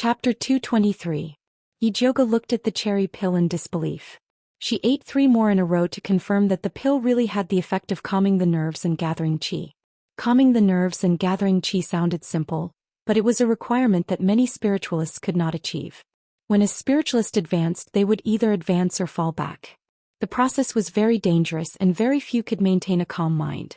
Chapter 223. Yijioga looked at the cherry pill in disbelief. She ate 3 more in a row to confirm that the pill really had the effect of calming the nerves and gathering qi. Calming the nerves and gathering qi sounded simple, but it was a requirement that many spiritualists could not achieve. When a spiritualist advanced, they would either advance or fall back. The process was very dangerous and very few could maintain a calm mind.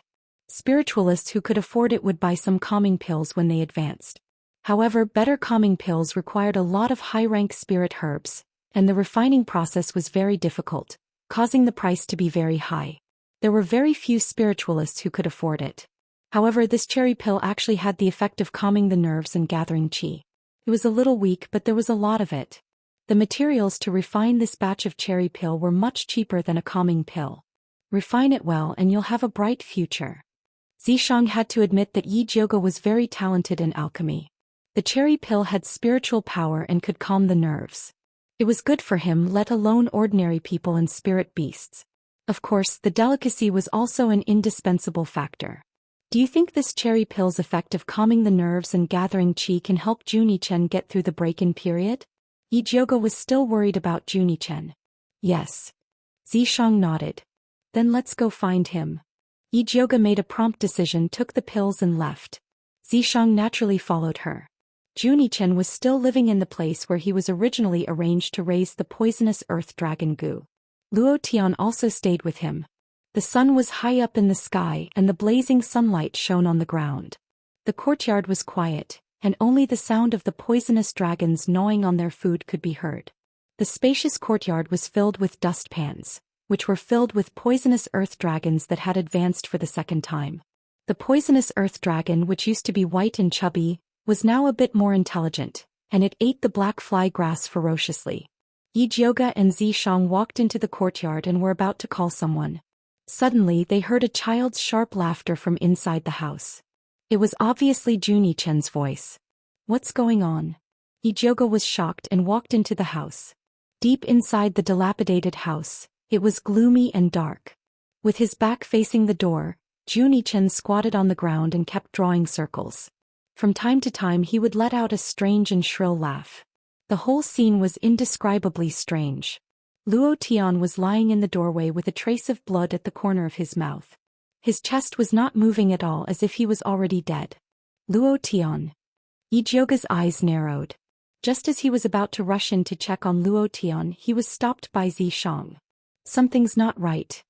Spiritualists who could afford it would buy some calming pills when they advanced. However, better calming pills required a lot of high-rank spirit herbs, and the refining process was very difficult, causing the price to be very high. There were very few spiritualists who could afford it. However, this cherry pill actually had the effect of calming the nerves and gathering qi. It was a little weak, but there was a lot of it. The materials to refine this batch of cherry pill were much cheaper than a calming pill. Refine it well and you'll have a bright future. Xianxia had to admit that Yijioga was very talented in alchemy. The cherry pill had spiritual power and could calm the nerves. It was good for him, let alone ordinary people and spirit beasts. Of course, the delicacy was also an indispensable factor. Do you think this cherry pill's effect of calming the nerves and gathering qi can help Junichen get through the break-in period? Yijioga was still worried about Junichen. Yes. Xianxia nodded. Then let's go find him. Yijioga made a prompt decision, took the pills and left. Xianxia naturally followed her. Junichen was still living in the place where he was originally arranged to raise the poisonous earth dragon Gu. Luo Tian also stayed with him. The sun was high up in the sky and the blazing sunlight shone on the ground. The courtyard was quiet, and only the sound of the poisonous dragons gnawing on their food could be heard. The spacious courtyard was filled with dust pans, which were filled with poisonous earth dragons that had advanced for the second time. The poisonous earth dragon, which used to be white and chubby, was now a bit more intelligent, and it ate the black fly grass ferociously. Yijioga and Xianxia walked into the courtyard and were about to call someone. Suddenly they heard a child's sharp laughter from inside the house. It was obviously Junichen's voice. What's going on? Yijioga was shocked and walked into the house. Deep inside the dilapidated house, it was gloomy and dark. With his back facing the door, Junichen squatted on the ground and kept drawing circles. From time to time he would let out a strange and shrill laugh. The whole scene was indescribably strange. Luo Tian was lying in the doorway with a trace of blood at the corner of his mouth. His chest was not moving at all, as if he was already dead. Luo Tian. Yijioga's eyes narrowed. Just as he was about to rush in to check on Luo Tian, he was stopped by Xianxia. Something's not right.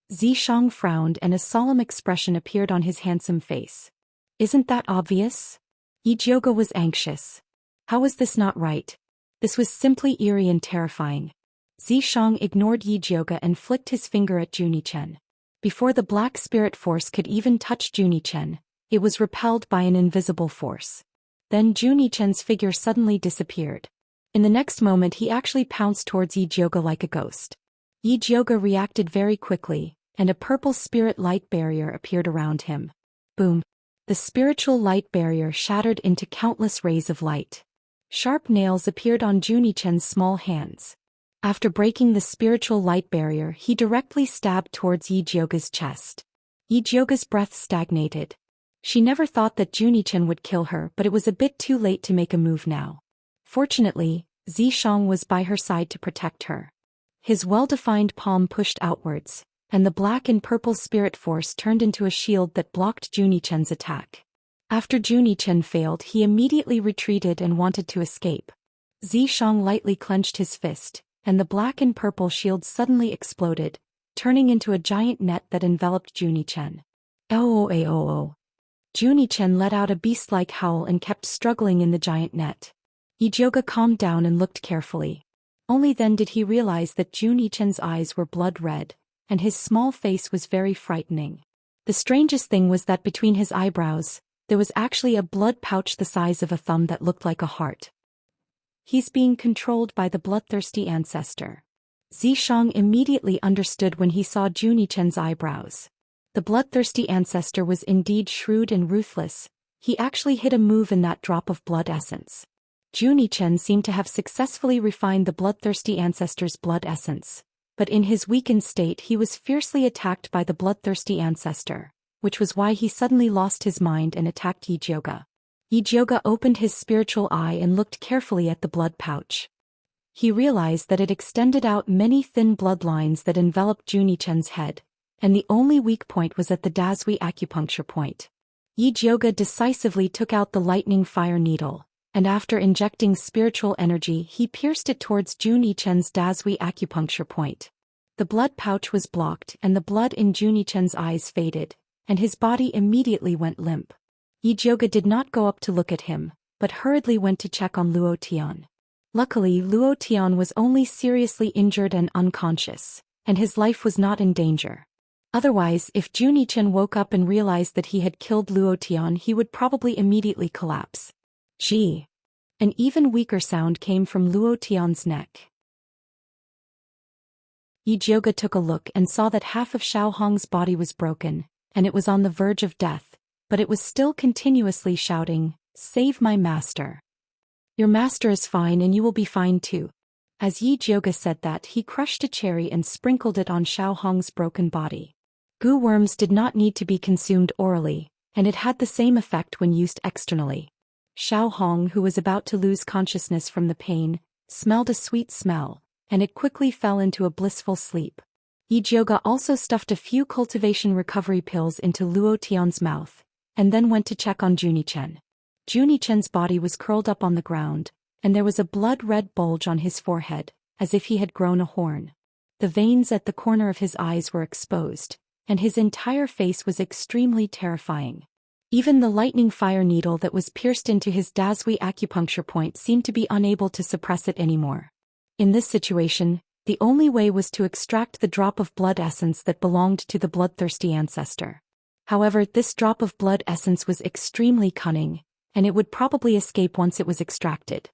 Xianxia frowned and a solemn expression appeared on his handsome face. Isn't that obvious? Yijioga was anxious. How was this not right? This was simply eerie and terrifying. Xianxia ignored Yijioga and flicked his finger at Junichen. Before the black spirit force could even touch Junichen, it was repelled by an invisible force. Then Junichen's figure suddenly disappeared. In the next moment he actually pounced towards Yijioga like a ghost. Yijioga reacted very quickly, and a purple spirit light barrier appeared around him. Boom! The spiritual light barrier shattered into countless rays of light. Sharp nails appeared on Junichen's small hands. After breaking the spiritual light barrier, he directly stabbed towards Yijioga's chest. Yijioga's breath stagnated. She never thought that Junichen would kill her, but it was a bit too late to make a move now. Fortunately, Xianxia was by her side to protect her. His well-defined palm pushed outwards, and the black and purple spirit force turned into a shield that blocked Junichen's attack. After Junichen failed, he immediately retreated and wanted to escape. Xianxia lightly clenched his fist, and the black and purple shield suddenly exploded, turning into a giant net that enveloped Junichen. Oh! Junichen let out a beast-like howl and kept struggling in the giant net. Yijioga calmed down and looked carefully. Only then did he realize that Junichen's eyes were blood red, and his small face was very frightening. The strangest thing was that between his eyebrows, there was actually a blood pouch the size of a thumb that looked like a heart. He's being controlled by the bloodthirsty ancestor. Xianxia immediately understood when he saw Junichen's eyebrows. The bloodthirsty ancestor was indeed shrewd and ruthless. He actually hid a move in that drop of blood essence. Junichen seemed to have successfully refined the bloodthirsty ancestor's blood essence, but in his weakened state he was fiercely attacked by the bloodthirsty ancestor, which was why he suddenly lost his mind and attacked Yijioga. Yijioga opened his spiritual eye and looked carefully at the blood pouch. He realized that it extended out many thin bloodlines that enveloped Junichen's head, and the only weak point was at the Dazui acupuncture point. Yijioga decisively took out the lightning fire needle, and after injecting spiritual energy he pierced it towards Junichen's Dazui acupuncture point. The blood pouch was blocked and the blood in Junichen's eyes faded, and his body immediately went limp. Yijioga did not go up to look at him, but hurriedly went to check on Luo Tian. Luckily Luo Tian was only seriously injured and unconscious, and his life was not in danger. Otherwise, if Junichen woke up and realized that he had killed Luo Tian, he would probably immediately collapse. Gee! An even weaker sound came from Luo Tian's neck. Yijioga took a look and saw that half of Xiaohong's body was broken, and it was on the verge of death, but it was still continuously shouting, "Save my master. Your master is fine and you will be fine too." As Yijioga said that, he crushed a cherry and sprinkled it on Xiaohong's broken body. Goo worms did not need to be consumed orally, and it had the same effect when used externally. Xiaohong, who was about to lose consciousness from the pain, smelled a sweet smell, and it quickly fell into a blissful sleep. Yijioga also stuffed a few cultivation recovery pills into Luo Tian's mouth, and then went to check on Junichen. Junichen's body was curled up on the ground, and there was a blood-red bulge on his forehead, as if he had grown a horn. The veins at the corner of his eyes were exposed, and his entire face was extremely terrifying. Even the lightning fire needle that was pierced into his Dazui acupuncture point seemed to be unable to suppress it anymore. In this situation, the only way was to extract the drop of blood essence that belonged to the bloodthirsty ancestor. However, this drop of blood essence was extremely cunning, and it would probably escape once it was extracted.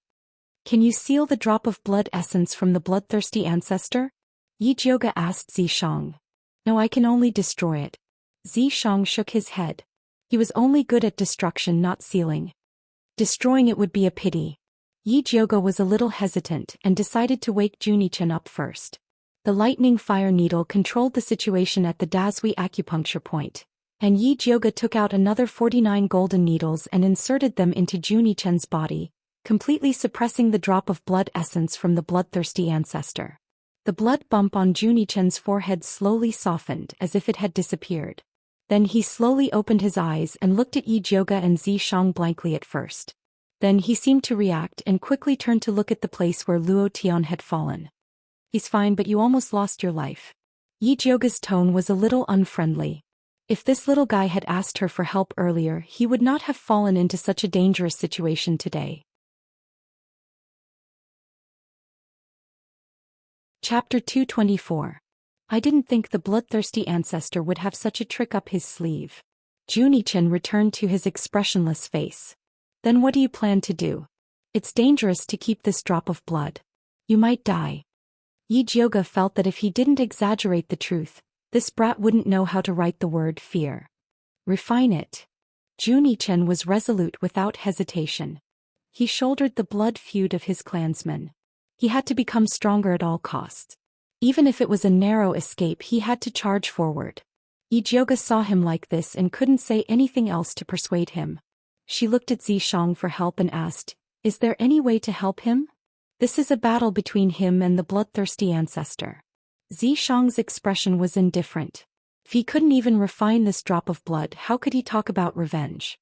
"Can you seal the drop of blood essence from the bloodthirsty ancestor?" Yijioga asked Zishang. "No, I can only destroy it." Zishang shook his head. He was only good at destruction, not sealing. Destroying it would be a pity. Yijioga was a little hesitant and decided to wake Junichen up first. The lightning fire needle controlled the situation at the Dazui acupuncture point, and Yijioga took out another 49 golden needles and inserted them into Junichen's body, completely suppressing the drop of blood essence from the bloodthirsty ancestor. The blood bump on Junichen's forehead slowly softened as if it had disappeared. Then he slowly opened his eyes and looked at Yijioga and Zishang blankly at first. Then he seemed to react and quickly turned to look at the place where Luo Tian had fallen. "He's fine, but you almost lost your life." Yijioga's tone was a little unfriendly. If this little guy had asked her for help earlier, he would not have fallen into such a dangerous situation today. Chapter 224. I didn't think the bloodthirsty ancestor would have such a trick up his sleeve. Junichen returned to his expressionless face. "Then what do you plan to do? It's dangerous to keep this drop of blood. You might die." Yijioga felt that if he didn't exaggerate the truth, this brat wouldn't know how to write the word fear. "Refine it." Junichen was resolute without hesitation. He shouldered the blood feud of his clansmen. He had to become stronger at all costs. Even if it was a narrow escape, he had to charge forward. Yijioga saw him like this and couldn't say anything else to persuade him. She looked at Zishang for help and asked, "Is there any way to help him? This is a battle between him and the bloodthirsty ancestor." Zishang's expression was indifferent. If he couldn't even refine this drop of blood, how could he talk about revenge?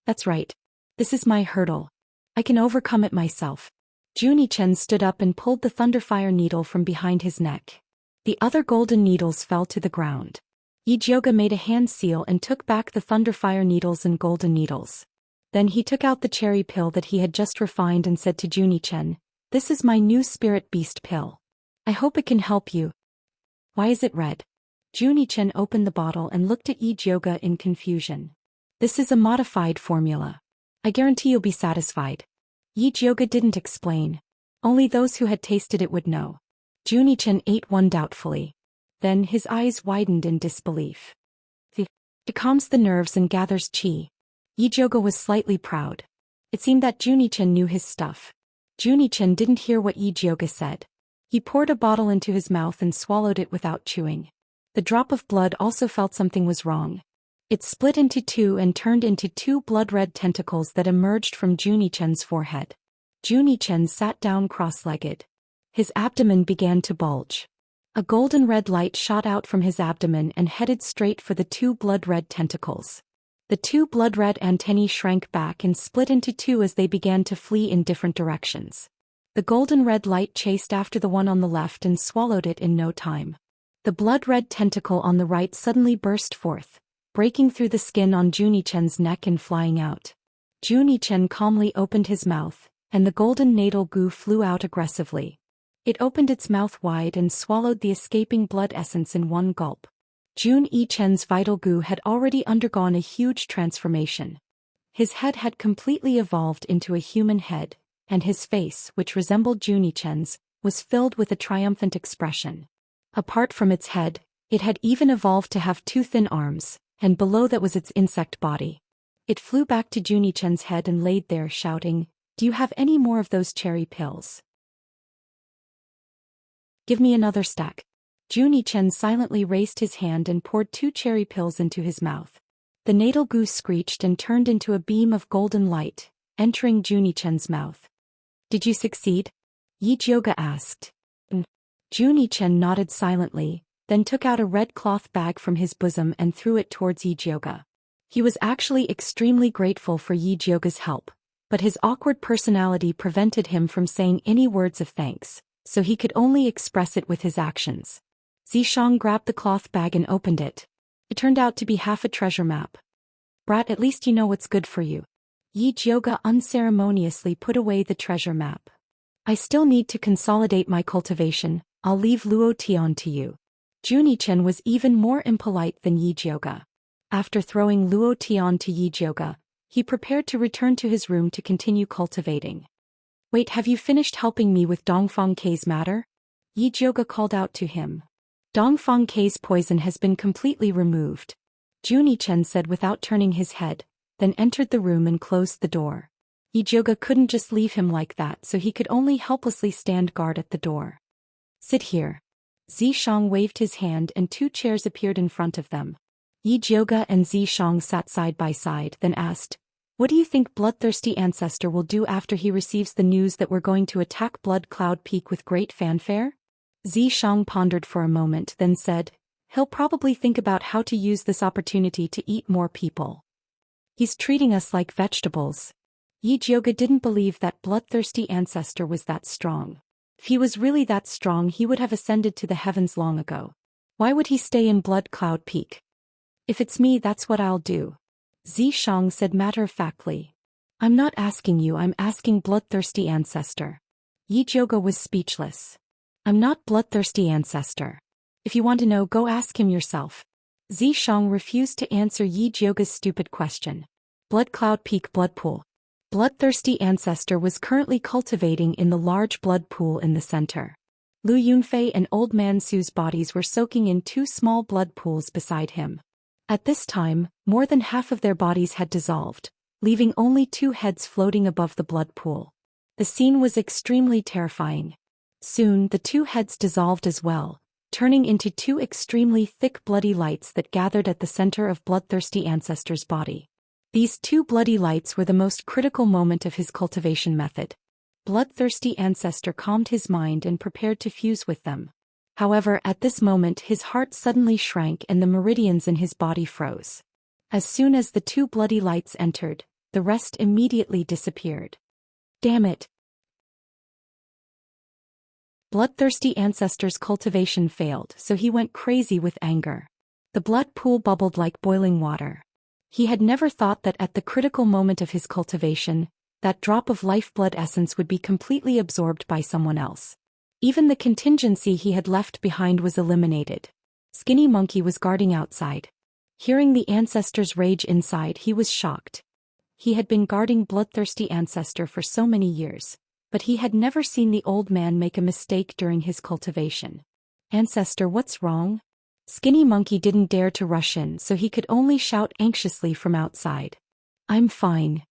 "That's right. This is my hurdle. I can overcome it myself." Junichen stood up and pulled the thunderfire needle from behind his neck. The other golden needles fell to the ground. Yijioga made a hand seal and took back the thunderfire needles and golden needles. Then he took out the cherry pill that he had just refined and said to Junichen, "This is my new spirit beast pill. I hope it can help you." "Why is it red?" Junichen opened the bottle and looked at Yijioga in confusion. "This is a modified formula. I guarantee you'll be satisfied." Yijioga didn't explain. Only those who had tasted it would know. Junichen ate one doubtfully. Then his eyes widened in disbelief. It calms the nerves and gathers qi." Yijioga was slightly proud. It seemed that Junichen knew his stuff. Junichen didn't hear what Yijioga said. He poured a bottle into his mouth and swallowed it without chewing. The drop of blood also felt something was wrong. It split into two and turned into two blood-red tentacles that emerged from Junichen's forehead. Junichen sat down cross-legged. His abdomen began to bulge. A golden-red light shot out from his abdomen and headed straight for the two blood-red tentacles. The two blood-red antennae shrank back and split into two as they began to flee in different directions. The golden-red light chased after the one on the left and swallowed it in no time. The blood-red tentacle on the right suddenly burst forth, breaking through the skin on Junichen's neck and flying out. Junichen calmly opened his mouth, and the golden natal goo flew out aggressively. It opened its mouth wide and swallowed the escaping blood essence in one gulp. Jun Yichen's vital goo had already undergone a huge transformation. His head had completely evolved into a human head, and his face, which resembled Junichen's, was filled with a triumphant expression. Apart from its head, it had even evolved to have two thin arms, and below that was its insect body. It flew back to Junichen's head and laid there shouting, "Do you have any more of those cherry pills? Give me another stack." Junichen silently raised his hand and poured two cherry pills into his mouth. The natal goo screeched and turned into a beam of golden light, entering Junichen's mouth. "Did you succeed?" Yijioga asked. Junichen nodded silently, then took out a red cloth bag from his bosom and threw it towards Yijioga. He was actually extremely grateful for Yijioga's help, but his awkward personality prevented him from saying any words of thanks, so he could only express it with his actions. Zishang grabbed the cloth bag and opened it. It turned out to be half a treasure map. "Brat, at least you know what's good for you." Yijioga unceremoniously put away the treasure map. "I still need to consolidate my cultivation. I'll leave Luo Tian to you." Junichen was even more impolite than Yijioga. After throwing Luo Tian to Yijioga, he prepared to return to his room to continue cultivating. "Wait, have you finished helping me with Dongfang K's matter?" Yijioga called out to him. "Dongfang K's poison has been completely removed," Junichen said without turning his head, then entered the room and closed the door. Yijioga couldn't just leave him like that, so he could only helplessly stand guard at the door. "Sit here." Zishang waved his hand and two chairs appeared in front of them. Yijioga and Zishang sat side by side, then asked, "What do you think Bloodthirsty Ancestor will do after he receives the news that we're going to attack Blood Cloud Peak with great fanfare?" Zishang pondered for a moment, then said, "He'll probably think about how to use this opportunity to eat more people. He's treating us like vegetables." Yijioga didn't believe that Bloodthirsty Ancestor was that strong. If he was really that strong, he would have ascended to the heavens long ago. Why would he stay in Blood Cloud Peak? "If it's me, that's what I'll do," Zishang said matter-of-factly. "I'm not asking you, I'm asking Bloodthirsty Ancestor." Yijioga was speechless. "I'm not Bloodthirsty Ancestor. If you want to know, go ask him yourself." Zishang refused to answer Yijioga's stupid question. Blood Cloud Peak Blood Pool. Bloodthirsty Ancestor was currently cultivating in the large blood pool in the center. Lu Yunfei and Old Man Su's bodies were soaking in two small blood pools beside him. At this time, more than half of their bodies had dissolved, leaving only two heads floating above the blood pool. The scene was extremely terrifying. Soon, the two heads dissolved as well, turning into two extremely thick bloody lights that gathered at the center of Bloodthirsty Ancestor's body. These two bloody lights were the most critical moment of his cultivation method. Bloodthirsty Ancestor calmed his mind and prepared to fuse with them. However, at this moment his heart suddenly shrank and the meridians in his body froze. As soon as the two bloody lights entered, the rest immediately disappeared. Damn it! Bloodthirsty Ancestor's cultivation failed, so he went crazy with anger. The blood pool bubbled like boiling water. He had never thought that at the critical moment of his cultivation, that drop of lifeblood essence would be completely absorbed by someone else. Even the contingency he had left behind was eliminated. Skinny Monkey was guarding outside. Hearing the Ancestor's rage inside, he was shocked. He had been guarding Bloodthirsty Ancestor for so many years, but he had never seen the old man make a mistake during his cultivation. "Ancestor, what's wrong?" Skinny Monkey didn't dare to rush in, so he could only shout anxiously from outside. "I'm fine."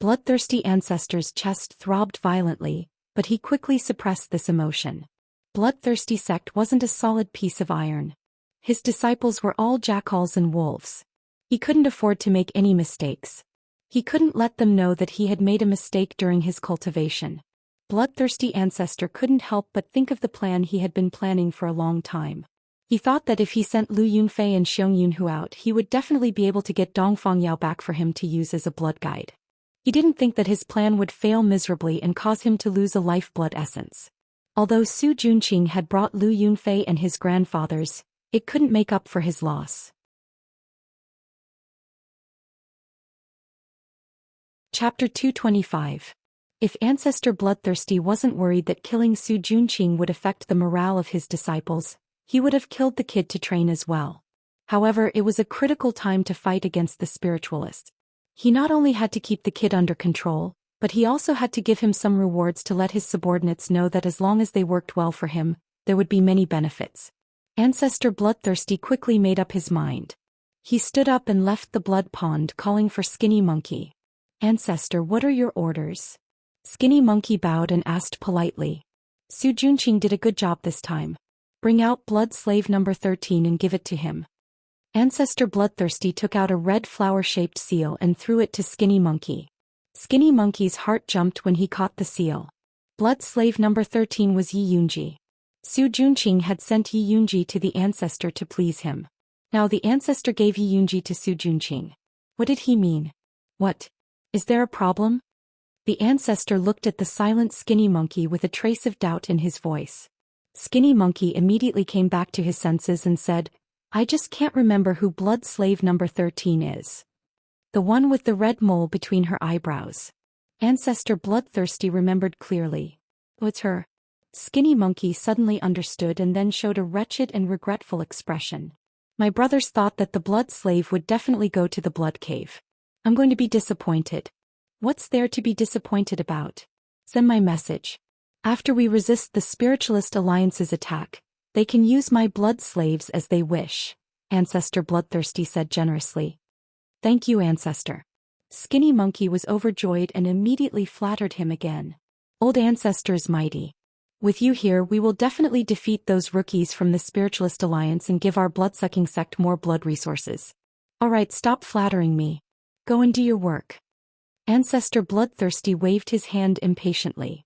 Bloodthirsty Ancestor's chest throbbed violently, but he quickly suppressed this emotion. Bloodthirsty Sect wasn't a solid piece of iron. His disciples were all jackals and wolves. He couldn't afford to make any mistakes. He couldn't let them know that he had made a mistake during his cultivation. Bloodthirsty ancestor couldn't help but think of the plan he had been planning for a long time. He thought that if he sent Lu Yunfei and Xiong Yunhu out, he would definitely be able to get Dongfang Yao back for him to use as a blood guide. He didn't think that his plan would fail miserably and cause him to lose a lifeblood essence. Although Su Junqing had brought Lu Yunfei and his grandfathers, it couldn't make up for his loss. Chapter 225. If Ancestor Bloodthirsty wasn't worried that killing Su Junqing would affect the morale of his disciples, he would have killed the kid to train as well. However, it was a critical time to fight against the spiritualist. He not only had to keep the kid under control, but he also had to give him some rewards to let his subordinates know that as long as they worked well for him, there would be many benefits. Ancestor Bloodthirsty quickly made up his mind. He stood up and left the blood pond, calling for Skinny Monkey. "Ancestor, what are your orders?" Skinny Monkey bowed and asked politely. "Su Junqing did a good job this time. Bring out blood slave number 13 and give it to him." Ancestor Bloodthirsty took out a red flower-shaped seal and threw it to Skinny Monkey. Skinny Monkey's heart jumped when he caught the seal. Blood slave number 13 was Yi Yunji. Su Junqing had sent Yi Yunji to the ancestor to please him. Now the ancestor gave Yi Yunji to Su Junqing. What did he mean? What? Is there a problem? The ancestor looked at the silent Skinny Monkey with a trace of doubt in his voice. Skinny Monkey immediately came back to his senses and said, "I just can't remember who blood slave number 13 is." "The one with the red mole between her eyebrows." Ancestor Bloodthirsty remembered clearly. "It's her." Skinny Monkey suddenly understood and then showed a wretched and regretful expression. "My brothers thought that the blood slave would definitely go to the blood cave. I'm going to be disappointed." "What's there to be disappointed about? Send my message. After we resist the Spiritualist Alliance's attack, they can use my blood slaves as they wish," Ancestor Bloodthirsty said generously. "Thank you, Ancestor." Skinny Monkey was overjoyed and immediately flattered him again. "Old Ancestor is mighty. With you here, we will definitely defeat those rookies from the Spiritualist Alliance and give our blood-sucking sect more blood resources. All right, stop flattering me. Go and do your work." Ancestor Bloodthirsty waved his hand impatiently.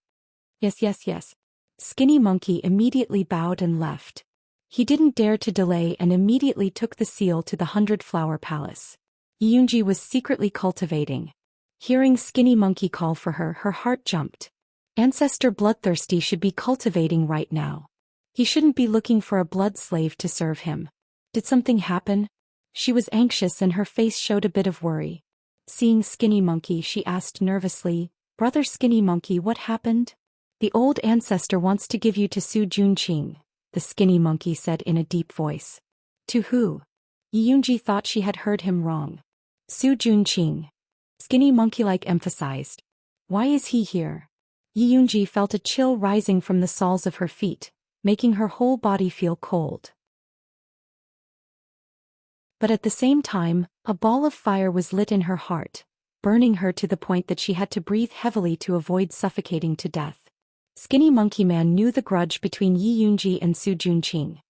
Yes. Skinny Monkey immediately bowed and left. He didn't dare to delay and immediately took the seal to the 100-Flower Palace. Yunji was secretly cultivating. Hearing Skinny Monkey call for her, her heart jumped. Ancestor Bloodthirsty should be cultivating right now. He shouldn't be looking for a blood slave to serve him. Did something happen? She was anxious and her face showed a bit of worry. Seeing Skinny Monkey, she asked nervously, "Brother Skinny Monkey, what happened?" "The old ancestor wants to give you to Su Junqing," the Skinny Monkey said in a deep voice. "To who?" Yunji thought she had heard him wrong. "Su Junqing." Skinny Monkey-like emphasized. "Why is he here?" Yunji felt a chill rising from the soles of her feet, making her whole body feel cold. But at the same time, a ball of fire was lit in her heart, burning her to the point that she had to breathe heavily to avoid suffocating to death. Skinny Monkey Man knew the grudge between Yi Yunji and Su Junqing.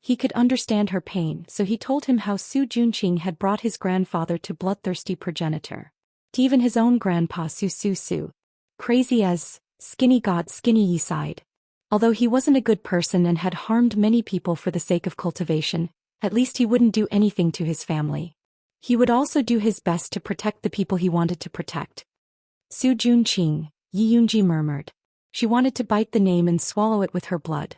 He could understand her pain, so he told him how Su Junqing had brought his grandfather to bloodthirsty progenitor. To even his own grandpa Su. Crazy as, Skinny God Skinny Yi sighed. Although he wasn't a good person and had harmed many people for the sake of cultivation, at least he wouldn't do anything to his family. He would also do his best to protect the people he wanted to protect. Su Junqing, Yi Yunji murmured. She wanted to bite the name and swallow it with her blood.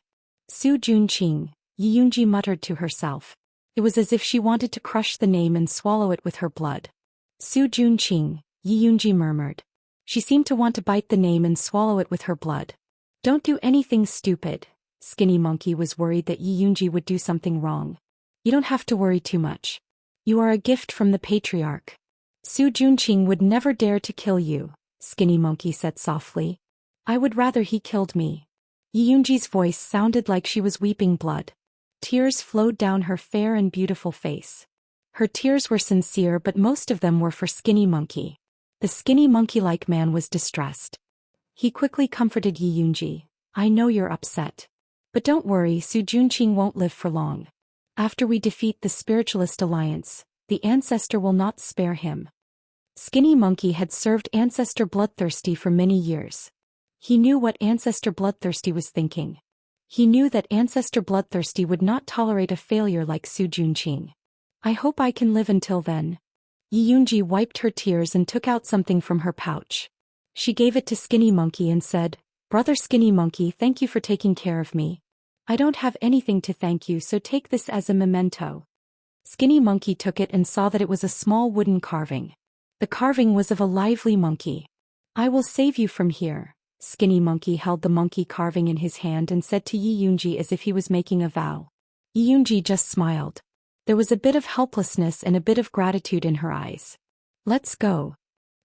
Su Junqing, Yi Yunji muttered to herself. It was as if she wanted to crush the name and swallow it with her blood. Su Junqing, Yi Yunji murmured. She seemed to want to bite the name and swallow it with her blood. Don't do anything stupid. Skinny Monkey was worried that Yi Yunji would do something wrong. You don't have to worry too much. You are a gift from the patriarch. Su Junqing would never dare to kill you, Skinny Monkey said softly. I would rather he killed me. Yi Yunji's voice sounded like she was weeping blood. Tears flowed down her fair and beautiful face. Her tears were sincere, but most of them were for Skinny Monkey. The Skinny Monkey-like man was distressed. He quickly comforted Yi Yunji. I know you're upset. But don't worry, Su Junqing won't live for long. After we defeat the Spiritualist Alliance, the ancestor will not spare him. Skinny Monkey had served Ancestor Bloodthirsty for many years. He knew what Ancestor Bloodthirsty was thinking. He knew that Ancestor Bloodthirsty would not tolerate a failure like Su Junqing. I hope I can live until then. Yi Yunji wiped her tears and took out something from her pouch. She gave it to Skinny Monkey and said, "Brother Skinny Monkey, thank you for taking care of me. I don't have anything to thank you, so take this as a memento." Skinny Monkey took it and saw that it was a small wooden carving. The carving was of a lively monkey. "I will save you from here." Skinny Monkey held the monkey carving in his hand and said to Yi Yunji as if he was making a vow. Yi Yunji just smiled. There was a bit of helplessness and a bit of gratitude in her eyes. "Let's go."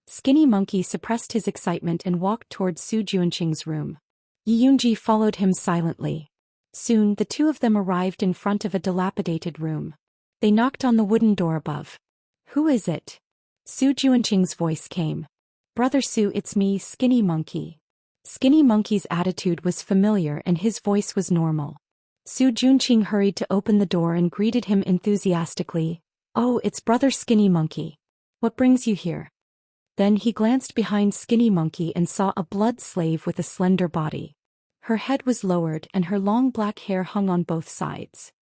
Skinny Monkey suppressed his excitement and walked towards Su Junqing's room. Yi Yunji followed him silently. Soon the two of them arrived in front of a dilapidated room. They knocked on the wooden door above. "Who is it?" Su Junqing's voice came. "Brother Su, it's me, Skinny Monkey." Skinny Monkey's attitude was familiar and his voice was normal. Su Junqing hurried to open the door and greeted him enthusiastically. "Oh, it's Brother Skinny Monkey. What brings you here?" Then he glanced behind Skinny Monkey and saw a blood slave with a slender body. Her head was lowered and her long black hair hung on both sides.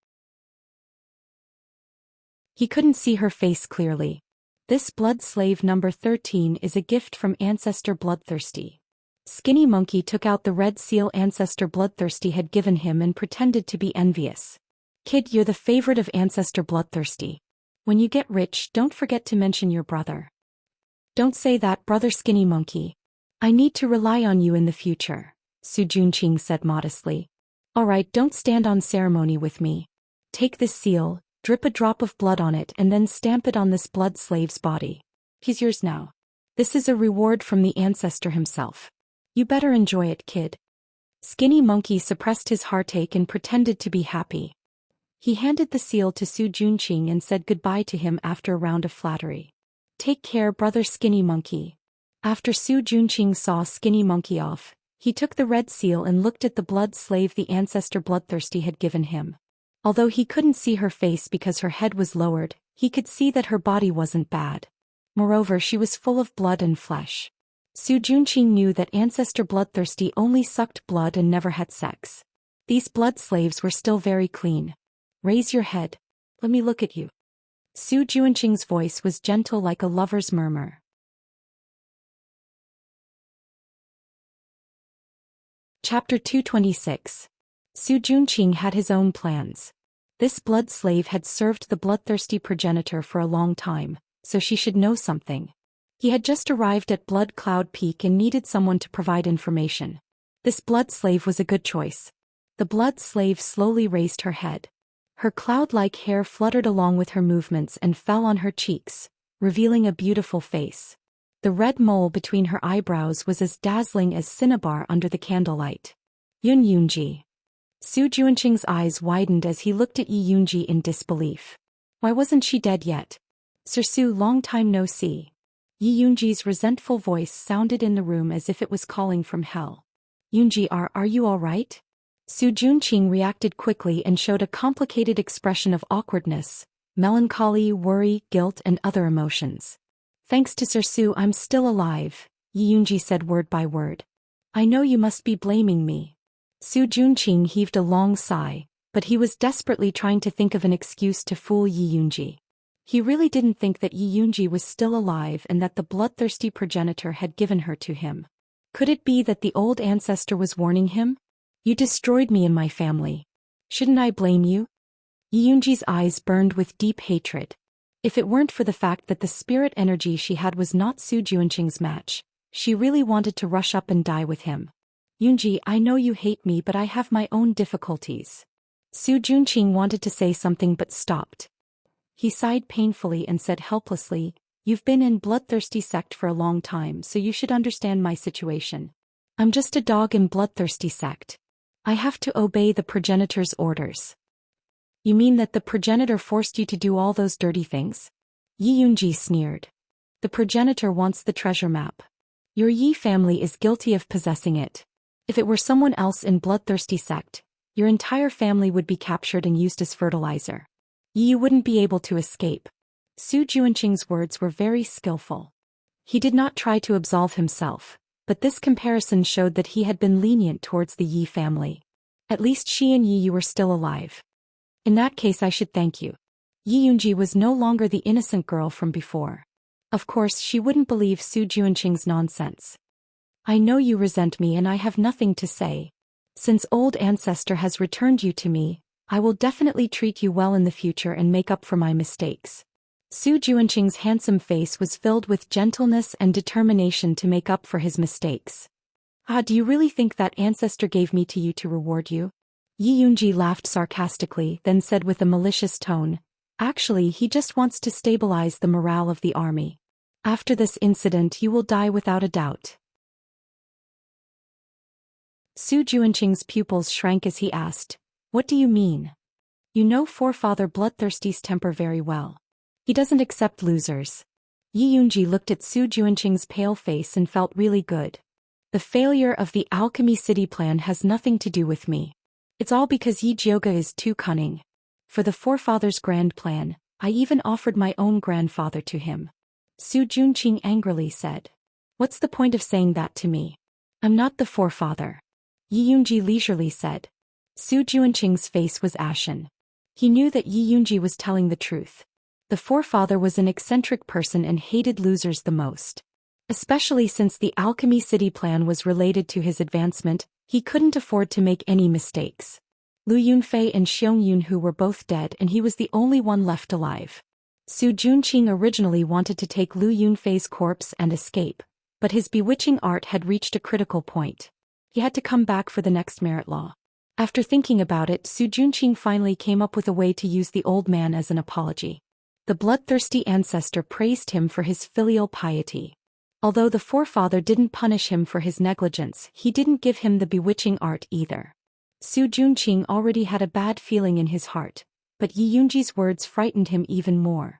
He couldn't see her face clearly. "This blood slave number 13 is a gift from Ancestor Bloodthirsty." Skinny Monkey took out the red seal Ancestor Bloodthirsty had given him and pretended to be envious. "Kid, you're the favorite of Ancestor Bloodthirsty. When you get rich, don't forget to mention your brother." "Don't say that, Brother Skinny Monkey. I need to rely on you in the future," Su Junqing said modestly. "Alright, don't stand on ceremony with me. Take this seal, drip a drop of blood on it and then stamp it on this blood slave's body. He's yours now. This is a reward from the ancestor himself. You better enjoy it, kid." Skinny Monkey suppressed his heartache and pretended to be happy. He handed the seal to Su Junqing and said goodbye to him after a round of flattery. "Take care, Brother Skinny Monkey." After Su Junqing saw Skinny Monkey off, he took the red seal and looked at the blood slave the Ancestor Bloodthirsty had given him. Although he couldn't see her face because her head was lowered, he could see that her body wasn't bad. Moreover, she was full of blood and flesh. Su Junqing knew that Ancestor Bloodthirsty only sucked blood and never had sex. These blood slaves were still very clean. "Raise your head. Let me look at you." Su Junqing's voice was gentle like a lover's murmur. Chapter 226. Su Junqing had his own plans. This blood slave had served the bloodthirsty progenitor for a long time, so she should know something. He had just arrived at Blood Cloud Peak and needed someone to provide information. This blood slave was a good choice. The blood slave slowly raised her head. Her cloud-like hair fluttered along with her movements and fell on her cheeks, revealing a beautiful face. The red mole between her eyebrows was as dazzling as cinnabar under the candlelight. "Yun Yunji." Su Junqing's eyes widened as he looked at Yi Yunji in disbelief. Why wasn't she dead yet? "Sir Su, long time no see." Yi Yunji's resentful voice sounded in the room as if it was calling from hell. "Yunji, are you all right?" Su Junqing reacted quickly and showed a complicated expression of awkwardness, melancholy, worry, guilt and other emotions. "Thanks to Sir Su, I'm still alive," Yi Yunji said word by word. "I know you must be blaming me." Su Junqing heaved a long sigh, but he was desperately trying to think of an excuse to fool Yi Yunji. He really didn't think that Yi Yunji was still alive and that the bloodthirsty progenitor had given her to him. Could it be that the old ancestor was warning him? "You destroyed me and my family. Shouldn't I blame you?" Yi Yunji's eyes burned with deep hatred. If it weren't for the fact that the spirit energy she had was not Su Junqing's match, she really wanted to rush up and die with him. "Yunji, I know you hate me, but I have my own difficulties." Su Junqing wanted to say something but stopped. He sighed painfully and said helplessly, "You've been in bloodthirsty sect for a long time, so you should understand my situation. I'm just a dog in bloodthirsty sect. I have to obey the progenitor's orders." "You mean that the progenitor forced you to do all those dirty things?" Yi Yunji sneered. "The progenitor wants the treasure map. Your Yi family is guilty of possessing it. If it were someone else in bloodthirsty sect, your entire family would be captured and used as fertilizer. You wouldn't be able to escape. Su Juanqing's words were very skillful. He did not try to absolve himself, but this comparison showed that he had been lenient towards the Yi family. At least Shi and Yi, you were still alive. In that case I should thank you. Yi Yunji was no longer the innocent girl from before. Of course she wouldn't believe Su Juanqing's nonsense. I know you resent me and I have nothing to say. Since old ancestor has returned you to me, I will definitely treat you well in the future and make up for my mistakes. Su Juanqing's handsome face was filled with gentleness and determination to make up for his mistakes. Ah, do you really think that ancestor gave me to you to reward you? Yi Yunji laughed sarcastically, then said with a malicious tone, actually he just wants to stabilize the morale of the army. After this incident you will die without a doubt. Su Juanqing's pupils shrank as he asked, what do you mean? You know forefather Bloodthirsty's temper very well. He doesn't accept losers. Yi Yunji looked at Su Juanqing's pale face and felt really good. The failure of the Alchemy City plan has nothing to do with me. It's all because Yi Jioga is too cunning. For the forefather's grand plan, I even offered my own grandfather to him. Su Juanqing angrily said. What's the point of saying that to me? I'm not the forefather. Yi Yunji leisurely said. Su Juanqing's face was ashen. He knew that Yi Yunji was telling the truth. The forefather was an eccentric person and hated losers the most. Especially since the Alchemy City plan was related to his advancement, he couldn't afford to make any mistakes. Lu Yunfei and Xiong Yunhu were both dead and he was the only one left alive. Su Juanqing originally wanted to take Lu Yunfei's corpse and escape, but his bewitching art had reached a critical point. He had to come back for the next merit law. After thinking about it, Su Juanqing finally came up with a way to use the old man as an apology. The bloodthirsty ancestor praised him for his filial piety. Although the forefather didn't punish him for his negligence, he didn't give him the bewitching art either. Su Juanqing already had a bad feeling in his heart, but Yi Yunji's words frightened him even more.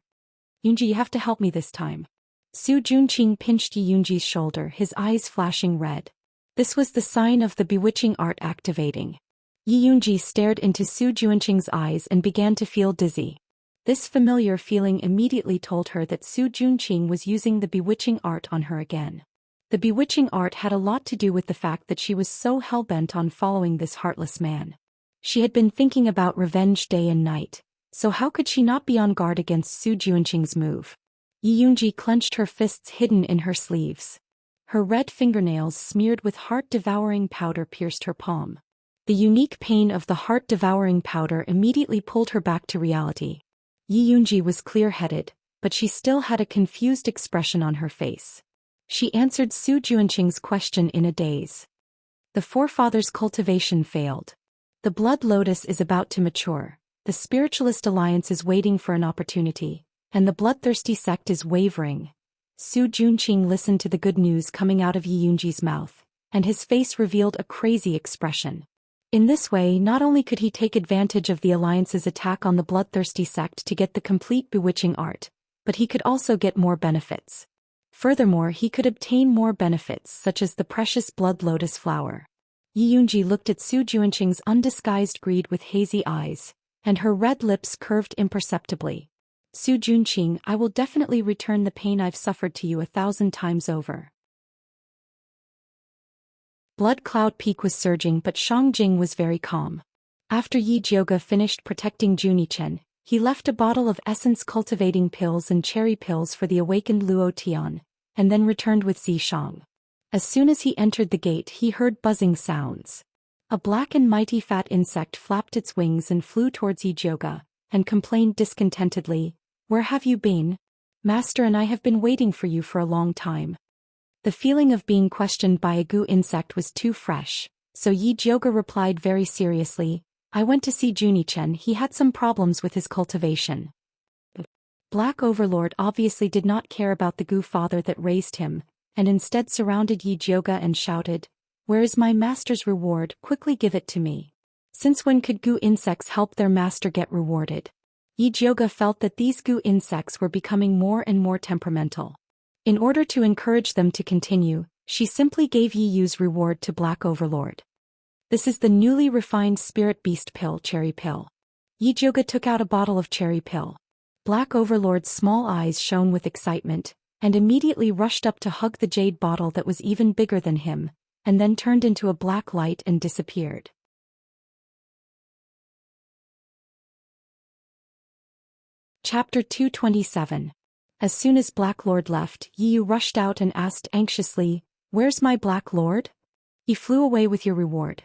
Yunji, you have to help me this time. Su Juanqing pinched Yi Yunji's shoulder, his eyes flashing red. This was the sign of the bewitching art activating. Yi Yunji stared into Su Juanqing's eyes and began to feel dizzy. This familiar feeling immediately told her that Su Juanqing was using the bewitching art on her again. The bewitching art had a lot to do with the fact that she was so hell-bent on following this heartless man. She had been thinking about revenge day and night, so how could she not be on guard against Su Juanqing's move? Yi Yunji clenched her fists hidden in her sleeves. Her red fingernails smeared with heart-devouring powder pierced her palm. The unique pain of the heart-devouring powder immediately pulled her back to reality. Yi Yunji was clear-headed, but she still had a confused expression on her face. She answered Su Juanqing's question in a daze. The forefather's cultivation failed. The blood lotus is about to mature, the spiritualist alliance is waiting for an opportunity, and the bloodthirsty sect is wavering. Su Juanqing listened to the good news coming out of Yi Yunji's mouth, and his face revealed a crazy expression. In this way, not only could he take advantage of the alliance's attack on the bloodthirsty sect to get the complete bewitching art, but he could also get more benefits. Furthermore, he could obtain more benefits such as the precious blood lotus flower. Yi Yunji looked at Su Juanqing's undisguised greed with hazy eyes, and her red lips curved imperceptibly. Su Juanqing, I will definitely return the pain I've suffered to you 1,000 times over. Blood Cloud Peak was surging, but Shangjing was very calm. After Yi Jioga finished protecting Junichen, he left a bottle of essence cultivating pills and cherry pills for the awakened Luo Tian, and then returned with Zishang. As soon as he entered the gate, he heard buzzing sounds. A black and mighty fat insect flapped its wings and flew towards Yi Jioga, and complained discontentedly, "Where have you been? Master and I have been waiting for you for a long time." The feeling of being questioned by a goo insect was too fresh, so Yi Jioga replied very seriously, "I went to see Junichen, he had some problems with his cultivation." Black Overlord obviously did not care about the goo father that raised him, and instead surrounded Yi Jioga and shouted, "Where is my master's reward? Quickly give it to me." Since when could goo insects help their master get rewarded? Yi Jioga felt that these goo insects were becoming more and more temperamental. In order to encourage them to continue, she simply gave Yi Yu's reward to Black Overlord. This is the newly refined Spirit Beast Pill Cherry Pill. Yi Jioga took out a bottle of cherry pill. Black Overlord's small eyes shone with excitement, and immediately rushed up to hug the jade bottle that was even bigger than him, and then turned into a black light and disappeared. Chapter 227. As soon as Black Lord left, Yu rushed out and asked anxiously, "Where's my Black Lord?" "He flew away with your reward."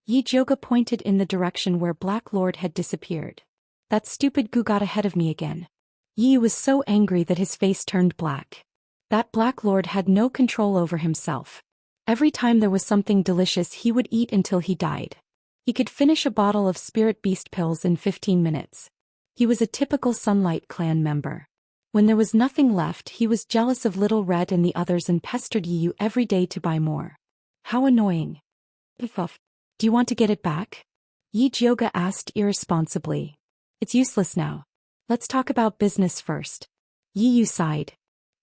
Yi Jioga pointed in the direction where Black Lord had disappeared. "That stupid Gu got ahead of me again." Yi was so angry that his face turned black. That Black Lord had no control over himself. Every time there was something delicious he would eat until he died. He could finish a bottle of spirit beast pills in 15 minutes. He was a typical Sunlight Clan member. When there was nothing left, he was jealous of Little Red and the others and pestered Yu every day to buy more. How annoying. "Puff. Do you want to get it back?" Yi Jioga asked irresponsibly. "It's useless now. Let's talk about business first." Yi Yu sighed.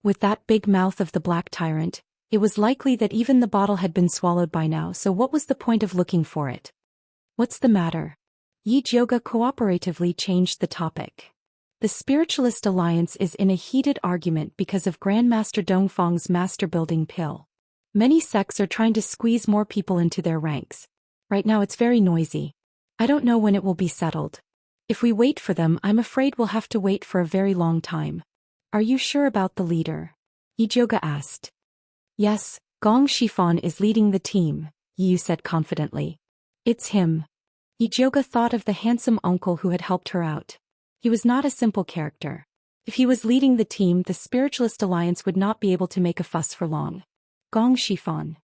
With that big mouth of the Black Tyrant, it was likely that even the bottle had been swallowed by now, so what was the point of looking for it? "What's the matter?" Yi Jioga cooperatively changed the topic. "The Spiritualist Alliance is in a heated argument because of Grandmaster Dongfang's master-building pill. Many sects are trying to squeeze more people into their ranks. Right now it's very noisy. I don't know when it will be settled. If we wait for them, I'm afraid we'll have to wait for a very long time." "Are you sure about the leader?" Yi Jioga asked. "Yes, Gong Shifan is leading the team," Yi said confidently. "It's him." Yi Jioga thought of the handsome uncle who had helped her out. He was not a simple character. If he was leading the team, the Spiritualist Alliance would not be able to make a fuss for long. "Gong Shifan,"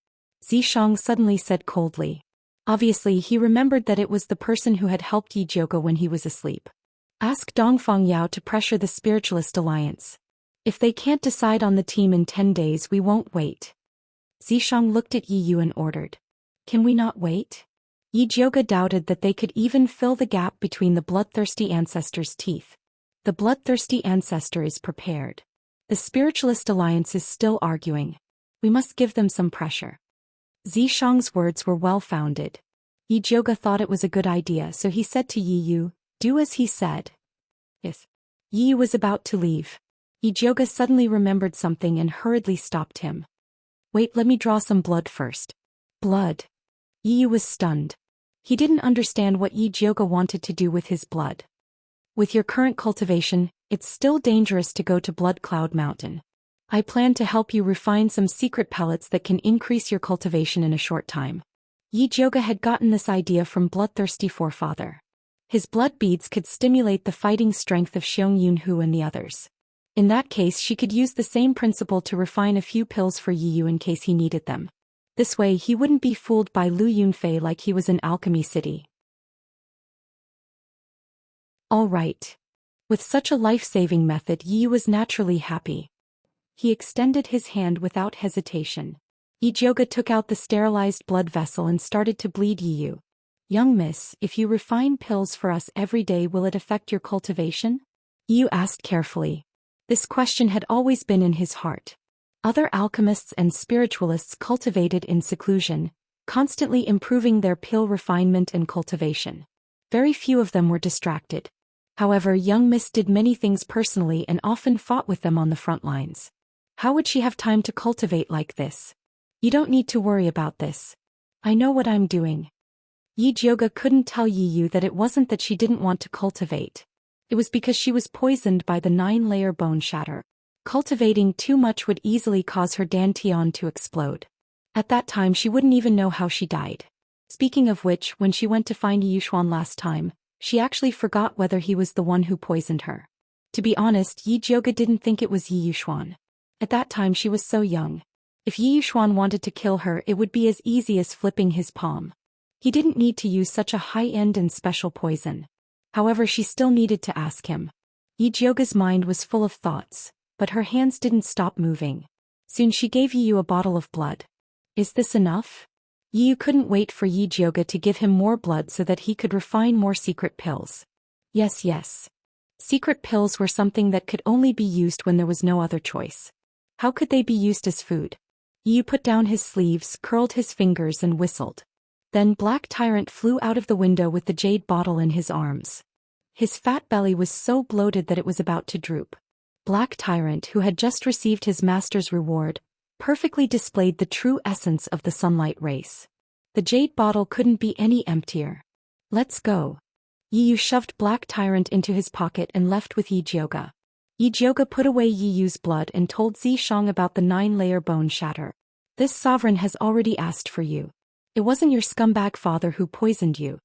Zishang suddenly said coldly. Obviously he remembered that it was the person who had helped Yi Jioga when he was asleep. "Ask Dongfang Yao to pressure the Spiritualist Alliance. If they can't decide on the team in 10 days, we won't wait." Zishang looked at Yi Yu and ordered. "Can we not wait?" Yi Jioga doubted that they could even fill the gap between the bloodthirsty ancestor's teeth. The bloodthirsty ancestor is prepared. The Spiritualist Alliance is still arguing. We must give them some pressure. Zishang's words were well-founded. Yi Jioga thought it was a good idea, so he said to Yi Yu, "Do as he said." "Yes." Yi Yu was about to leave. Yi Jioga suddenly remembered something and hurriedly stopped him. "Wait, let me draw some blood first." "Blood?" Yi Yu was stunned. He didn't understand what Yi Jioga wanted to do with his blood. "With your current cultivation, it's still dangerous to go to Blood Cloud Mountain. I plan to help you refine some secret pellets that can increase your cultivation in a short time." Yi Jioga had gotten this idea from Bloodthirsty Forefather. His blood beads could stimulate the fighting strength of Xiong Yunhu and the others. In that case, she could use the same principle to refine a few pills for Yi Yu in case he needed them. This way he wouldn't be fooled by Lu Yunfei like he was in Alchemy City. All right. With such a life-saving method, Yi Yu was naturally happy. He extended his hand without hesitation. Yi Jioga took out the sterilized blood vessel and started to bleed Yi Yu. "Young miss, if you refine pills for us every day, will it affect your cultivation?" Yi Yu asked carefully. This question had always been in his heart. Other alchemists and spiritualists cultivated in seclusion, constantly improving their pill refinement and cultivation. Very few of them were distracted. However, young Miss did many things personally and often fought with them on the front lines. How would she have time to cultivate like this? "You don't need to worry about this. I know what I'm doing." Yi Jioga couldn't tell Yi Yu that it wasn't that she didn't want to cultivate. It was because she was poisoned by the 9-layer bone shatter. Cultivating too much would easily cause her dantian to explode. At that time she wouldn't even know how she died. Speaking of which, when she went to find Yi Yuxuan last time, she actually forgot whether he was the one who poisoned her. To be honest, Yi Jioga didn't think it was Yi Yuxuan. At that time she was so young. If Yi Yuxuan wanted to kill her, it would be as easy as flipping his palm. He didn't need to use such a high-end and special poison. However, she still needed to ask him. Yi Jioga's mind was full of thoughts, but her hands didn't stop moving. Soon she gave Yi Yu a bottle of blood. "Is this enough?" Yi Yu couldn't wait for Yi Jioga to give him more blood so that he could refine more secret pills. Yes. Secret pills were something that could only be used when there was no other choice. How could they be used as food? Yi Yu put down his sleeves, curled his fingers and whistled. Then Black Tyrant flew out of the window with the jade bottle in his arms. His fat belly was so bloated that it was about to droop. Black Tyrant, who had just received his master's reward, perfectly displayed the true essence of the sunlight race. The jade bottle couldn't be any emptier. Let's go. Yi Yu shoved Black Tyrant into his pocket and left with Yi Jioge. Yi Jioge put away Yi Yu's blood and told Xianxia about the 9-layer bone shatter. This sovereign has already asked for you. It wasn't your scumbag father who poisoned you.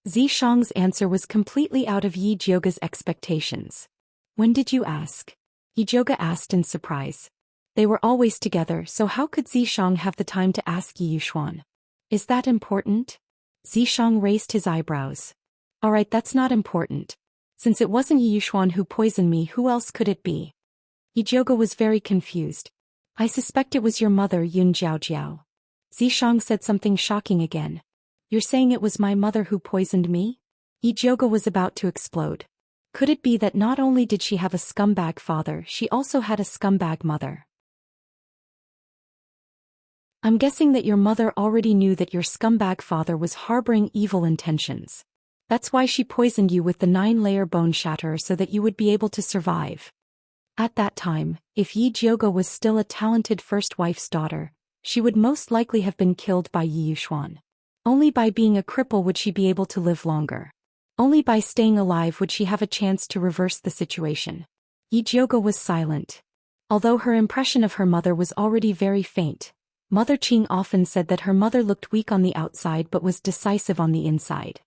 Xianxia's answer was completely out of Yi Jioge's expectations. When did you ask? Yi Jioge asked in surprise. They were always together, so how could Xianxia have the time to ask Yi Yuxuan? Is that important? Xianxia raised his eyebrows. Alright, that's not important. Since it wasn't Yi Yuxuan who poisoned me, who else could it be? Yi Jioge was very confused. I suspect it was your mother, Yun Jiaojiao. Xianxia said something shocking again. You're saying it was my mother who poisoned me? Yi Jioge was about to explode. Could it be that not only did she have a scumbag father, she also had a scumbag mother? I'm guessing that your mother already knew that your scumbag father was harboring evil intentions. That's why she poisoned you with the 9-layer bone shatter so that you would be able to survive. At that time, if Yi Jioge was still a talented first wife's daughter, she would most likely have been killed by Yi Yuxuan. Only by being a cripple would she be able to live longer. Only by staying alive would she have a chance to reverse the situation. Yi Jioge was silent. Although her impression of her mother was already very faint, Mother Qing often said that her mother looked weak on the outside but was decisive on the inside.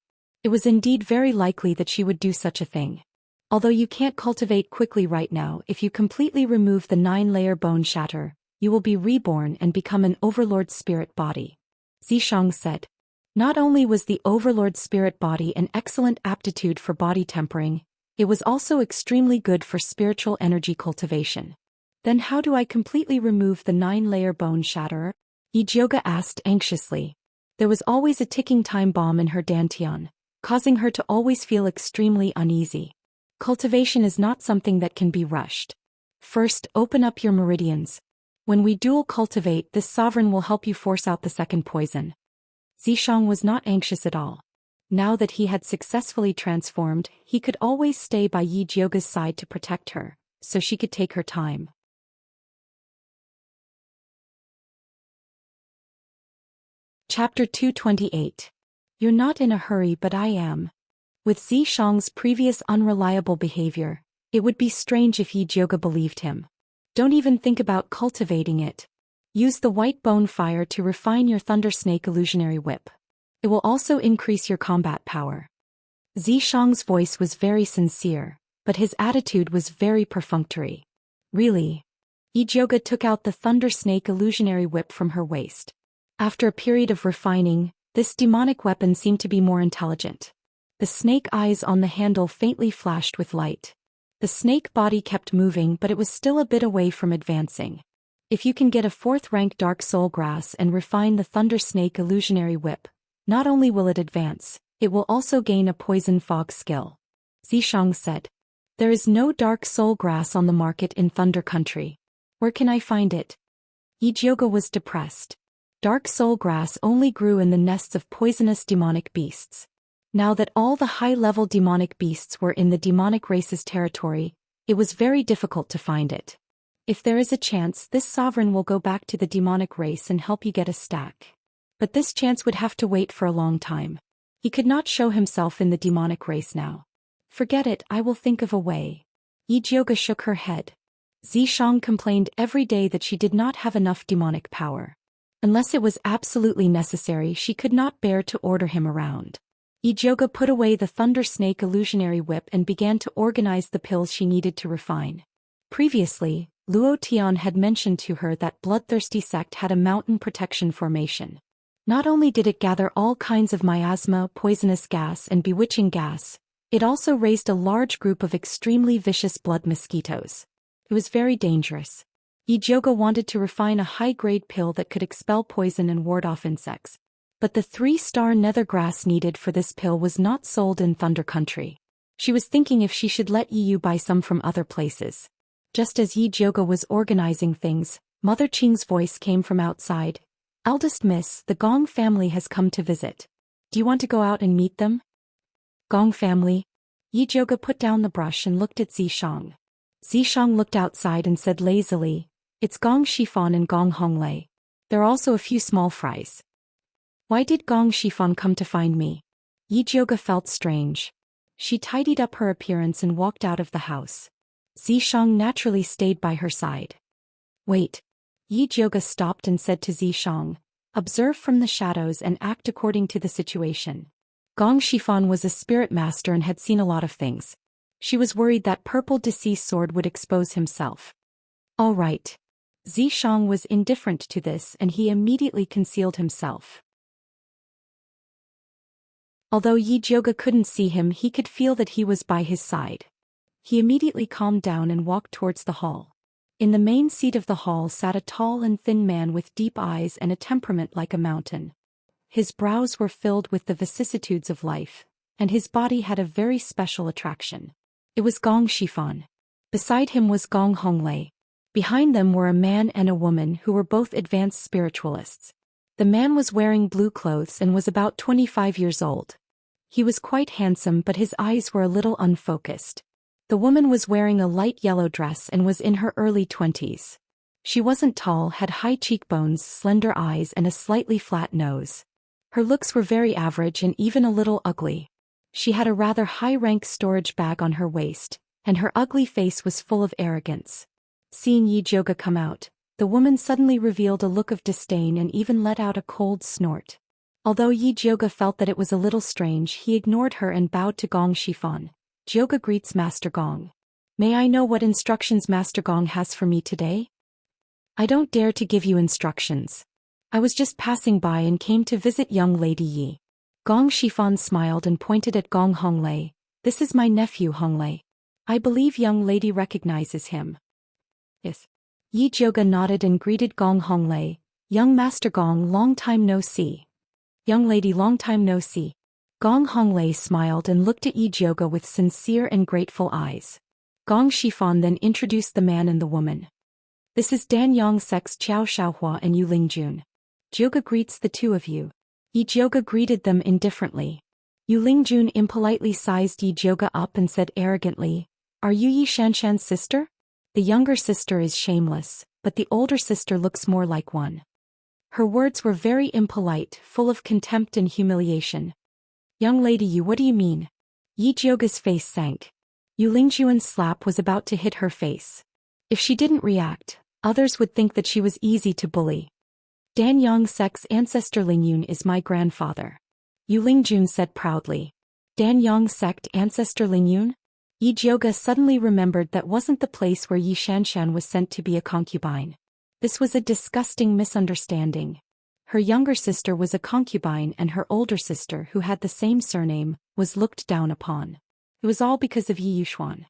It was indeed very likely that she would do such a thing. Although you can't cultivate quickly right now, if you completely remove the 9-layer bone shatter, you will be reborn and become an overlord spirit body. Xianxia said. Not only was the overlord spirit body an excellent aptitude for body tempering, it was also extremely good for spiritual energy cultivation. Then how do I completely remove the 9-layer bone shatter? Yi Jioge asked anxiously. There was always a ticking time bomb in her dantian, causing her to always feel extremely uneasy. Cultivation is not something that can be rushed. First, open up your meridians. When we dual cultivate, this sovereign will help you force out the second poison. Xianxia was not anxious at all. Now that he had successfully transformed, he could always stay by Yi Jioge's side to protect her, so she could take her time. Chapter 228. You're not in a hurry, but I am. With Xianxia's previous unreliable behavior, it would be strange if Yi Jioge believed him. Don't even think about cultivating it. Use the white bone fire to refine your Thunder Snake illusionary whip. It will also increase your combat power. Xianxia's voice was very sincere, but his attitude was very perfunctory. Really? Yi Jioge took out the Thunder Snake illusionary whip from her waist. After a period of refining, this demonic weapon seemed to be more intelligent. The snake eyes on the handle faintly flashed with light. The snake body kept moving, but it was still a bit away from advancing. If you can get a 4th-rank Dark Soul Grass and refine the Thunder Snake illusionary whip, not only will it advance, it will also gain a Poison Fog skill. Xianxia said. There is no Dark Soul Grass on the market in Thunder Country. Where can I find it? Yi Jioge was depressed. Dark Soul Grass only grew in the nests of poisonous demonic beasts. Now that all the high-level demonic beasts were in the demonic race's territory, it was very difficult to find it. If there is a chance, this sovereign will go back to the demonic race and help you get a stack. But this chance would have to wait for a long time. He could not show himself in the demonic race now. Forget it, I will think of a way. Yi Jioge shook her head. Xianxia complained every day that she did not have enough demonic power. Unless it was absolutely necessary, she could not bear to order him around. Yi Jioge put away the Thunder Snake illusionary whip and began to organize the pills she needed to refine. Previously, Luo Tian had mentioned to her that Bloodthirsty sect had a mountain protection formation. Not only did it gather all kinds of miasma, poisonous gas and bewitching gas, it also raised a large group of extremely vicious blood mosquitoes. It was very dangerous. Yi Jioge wanted to refine a high-grade pill that could expel poison and ward off insects. But the 3-star nether grass needed for this pill was not sold in Thunder Country. She was thinking if she should let Yi Yu buy some from other places. Just as Yi Jioge was organizing things, Mother Qing's voice came from outside. Eldest Miss, the Gong family has come to visit. Do you want to go out and meet them? Gong family? Yi Zhouge put down the brush and looked at Zishang. Zishang looked outside and said lazily, "It's Gong Shifan and Gong Honglei. There are also a few small fries." Why did Gong Shifan come to find me? Yi Zhouge felt strange. She tidied up her appearance and walked out of the house. Zishang naturally stayed by her side. Wait. Yi Zhouge stopped and said to Zishang, "Observe from the shadows and act according to the situation." Gong Shifan was a spirit master and had seen a lot of things. She was worried that purple deceased sword would expose himself. All right. Zishang was indifferent to this and he immediately concealed himself. Although Yi Zhouge couldn't see him, he could feel that he was by his side. He immediately calmed down and walked towards the hall. In the main seat of the hall sat a tall and thin man with deep eyes and a temperament like a mountain. His brows were filled with the vicissitudes of life, and his body had a very special attraction. It was Gong Shifan. Beside him was Gong Honglei. Behind them were a man and a woman who were both advanced spiritualists. The man was wearing blue clothes and was about 25 years old. He was quite handsome, but his eyes were a little unfocused. The woman was wearing a light yellow dress and was in her early 20s. She wasn't tall, had high cheekbones, slender eyes and a slightly flat nose. Her looks were very average and even a little ugly. She had a rather high-rank storage bag on her waist, and her ugly face was full of arrogance. Seeing Yi Zhouge come out, the woman suddenly revealed a look of disdain and even let out a cold snort. Although Yi Zhouge felt that it was a little strange, he ignored her and bowed to Gong Shifan. "Zhouge greets Master Gong. May I know what instructions Master Gong has for me today?" "I don't dare to give you instructions. I was just passing by and came to visit young Lady Yi." Gong Shifan smiled and pointed at Gong Honglei. "This is my nephew Honglei. I believe young lady recognizes him." "Yes." Yi Zhouge nodded and greeted Gong Honglei. "Young Master Gong, long time no see." "Young lady, long time no see." Gong Honglei smiled and looked at Yi Zhouge with sincere and grateful eyes. Gong Shifan then introduced the man and the woman. "This is Dan Yongsek's Qiao Shaohua and Yu Lingjun. Zhouge greets the two of you." Yi Zhouge greeted them indifferently. Yu Lingjun impolitely sized Yi Zhouge up and said arrogantly, "Are you Yi Xianxian's sister? The younger sister is shameless, but the older sister looks more like one." Her words were very impolite, full of contempt and humiliation. "Young lady Yu, what do you mean?" Yi Zhouge's face sank. Yu Lingjuan's slap was about to hit her face. If she didn't react, others would think that she was easy to bully. "Dan Yongsek's ancestor Lingyun is my grandfather," Yu Lingjun said proudly. "Dan Yongsek ancestor Lingyun?" Yi Zhouge suddenly remembered that wasn't the place where Yi Xianxian was sent to be a concubine. This was a disgusting misunderstanding. Her younger sister was a concubine and her older sister, who had the same surname, was looked down upon. It was all because of Yi Yuxuan.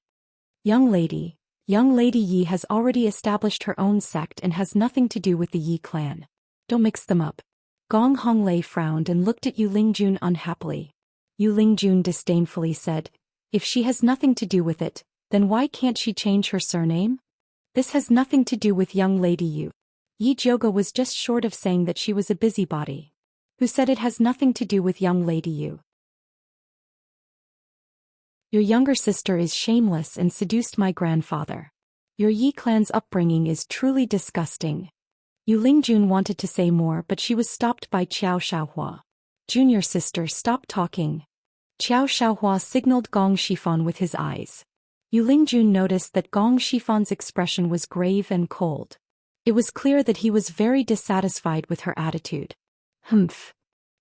Young Lady Yi has already established her own sect and has nothing to do with the Yi clan. Don't mix them up." Gong Honglei frowned and looked at Yu Lingjun unhappily. Yu Lingjun disdainfully said, "If she has nothing to do with it, then why can't she change her surname? This has nothing to do with young lady Yu." Yi Zhouge was just short of saying that she was a busybody. "Who said it has nothing to do with young lady Yu? Your younger sister is shameless and seduced my grandfather. Your Yi clan's upbringing is truly disgusting." Yu Lingjun wanted to say more, but she was stopped by Qiao Shaohua. "Junior sister, stop talking." Qiao Shaohua signaled Gong Shifan with his eyes. Yu Lingjun noticed that Gong Shifan's expression was grave and cold. It was clear that he was very dissatisfied with her attitude. Humph.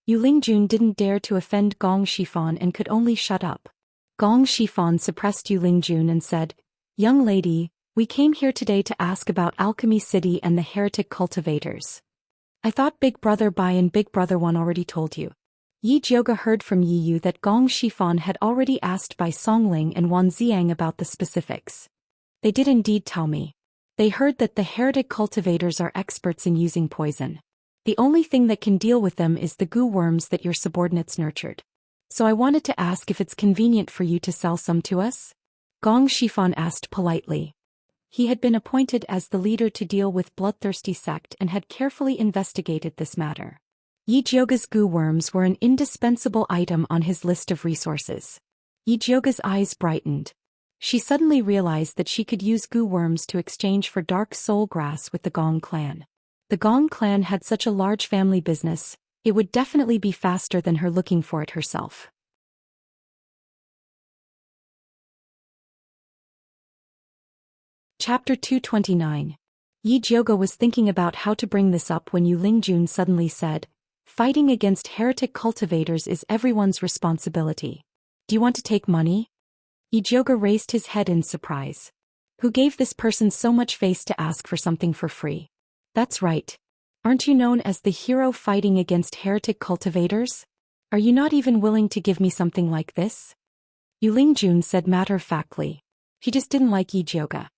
Yu Lingjun didn't dare to offend Gong Shifan and could only shut up. Gong Shifan suppressed Yu Lingjun and said, "Young lady, we came here today to ask about Alchemy City and the heretic cultivators. I thought Big Brother Bai and Big Brother Wan already told you." Yi Zhouge heard from Yi Yu that Gong Shifan had already asked Bai Songling and Wan Ziang about the specifics. "They did indeed tell me. They heard that the heretic cultivators are experts in using poison. The only thing that can deal with them is the goo worms that your subordinates nurtured. So I wanted to ask if it's convenient for you to sell some to us?" Gong Shifan asked politely. He had been appointed as the leader to deal with bloodthirsty sect and had carefully investigated this matter. Yi Zhouge's goo worms were an indispensable item on his list of resources. Yijioga's eyes brightened. She suddenly realized that she could use goo worms to exchange for dark soul grass with the Gong clan. The Gong clan had such a large family business, it would definitely be faster than her looking for it herself. Chapter 229. Yijioga was thinking about how to bring this up when Yu Lingjun suddenly said, "Fighting against heretic cultivators is everyone's responsibility. Do you want to take money?" Yijioga raised his head in surprise. Who gave this person so much face to ask for something for free? That's right. Aren't you known as the hero fighting against heretic cultivators? Are you not even willing to give me something like this? Yu Lingjun said matter-of-factly. He just didn't like Yijioga.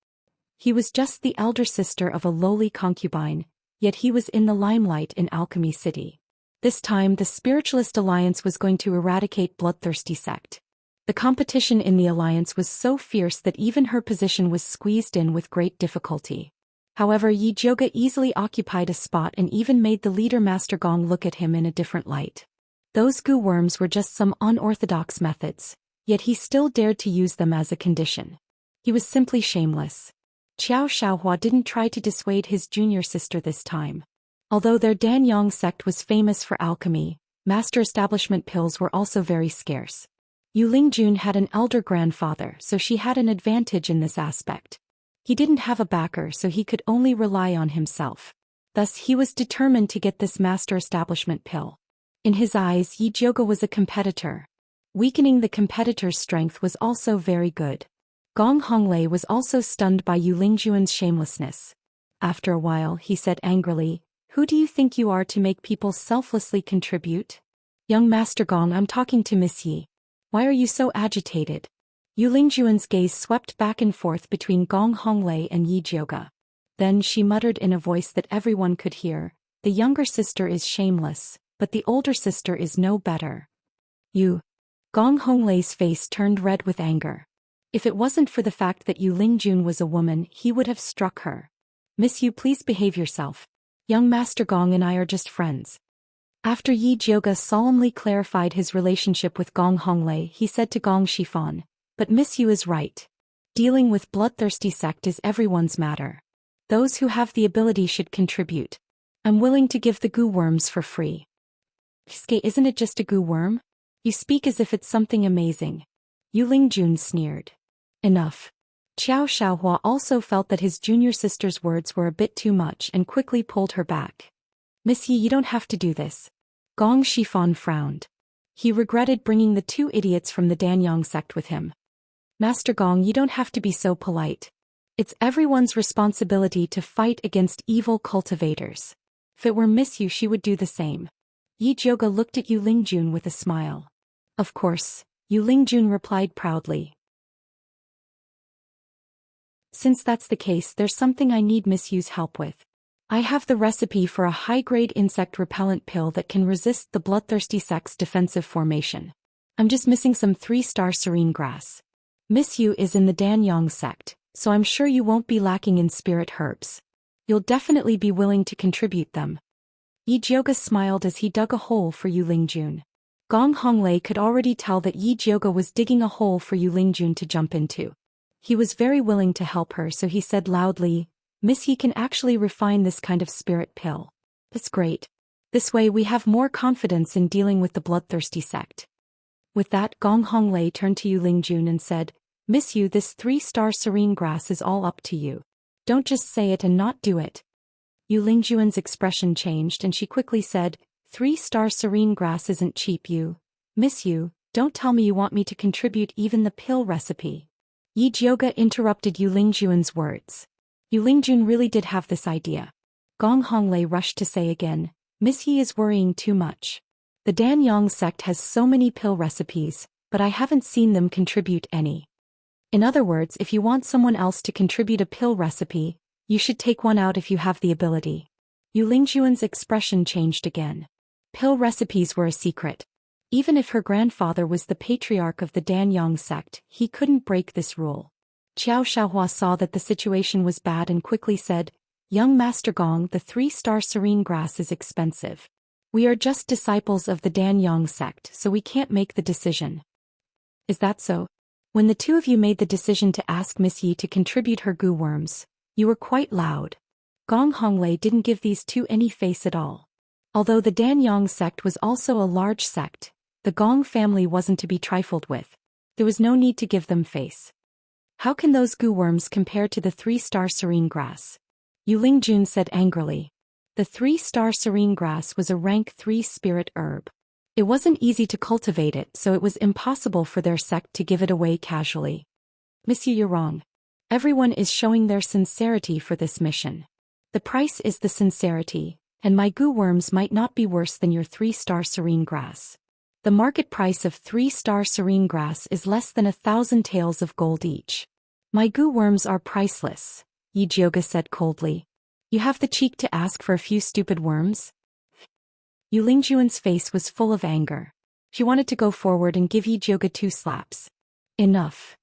He was just the elder sister of a lowly concubine, yet he was in the limelight in Alchemy City. This time the Spiritualist Alliance was going to eradicate bloodthirsty sect. The competition in the alliance was so fierce that even her position was squeezed in with great difficulty. However, Yijioga easily occupied a spot and even made the leader Master Gong look at him in a different light. Those goo worms were just some unorthodox methods, yet he still dared to use them as a condition. He was simply shameless. Qiao Shaohua didn't try to dissuade his junior sister this time. Although their Danyang sect was famous for alchemy, master establishment pills were also very scarce. Yu Lingjun had an elder grandfather, so she had an advantage in this aspect. He didn't have a backer, so he could only rely on himself. Thus he was determined to get this master establishment pill. In his eyes, Yijioga was a competitor. Weakening the competitor's strength was also very good. Gong Honglei was also stunned by Yu Lingjun's shamelessness. After a while he said angrily, "Who do you think you are to make people selflessly contribute?" "Young Master Gong, I'm talking to Miss Yi. Why are you so agitated?" Yu Lingjun's gaze swept back and forth between Gong Honglei and Yijioga. Then she muttered in a voice that everyone could hear, "The younger sister is shameless, but the older sister is no better." Gong Honglei's face turned red with anger. If it wasn't for the fact that Yu Lingjun was a woman, he would have struck her. "Miss Yu, please behave yourself. Young Master Gong and I are just friends." After Yijioga solemnly clarified his relationship with Gong Honglei, he said to Gong Shifan, "But Miss Yu is right. Dealing with bloodthirsty sect is everyone's matter. Those who have the ability should contribute. I'm willing to give the goo worms for free." "Isn't it just a goo worm? You speak as if it's something amazing." Yu Lingjun sneered. Enough. Qiao Shaohua also felt that his junior sister's words were a bit too much and quickly pulled her back. "Miss Yi, you don't have to do this." Gong Shifan frowned. He regretted bringing the two idiots from the Danyang sect with him. "Master Gong, you don't have to be so polite. It's everyone's responsibility to fight against evil cultivators. If it were Miss Yu, she would do the same." Yijioga looked at Yu Lingjun with a smile. "Of course," Yu Lingjun replied proudly. "Since that's the case, there's something I need Miss Yu's help with. I have the recipe for a high-grade insect repellent pill that can resist the bloodthirsty sect's defensive formation. I'm just missing some 3-star serene grass. Miss Yu is in the Danyang sect, so I'm sure you won't be lacking in spirit herbs. You'll definitely be willing to contribute them." Yijioga smiled as he dug a hole for Yu Lingjun. Gong Honglei could already tell that Yijioga was digging a hole for Yu Lingjun to jump into. He was very willing to help her, so he said loudly, "Miss Yi can actually refine this kind of spirit pill. That's great. This way we have more confidence in dealing with the bloodthirsty sect." With that, Gong Honglei turned to Yu Lingjun and said, "Miss Yu, this 3-star serene grass is all up to you. Don't just say it and not do it." Yu Lingjun's expression changed and she quickly said, 3-star serene grass isn't cheap, Miss Yu, don't tell me you want me to contribute even the pill recipe." Yijioga interrupted Yu Lingjun's words. Yu Lingjun really did have this idea. Gong Honglei rushed to say again, "Miss Yi is worrying too much. The Danyang sect has so many pill recipes, but I haven't seen them contribute any. In other words, if you want someone else to contribute a pill recipe, you should take one out if you have the ability." Yu Lingjun's expression changed again. Pill recipes were a secret. Even if her grandfather was the patriarch of the Danyang sect, he couldn't break this rule. Qiao Shaohua saw that the situation was bad and quickly said, "Young Master Gong, the 3-star serene grass is expensive. We are just disciples of the Danyang sect, so we can't make the decision." Is that so? When the two of you made the decision to ask Miss Yi to contribute her goo worms, you were quite loud. Gong Honglei didn't give these two any face at all. Although the Danyang sect was also a large sect, the Gong family wasn't to be trifled with. There was no need to give them face. How can those goo worms compare to the 3-star serene grass? Yu Lingjun said angrily. The 3-star serene grass was a rank 3 spirit herb. It wasn't easy to cultivate it, so it was impossible for their sect to give it away casually. Monsieur, you're wrong. Everyone is showing their sincerity for this mission. The price is the sincerity, and my goo worms might not be worse than your 3-star serene grass. The market price of 3-star serene grass is less than 1,000 taels of gold each. My goo worms are priceless, Yi Jioga said coldly. You have the cheek to ask for a few stupid worms? Yu Lingjuan's face was full of anger. She wanted to go forward and give Yi Jioga 2 slaps. Enough.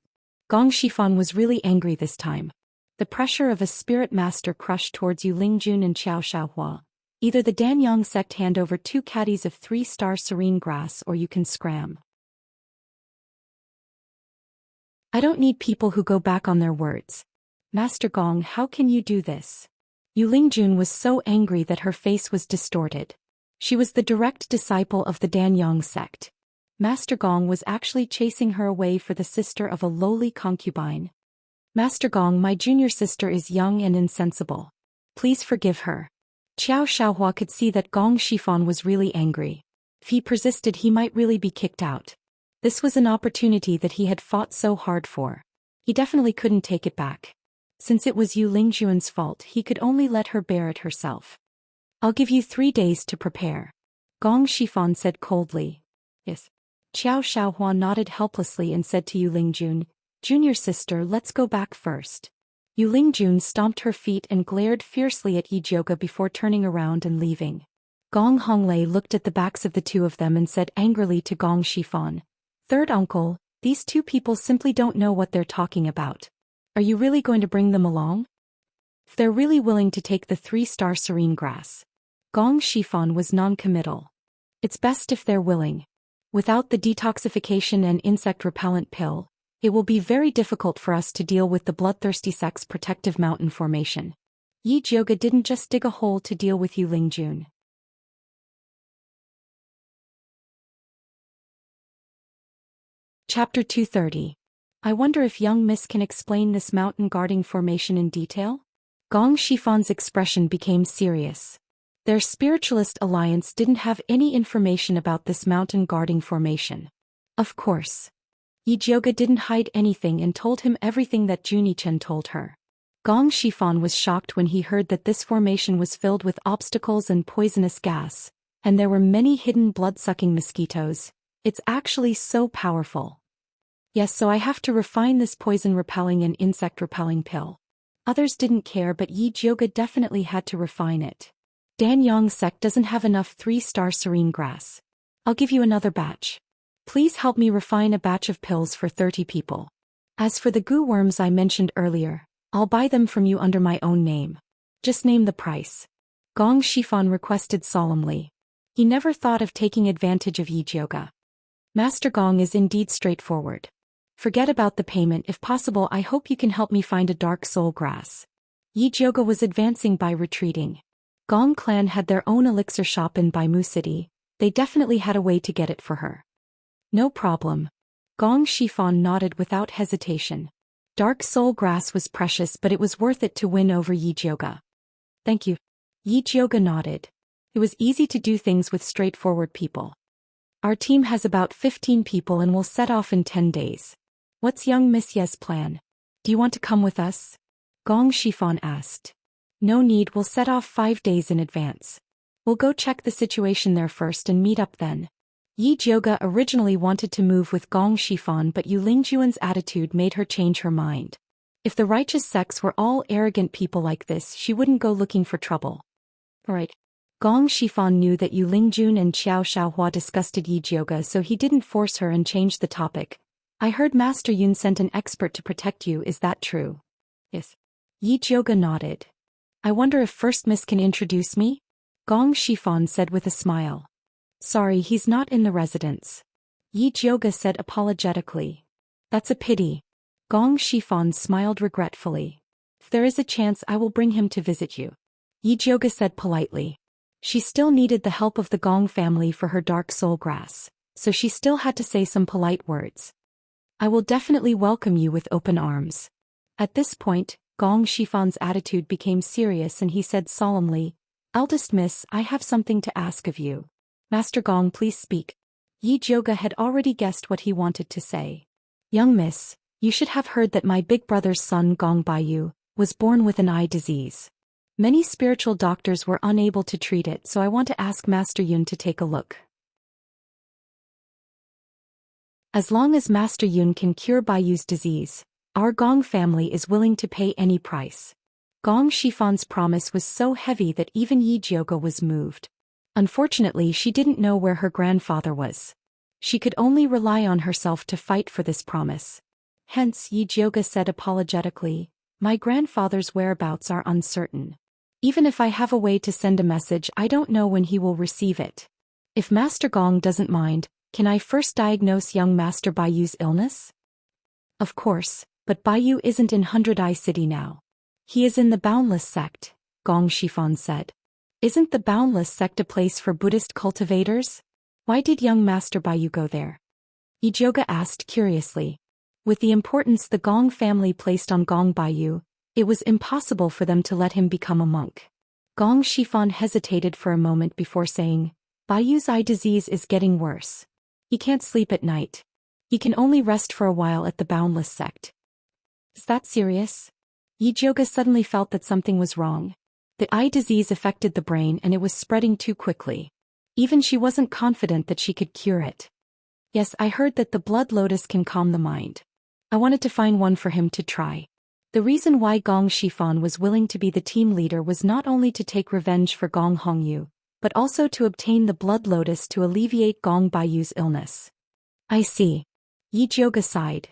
Gong Shifan was really angry this time. The pressure of a spirit master crushed towards Yu Lingjun and Xiao Xiaohua. Either the Danyang sect hand over 2 caddies of 3-star serene grass or you can scram. I don't need people who go back on their words. Master Gong, how can you do this? Yu Lingjun was so angry that her face was distorted. She was the direct disciple of the Danyang sect. Master Gong was actually chasing her away for the sister of a lowly concubine. Master Gong, my junior sister is young and insensible. Please forgive her. Xiao Xiaohua could see that Gong Shifan was really angry. If he persisted, he might really be kicked out. This was an opportunity that he had fought so hard for. He definitely couldn't take it back. Since it was Yu Lingjuan's fault, he could only let her bear it herself. I'll give you 3 days to prepare. Gong Shifan said coldly. Yes. Xiao Xiaohua nodded helplessly and said to Yu Lingjun, Junior sister, let's go back first. Yu Lingjun stomped her feet and glared fiercely at Yi Jioga before turning around and leaving. Gong Honglei looked at the backs of the two of them and said angrily to Gong Shifan, Third uncle, these two people simply don't know what they're talking about. Are you really going to bring them along? If they're really willing to take the 3-star serene grass. Gong Shifan was non-committal. It's best if they're willing. Without the detoxification and insect repellent pill, it will be very difficult for us to deal with the bloodthirsty sect's protective mountain formation. Yi Jioga didn't just dig a hole to deal with Yu Lingjun. Chapter 230. I wonder if young Miss can explain this mountain guarding formation in detail? Gong Shifan's expression became serious. Their spiritualist alliance didn't have any information about this mountain guarding formation. Of course. Yi Jioga didn't hide anything and told him everything that Junichen told her. Gong Shifan was shocked when he heard that this formation was filled with obstacles and poisonous gas, and there were many hidden blood-sucking mosquitoes. It's actually so powerful. Yes, so I have to refine this poison-repelling and insect-repelling pill. Others didn't care, but Yi Jioga definitely had to refine it. Danyang sect doesn't have enough 3-star serene grass. I'll give you another batch. Please help me refine a batch of pills for 30 people. As for the goo worms I mentioned earlier, I'll buy them from you under my own name. Just name the price. Gong Shifan requested solemnly. He never thought of taking advantage of Yi Jioga. Master Gong is indeed straightforward. Forget about the payment. If possible, I hope you can help me find a dark soul grass. Yi Jioga was advancing by retreating. Gong clan had their own elixir shop in Baimu City. They definitely had a way to get it for her. No problem. Gong Shifan nodded without hesitation. Dark soul grass was precious, but it was worth it to win over Yi Jioga. Thank you. Yi Jioga nodded. It was easy to do things with straightforward people. Our team has about 15 people and will set off in 10 days. What's young Miss Ye's plan? Do you want to come with us? Gong Shifan asked. No need, we'll set off 5 days in advance. We'll go check the situation there first and meet up then. Yi Jioga originally wanted to move with Gong Shifan, but Yu Lingjuan's attitude made her change her mind. If the righteous sects were all arrogant people like this, she wouldn't go looking for trouble. Alright. Gong Shifan knew that Yu Lingjun and Xiao Xiaohua disgusted Yi Jioga, so he didn't force her and changed the topic. I heard Master Yun sent an expert to protect you, is that true? Yes. Yi Jioga nodded. I wonder if First Miss can introduce me? Gong Shifan said with a smile. Sorry, he's not in the residence. Yi Jioga said apologetically. That's a pity. Gong Shifan smiled regretfully. If there is a chance I will bring him to visit you. Yi Jioga said politely. She still needed the help of the Gong family for her dark soul grass, so she still had to say some polite words. I will definitely welcome you with open arms. At this point, Gong Shifan's attitude became serious and he said solemnly, Eldest miss, I have something to ask of you. Master Gong, please speak. Yi Jioga had already guessed what he wanted to say. Young miss, you should have heard that my big brother's son Gong Baiyu was born with an eye disease. Many spiritual doctors were unable to treat it, so I want to ask Master Yun to take a look. As long as Master Yun can cure Baiyu's disease, our Gong family is willing to pay any price. Gong Shifan's promise was so heavy that even Yi Jioga was moved. Unfortunately, she didn't know where her grandfather was. She could only rely on herself to fight for this promise. Hence, Yi Jioga said apologetically, my grandfather's whereabouts are uncertain. Even if I have a way to send a message, I don't know when he will receive it. If Master Gong doesn't mind, can I first diagnose young Master Baiyu's illness? Of course, but Baiyu isn't in Hundred Eye City now. He is in the Boundless Sect, Gong Shifan said. Isn't the Boundless Sect a place for Buddhist cultivators? Why did young Master Baiyu go there? Yi Jioga asked curiously. With the importance the Gong family placed on Gong Baiyu, it was impossible for them to let him become a monk. Gong Shifan hesitated for a moment before saying, Baiyu's eye disease is getting worse. He can't sleep at night. He can only rest for a while at the Boundless Sect. Is that serious? Yi Jioga suddenly felt that something was wrong. The eye disease affected the brain and it was spreading too quickly. Even she wasn't confident that she could cure it. Yes, I heard that the blood lotus can calm the mind. I wanted to find one for him to try. The reason why Gong Shifan was willing to be the team leader was not only to take revenge for Gong Hongyu, but also to obtain the blood lotus to alleviate Gong Baiyu's illness. I see. Yi Jioga sighed.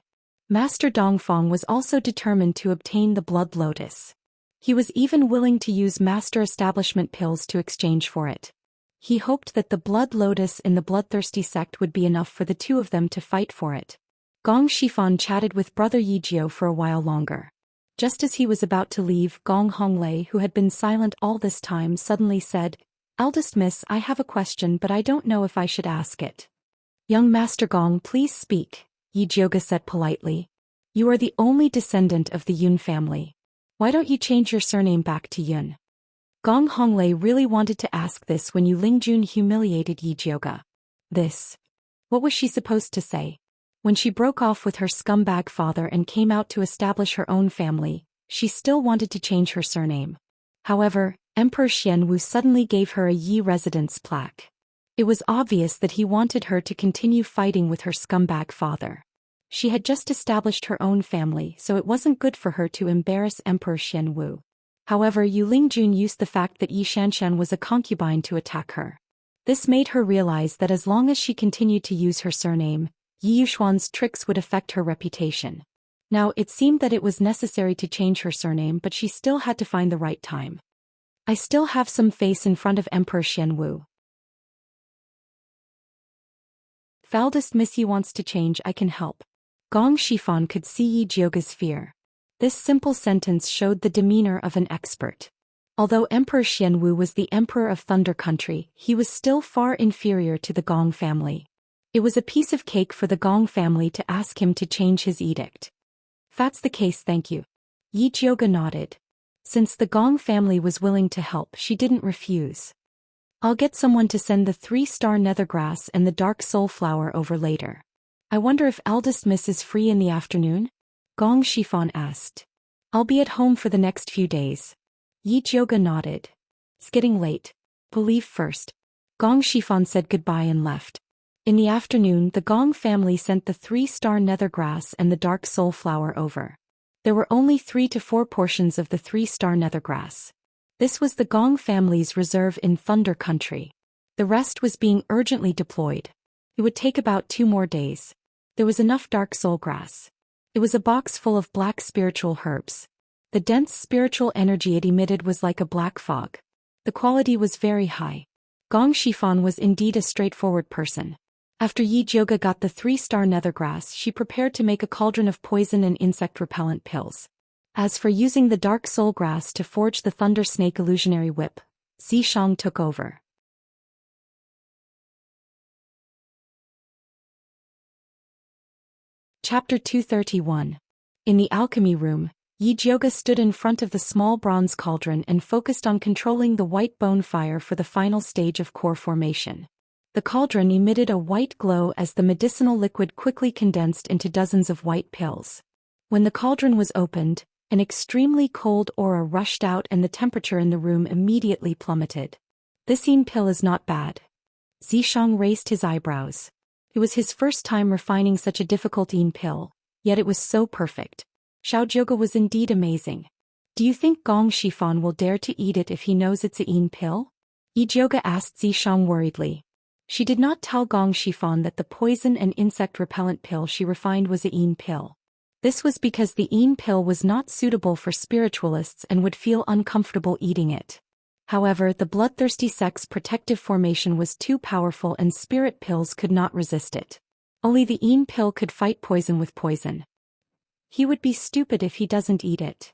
Master Dongfang was also determined to obtain the blood lotus. He was even willing to use master establishment pills to exchange for it. He hoped that the blood lotus in the bloodthirsty sect would be enough for the two of them to fight for it. Gong Shifan chatted with brother Yi Jio for a while longer. Just as he was about to leave, Gong Honglei, who had been silent all this time, suddenly said, Eldest miss, I have a question but I don't know if I should ask it. Young Master Gong, please speak, Yi Jioga said politely. You are the only descendant of the Yun family. Why don't you change your surname back to Yun? Gong Honglei really wanted to ask this when Yu Lingjun humiliated Yi Jioga. This. What was she supposed to say? When she broke off with her scumbag father and came out to establish her own family, she still wanted to change her surname. However, Emperor Xianwu suddenly gave her a Yi residence plaque. It was obvious that he wanted her to continue fighting with her scumbag father. She had just established her own family, so it wasn't good for her to embarrass Emperor Xianwu. However, Yu Lingjun used the fact that Yi Xianxian was a concubine to attack her. This made her realize that as long as she continued to use her surname, Yi Yuxuan's tricks would affect her reputation. Now, it seemed that it was necessary to change her surname, but she still had to find the right time. I still have some face in front of Emperor Xianwu. If eldest Missy wants to change, I can help. Gong Shifan could see Yi Jioga's fear. This simple sentence showed the demeanor of an expert. Although Emperor Xianwu was the Emperor of Thunder Country, he was still far inferior to the Gong family. It was a piece of cake for the Gong family to ask him to change his edict. If that's the case, thank you. Yi Jioga nodded. Since the Gong family was willing to help, she didn't refuse. I'll get someone to send the 3-star nethergrass and the dark soul flower over later. I wonder if eldest miss is free in the afternoon? Gong Shifan asked. I'll be at home for the next few days. Yi Jioga nodded. It's getting late. We'll leave first. Gong Shifan said goodbye and left. In the afternoon, the Gong family sent the 3-star nethergrass and the dark soul flower over. There were only 3 to 4 portions of the 3-star nethergrass. This was the Gong family's reserve in Thunder Country. The rest was being urgently deployed. It would take about 2 more days. There was enough dark soul grass. It was a box full of black spiritual herbs. The dense spiritual energy it emitted was like a black fog. The quality was very high. Gong Shifan was indeed a straightforward person. After Yi Jioga got the 3-star nethergrass, she prepared to make a cauldron of poison and insect-repellent pills. As for using the dark soul grass to forge the thunder snake illusionary whip, Xianxia took over. Chapter 231. In the alchemy room, Yi Jioga stood in front of the small bronze cauldron and focused on controlling the white bone fire for the final stage of core formation. The cauldron emitted a white glow as the medicinal liquid quickly condensed into dozens of white pills. When the cauldron was opened, an extremely cold aura rushed out and the temperature in the room immediately plummeted. This pill is not bad. Xianxia raised his eyebrows. It was his first time refining such a difficult pill, yet it was so perfect. Xiao Jioga was indeed amazing. Do you think Gong Shifan will dare to eat it if he knows it's a pill? Yi Jioga asked Xianxia worriedly. She did not tell Gong Shifan that the poison and insect-repellent pill she refined was a pill. This was because the pill was not suitable for spiritualists and would feel uncomfortable eating it. However, the bloodthirsty sex protective formation was too powerful and spirit pills could not resist it. Only the pill could fight poison with poison. He would be stupid if he doesn't eat it.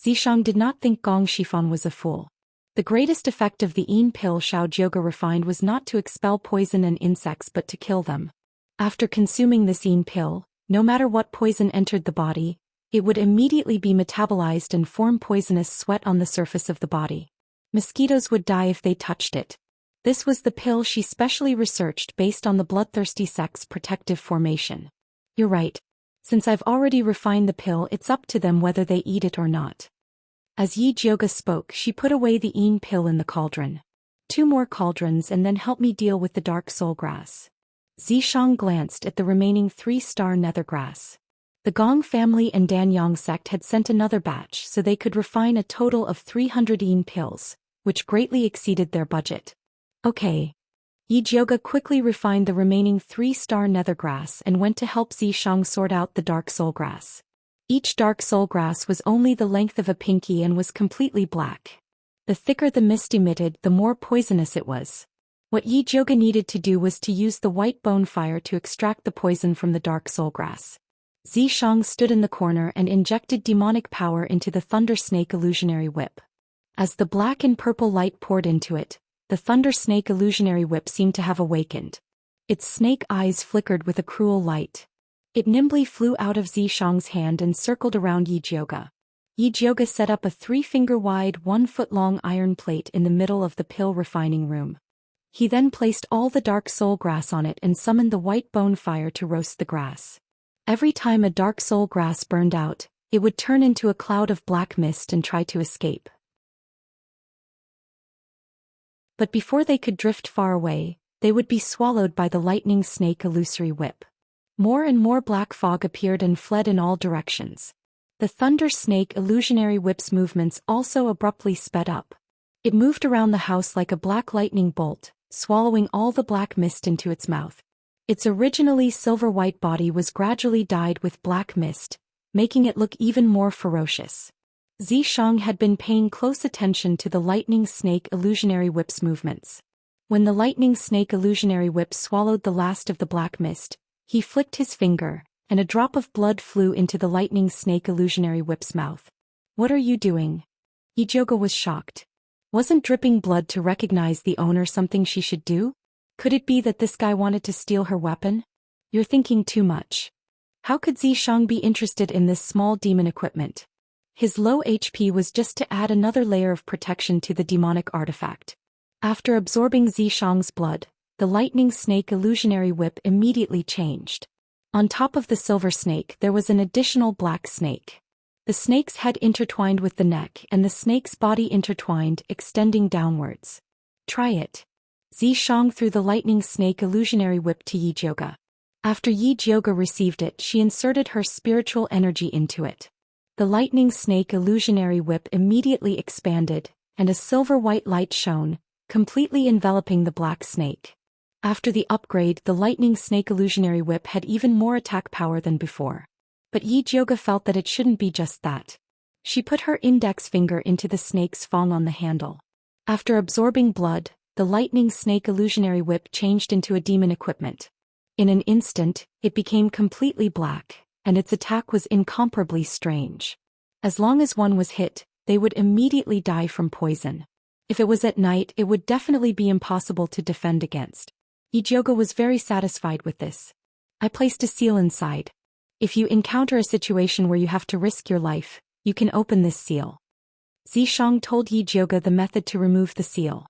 Xianxia did not think Gong Shifan was a fool. The greatest effect of the pill Xiao Jioga refined was not to expel poison and insects but to kill them. After consuming this pill, no matter what poison entered the body, it would immediately be metabolized and form poisonous sweat on the surface of the body. Mosquitoes would die if they touched it. This was the pill she specially researched based on the bloodthirsty sex protective formation. You're right. Since I've already refined the pill, it's up to them whether they eat it or not. As Yi Jioga spoke, she put away the pill in the cauldron. 2 more cauldrons and then help me deal with the dark soul grass. Xianxia glanced at the remaining 3-star nethergrass. The Gong family and Danyang sect had sent another batch so they could refine a total of 300 pills, which greatly exceeded their budget. Okay. Yi Jioga quickly refined the remaining 3-star nethergrass and went to help Xianxia sort out the dark soul grass. Each dark soul grass was only the length of a pinky and was completely black. The thicker the mist emitted, the more poisonous it was. What Yi Jioga needed to do was to use the white bone fire to extract the poison from the dark soul grass. Xianxia stood in the corner and injected demonic power into the thunder snake illusionary whip. As the black and purple light poured into it, the thunder snake illusionary whip seemed to have awakened. Its snake eyes flickered with a cruel light. It nimbly flew out of Xianxia's hand and circled around Yi Jioga. Yi Jioga set up a 3-finger-wide 1-foot-long iron plate in the middle of the pill refining room. He then placed all the dark soul grass on it and summoned the white bone fire to roast the grass. Every time a dark soul grass burned out, it would turn into a cloud of black mist and try to escape. But before they could drift far away, they would be swallowed by the lightning snake illusory whip. More and more black fog appeared and fled in all directions. The thunder snake illusionary whip's movements also abruptly sped up. It moved around the house like a black lightning bolt, swallowing all the black mist into its mouth. Its originally silver-white body was gradually dyed with black mist, making it look even more ferocious. Xianxia had been paying close attention to the lightning snake illusionary whip's movements. When the lightning snake illusionary whip swallowed the last of the black mist, he flicked his finger, and a drop of blood flew into the lightning snake illusionary whip's mouth. What are you doing? Yi Jioga was shocked. Wasn't dripping blood to recognize the owner something she should do? Could it be that this guy wanted to steal her weapon? You're thinking too much. How could Xianxia be interested in this small demon equipment? His low HP was just to add another layer of protection to the demonic artifact. After absorbing Xianxia's blood, the lightning snake illusionary whip immediately changed. On top of the silver snake there was an additional black snake. The snake's head intertwined with the neck and the snake's body intertwined, extending downwards. Try it. Xianxia threw the lightning snake illusionary whip to Yi Jioga. After Yi Jioga received it, she inserted her spiritual energy into it. The lightning snake illusionary whip immediately expanded, and a silver-white light shone, completely enveloping the black snake. After the upgrade, the lightning snake illusionary whip had even more attack power than before. But Yi Jioga felt that it shouldn't be just that. She put her index finger into the snake's fang on the handle. After absorbing blood, the lightning snake illusionary whip changed into a demon equipment. In an instant, it became completely black, and its attack was incomparably strange. As long as one was hit, they would immediately die from poison. If it was at night, it would definitely be impossible to defend against. Ijoga was very satisfied with this. I placed a seal inside. If you encounter a situation where you have to risk your life, you can open this seal. Zhou told Ijoga the method to remove the seal.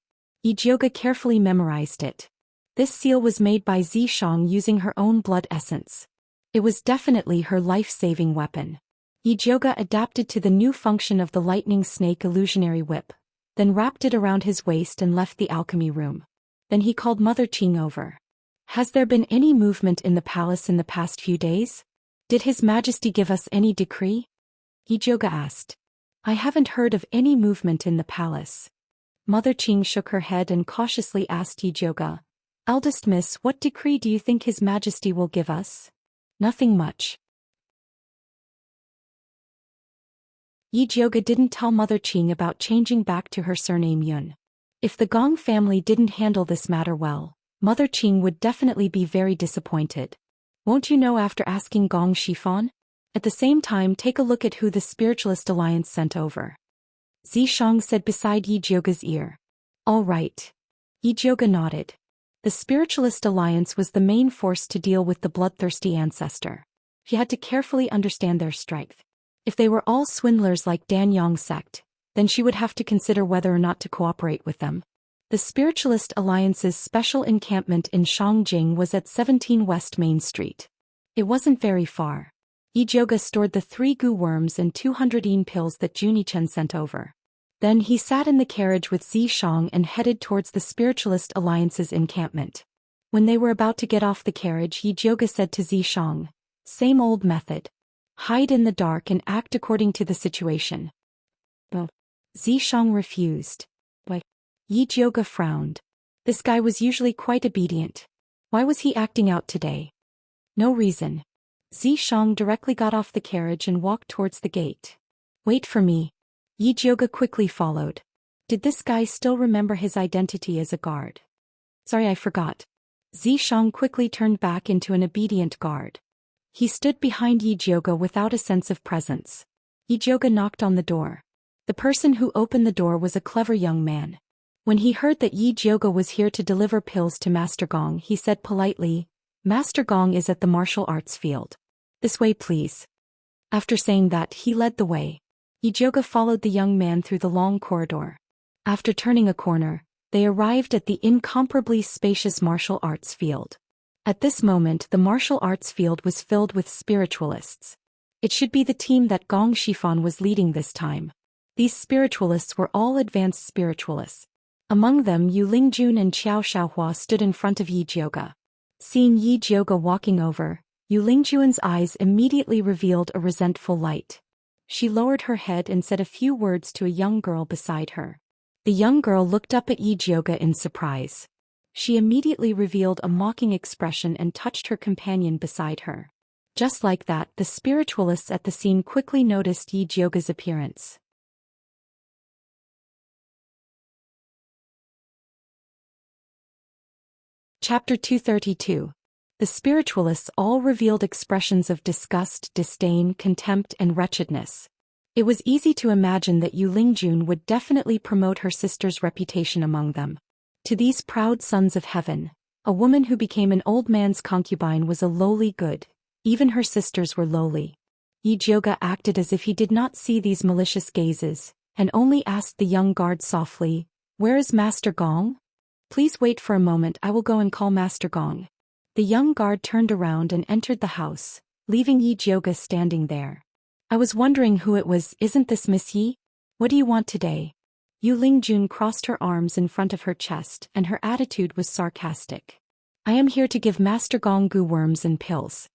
Ijoga carefully memorized it. This seal was made by Zhou using her own blood essence. It was definitely her life-saving weapon. Ijoga adapted to the new function of the lightning snake illusionary whip, then wrapped it around his waist and left the alchemy room. Then he called Mother Qing over. Has there been any movement in the palace in the past few days? Did His Majesty give us any decree? Ijoga asked. I haven't heard of any movement in the palace. Mother Qing shook her head and cautiously asked Ijoga, Eldest Miss, what decree do you think His Majesty will give us? Nothing much. Ijoga didn't tell Mother Qing about changing back to her surname Yun. If the Gong family didn't handle this matter well, Mother Qing would definitely be very disappointed. Won't you know after asking Gong Shifan? At the same time, take a look at who the Spiritualist Alliance sent over. Zhou said beside Ijoga's ear. All right. Ijoga nodded. The Spiritualist Alliance was the main force to deal with the bloodthirsty ancestor. He had to carefully understand their strength. If they were all swindlers like Danyang's sect, then she would have to consider whether or not to cooperate with them. The Spiritualist Alliance's special encampment in Shangjing was at 17 West Main Street. It wasn't very far. Ijoga stored the 3 goo worms and 200 yin pills that Junichen sent over. Then he sat in the carriage with Zhou and headed towards the Spiritualist Alliance's encampment. When they were about to get off the carriage, Ijoga said to Zhou, same old method. Hide in the dark and act according to the situation. But Zhou refused. But Ijoga frowned. This guy was usually quite obedient. Why was he acting out today? No reason. Zhou directly got off the carriage and walked towards the gate. Wait for me. Ijoga quickly followed. Did this guy still remember his identity as a guard? Sorry, I forgot. Zhou quickly turned back into an obedient guard. He stood behind Ijoga without a sense of presence. Ijoga knocked on the door. The person who opened the door was a clever young man. When he heard that Ijoga was here to deliver pills to Master Gong, he said politely, Master Gong is at the martial arts field. This way, please. After saying that, he led the way. Ijoga followed the young man through the long corridor. After turning a corner, they arrived at the incomparably spacious martial arts field. At this moment, the martial arts field was filled with spiritualists. It should be the team that Gong Shifan was leading this time. These spiritualists were all advanced spiritualists. Among them, Yu Lingjun and Qiao Shaohua stood in front of Ijoga. Seeing Ijoga walking over, Yu Lingjun's eyes immediately revealed a resentful light. She lowered her head and said a few words to a young girl beside her. The young girl looked up at Ijoga in surprise. She immediately revealed a mocking expression and touched her companion beside her. Just like that, the spiritualists at the scene quickly noticed Ijoga's appearance. Chapter 232. The spiritualists all revealed expressions of disgust, disdain, contempt, and wretchedness. It was easy to imagine that Yu Lingjun would definitely promote her sister's reputation among them. To these proud sons of heaven, a woman who became an old man's concubine was a lowly good. Even her sisters were lowly. Ijoga acted as if he did not see these malicious gazes, and only asked the young guard softly, Where is Master Gong? Please wait for a moment, I will go and call Master Gong. The young guard turned around and entered the house, leaving Ijoga standing there. I was wondering who it was, isn't this Miss Yi? What do you want today? Yu Lingjun crossed her arms in front of her chest and her attitude was sarcastic. I am here to give Master Gong goo worms and pills.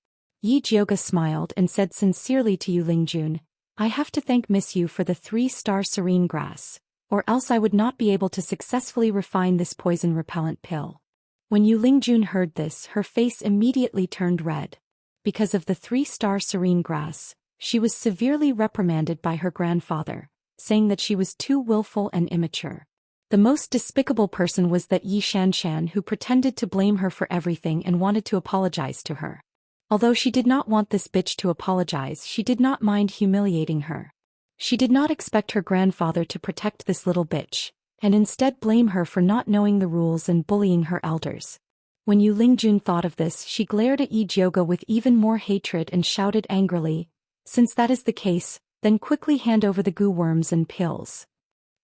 Ijoga smiled and said sincerely to Yu Lingjun, I have to thank Miss Yu for the 3-star serene grass, or else I would not be able to successfully refine this poison-repellent pill. When Yu Lingjun heard this, her face immediately turned red. Because of the 3-star serene grass, she was severely reprimanded by her grandfather, saying that she was too willful and immature. The most despicable person was that Xianxia, who pretended to blame her for everything and wanted to apologize to her. Although she did not want this bitch to apologize, she did not mind humiliating her. She did not expect her grandfather to protect this little bitch, and instead blame her for not knowing the rules and bullying her elders. When Yu Lingjun thought of this, she glared at Yi Jioga with even more hatred and shouted angrily, "Since that is the case, then quickly hand over the goo worms and pills."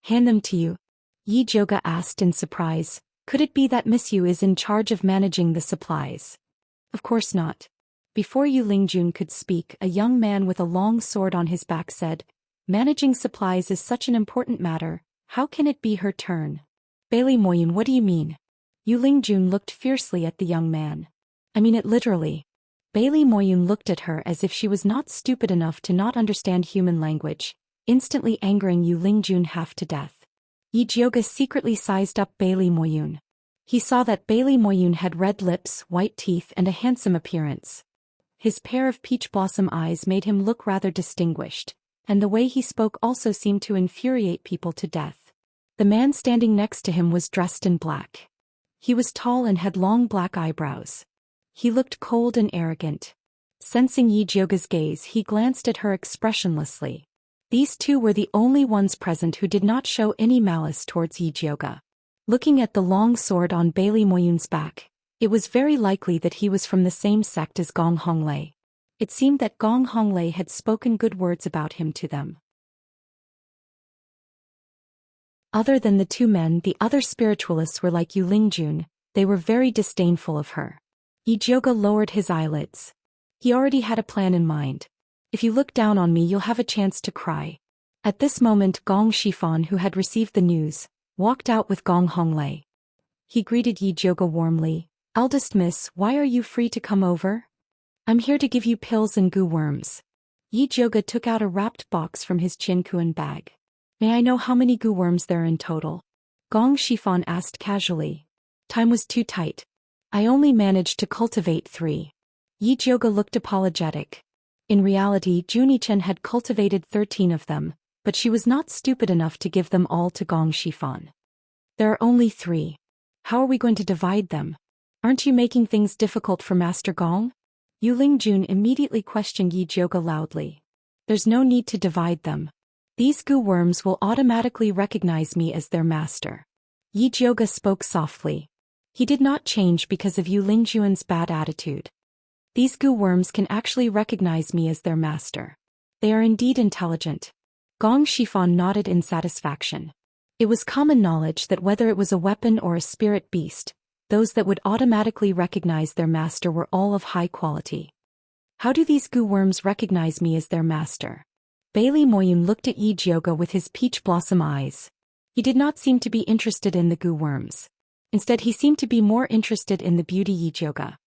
"Hand them to you?" Yi Jioga asked in surprise. "Could it be that Miss Yu is in charge of managing the supplies?" "Of course not." Before Yu Lingjun could speak, a young man with a long sword on his back said, "Managing supplies is such an important matter, how can it be her turn?" "Bailey Moyun, what do you mean?" Yu Lingjun looked fiercely at the young man. "I mean it literally." Bailey Moyun looked at her as if she was not stupid enough to not understand human language, instantly angering Yu Lingjun half to death. Yi Jioga secretly sized up Bailey Moyun. He saw that Bailey Moyun had red lips, white teeth and a handsome appearance. His pair of peach blossom eyes made him look rather distinguished, and the way he spoke also seemed to infuriate people to death. The man standing next to him was dressed in black. He was tall and had long black eyebrows. He looked cold and arrogant. Sensing Yi Jioga's gaze, he glanced at her expressionlessly. These two were the only ones present who did not show any malice towards Yi Jioga. Looking at the long sword on Bailey Moyun's back, it was very likely that he was from the same sect as Gong Honglei. It seemed that Gong Honglei had spoken good words about him to them. Other than the two men, the other spiritualists were like Yu Lingjun, they were very disdainful of her. Yi Jioga lowered his eyelids. He already had a plan in mind. "If you look down on me, you'll have a chance to cry." At this moment, Gong Shifan, who had received the news, walked out with Gong Honglei. He greeted Yi Jioga warmly. "Eldest miss, why are you free to come over?" "I'm here to give you pills and goo worms." Yi Jioga took out a wrapped box from his Qinkuan bag. "May I know how many goo worms there are in total?" Gong Shifan asked casually. Time was too tight. "I only managed to cultivate 3. Yi Jioga looked apologetic. In reality, Junichen had cultivated 13 of them, but she was not stupid enough to give them all to Gong Shifan. "There are only 3. How are we going to divide them? Aren't you making things difficult for Master Gong?" Yu Lingjun immediately questioned Yi Jioga loudly. "There's no need to divide them. These goo worms will automatically recognize me as their master." Yi Jioga spoke softly. He did not change because of Yu Lingjun's bad attitude. "These goo worms can actually recognize me as their master. They are indeed intelligent." Gong Shifan nodded in satisfaction. It was common knowledge that whether it was a weapon or a spirit beast, those that would automatically recognize their master were all of high quality. "How do these goo worms recognize me as their master?" Bailey Moyun looked at Yi Jioga with his peach blossom eyes. He did not seem to be interested in the goo worms. Instead, he seemed to be more interested in the beauty Yi Jioga.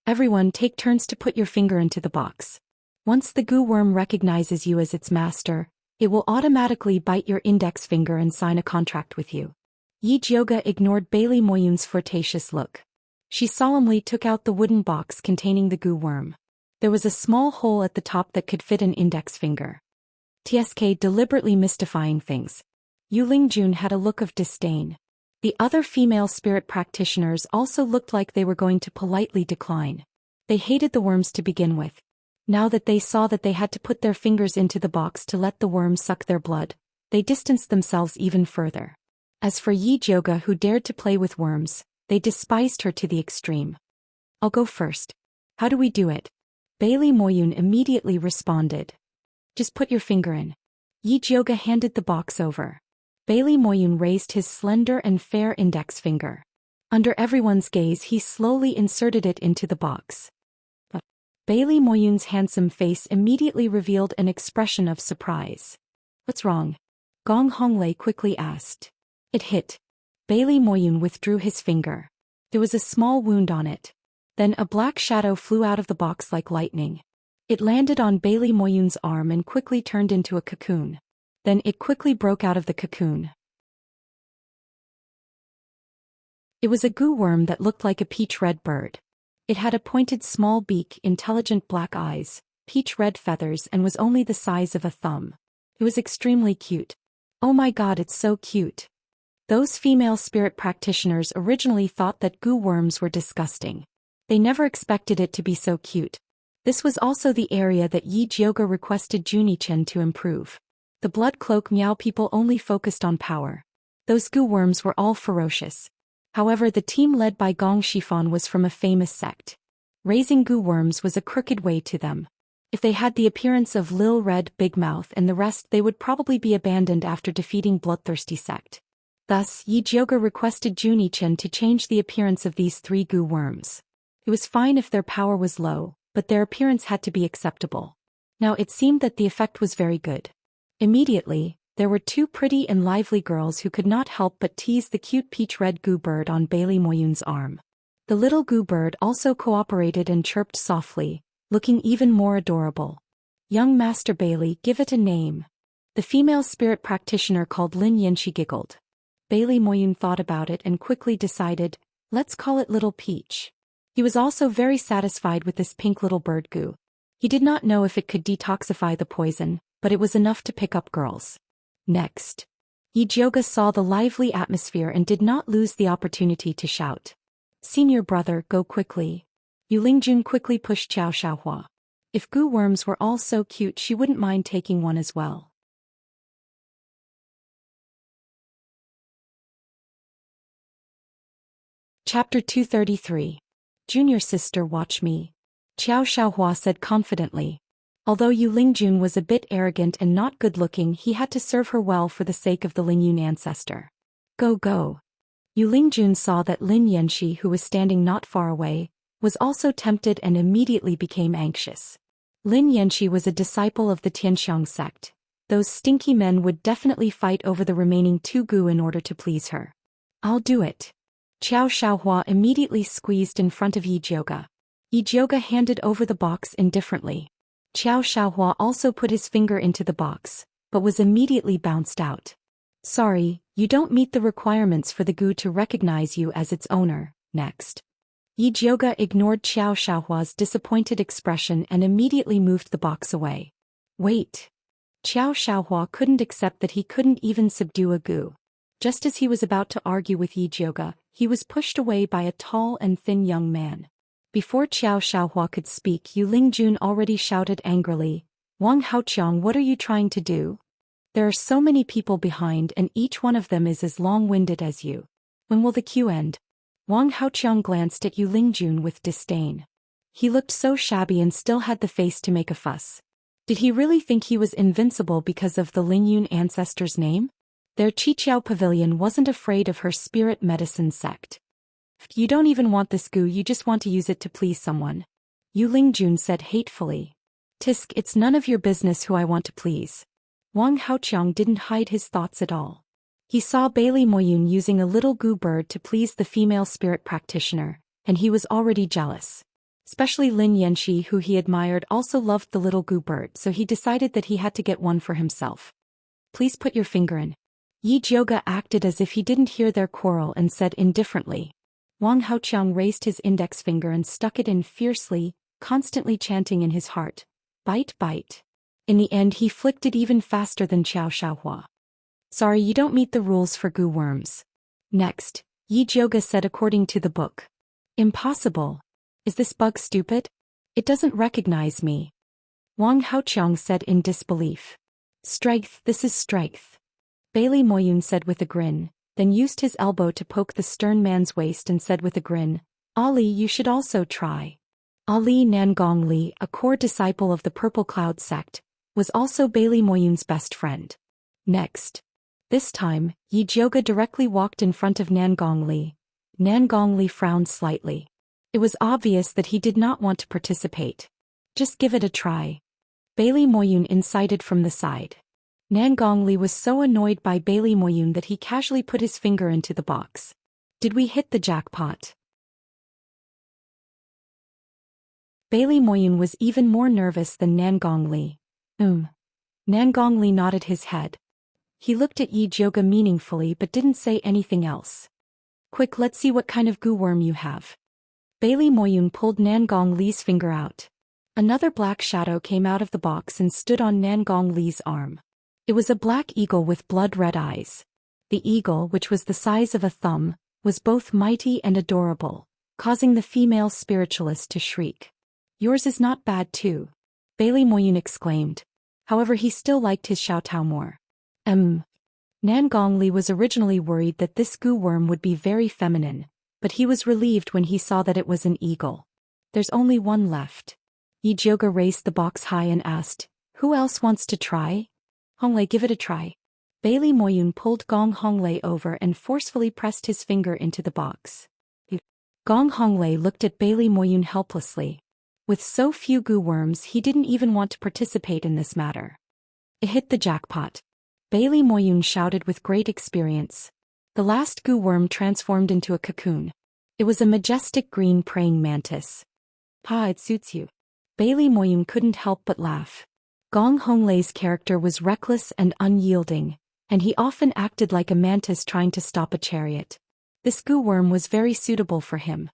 "Everyone take turns to put your finger into the box. Once the goo worm recognizes you as its master, it will automatically bite your index finger and sign a contract with you." Yi Jioga ignored Bailey Moyun's flirtatious look. She solemnly took out the wooden box containing the goo worm. There was a small hole at the top that could fit an index finger. TSK deliberately mystifying things. Yu Lingjun had a look of disdain. The other female spirit practitioners also looked like they were going to politely decline. They hated the worms to begin with. Now that they saw that they had to put their fingers into the box to let the worm suck their blood, they distanced themselves even further. As for Yi Jioga, who dared to play with worms, they despised her to the extreme. "I'll go first." "How do we do it?" Bailey Moyun immediately responded. "Just put your finger in." Yi Jioga handed the box over. Bailey Moyun raised his slender and fair index finger. Under everyone's gaze, he slowly inserted it into the box. Bailey Moyun's handsome face immediately revealed an expression of surprise. "What's wrong?" Gong Honglei quickly asked. "It hit." Bailey Moyun withdrew his finger. There was a small wound on it. Then a black shadow flew out of the box like lightning. It landed on Bailey Moyun's arm and quickly turned into a cocoon. Then it quickly broke out of the cocoon. It was a goo worm that looked like a peach-red bird. It had a pointed small beak, intelligent black eyes, peach-red feathers, and was only the size of a thumb. It was extremely cute. "Oh my god, it's so cute." Those female spirit practitioners originally thought that goo worms were disgusting. They never expected it to be so cute. This was also the area that Yi Jiuge requested Junichen to improve. The blood cloak Miao people only focused on power. Those goo worms were all ferocious. However, the team led by Gong Shifan was from a famous sect. Raising goo worms was a crooked way to them. If they had the appearance of Lil Red, Big Mouth and the rest, they would probably be abandoned after defeating bloodthirsty sect. Thus, Yi Jiuge requested Junichen to change the appearance of these 3 goo worms. It was fine if their power was low, but their appearance had to be acceptable. Now it seemed that the effect was very good. Immediately, there were 2 pretty and lively girls who could not help but tease the cute peach-red goo bird on Bailey Moyun's arm. The little goo bird also cooperated and chirped softly, looking even more adorable. Young Master Bailey, give it a name. The female spirit practitioner called Lin Yanxi giggled. Bailey Moyun thought about it and quickly decided, let's call it Little Peach. He was also very satisfied with this pink little bird goo. He did not know if it could detoxify the poison, but it was enough to pick up girls. Next, Yi Jiuge saw the lively atmosphere and did not lose the opportunity to shout. Senior brother, go quickly. Yu Lingjun quickly pushed Xiao Xiaohua. If goo worms were all so cute, she wouldn't mind taking one as well. Chapter 233. Junior sister, watch me. Xiao Xiaohua said confidently. Although Yu Lingjun was a bit arrogant and not good-looking, he had to serve her well for the sake of the Lingyun ancestor. Go go. Yu Lingjun saw that Lin Yanxi, who was standing not far away, was also tempted and immediately became anxious. Lin Yanxi was a disciple of the Tianxiang sect. Those stinky men would definitely fight over the remaining 2 goo in order to please her. I'll do it. Xiao Xiaohua immediately squeezed in front of Yi Jiuge. Yi Jiuge handed over the box indifferently. Xiao Xiaohua also put his finger into the box, but was immediately bounced out. Sorry, you don't meet the requirements for the goo to recognize you as its owner. Next. Yi Jiuge ignored Xiao Xiaohua's disappointed expression and immediately moved the box away. Wait. Xiao Xiaohua couldn't accept that he couldn't even subdue a goo. Just as he was about to argue with Yi Jiuge, he was pushed away by a tall and thin young man. Before Xiao Xiaohua could speak, Yu Lingjun already shouted angrily, Wang Haoqiang, what are you trying to do? There are so many people behind and each one of them is as long-winded as you. When will the queue end? Wang Haoqiang glanced at Yu Lingjun with disdain. He looked so shabby and still had the face to make a fuss. Did he really think he was invincible because of the Lingyun ancestor's name? Their Qiqiao pavilion wasn't afraid of her spirit medicine sect. You don't even want this goo, you just want to use it to please someone. Yu Lingjun said hatefully. Tisk, it's none of your business who I want to please. Wang Haoqiang didn't hide his thoughts at all. He saw Bailey Moyun using a little goo bird to please the female spirit practitioner, and he was already jealous. Especially Lin Yanxi, who he admired, also loved the little goo bird, so he decided that he had to get one for himself. Please put your finger in. Yi Jiuge acted as if he didn't hear their quarrel and said indifferently. Wang Haoqiang raised his index finger and stuck it in fiercely, constantly chanting in his heart, bite bite. In the end he flicked it even faster than Xiao Xiaohua. Sorry, you don't meet the rules for goo worms. Next, Yi Jiuge said according to the book. Impossible. Is this bug stupid? It doesn't recognize me. Wang Haoqiang said in disbelief. Strength, this is strength. Bailey Moyun said with a grin, then used his elbow to poke the stern man's waist and said with a grin, Ali, you should also try. Ali Nangong Li, a core disciple of the Purple Cloud sect, was also Bailey Moyun's best friend. Next. This time, Yi Jiuge directly walked in front of Nangong Li. Nangong Li frowned slightly. It was obvious that he did not want to participate. Just give it a try. Bailey Moyun incited from the side. Nangong Li was so annoyed by Bailey Moyun that he casually put his finger into the box. Did we hit the jackpot? Bailey Moyun was even more nervous than Nangong Li. Nangong Li nodded his head. He looked at Yi Jiuge meaningfully but didn't say anything else. Quick, let's see what kind of goo worm you have. Bailey Moyun pulled Nangong Li's finger out. Another black shadow came out of the box and stood on Nangong Li's arm. It was a black eagle with blood-red eyes. The eagle, which was the size of a thumb, was both mighty and adorable, causing the female spiritualist to shriek. Yours is not bad too, Bailey Moyun exclaimed. However, he still liked his Xiaotao more. Nan Gongli was originally worried that this goo worm would be very feminine, but he was relieved when he saw that it was an eagle. There's only one left. Yi Jiuge raised the box high and asked, who else wants to try? Honglei, give it a try. Bailey Moyun pulled Gong Honglei over and forcefully pressed his finger into the box. Gong Honglei looked at Bailey Moyun helplessly. With so few goo worms, he didn't even want to participate in this matter. It hit the jackpot. Bailey Moyun shouted with great experience. The last goo worm transformed into a cocoon. It was a majestic green praying mantis. Pa, it suits you. Bailey Moyun couldn't help but laugh. Gong Honglei's character was reckless and unyielding, and he often acted like a mantis trying to stop a chariot. This goo worm was very suitable for him.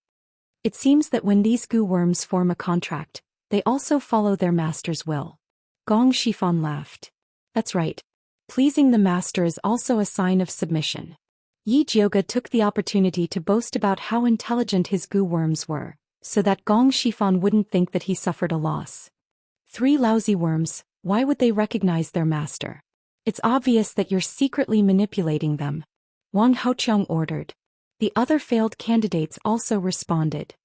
It seems that when these goo worms form a contract, they also follow their master's will. Gong Shifan laughed. That's right. Pleasing the master is also a sign of submission. Yi Jiuge took the opportunity to boast about how intelligent his goo worms were, so that Gong Shifan wouldn't think that he suffered a loss. 3 lousy worms, why would they recognize their master? It's obvious that you're secretly manipulating them. Wang Haoqiang ordered. The other failed candidates also responded.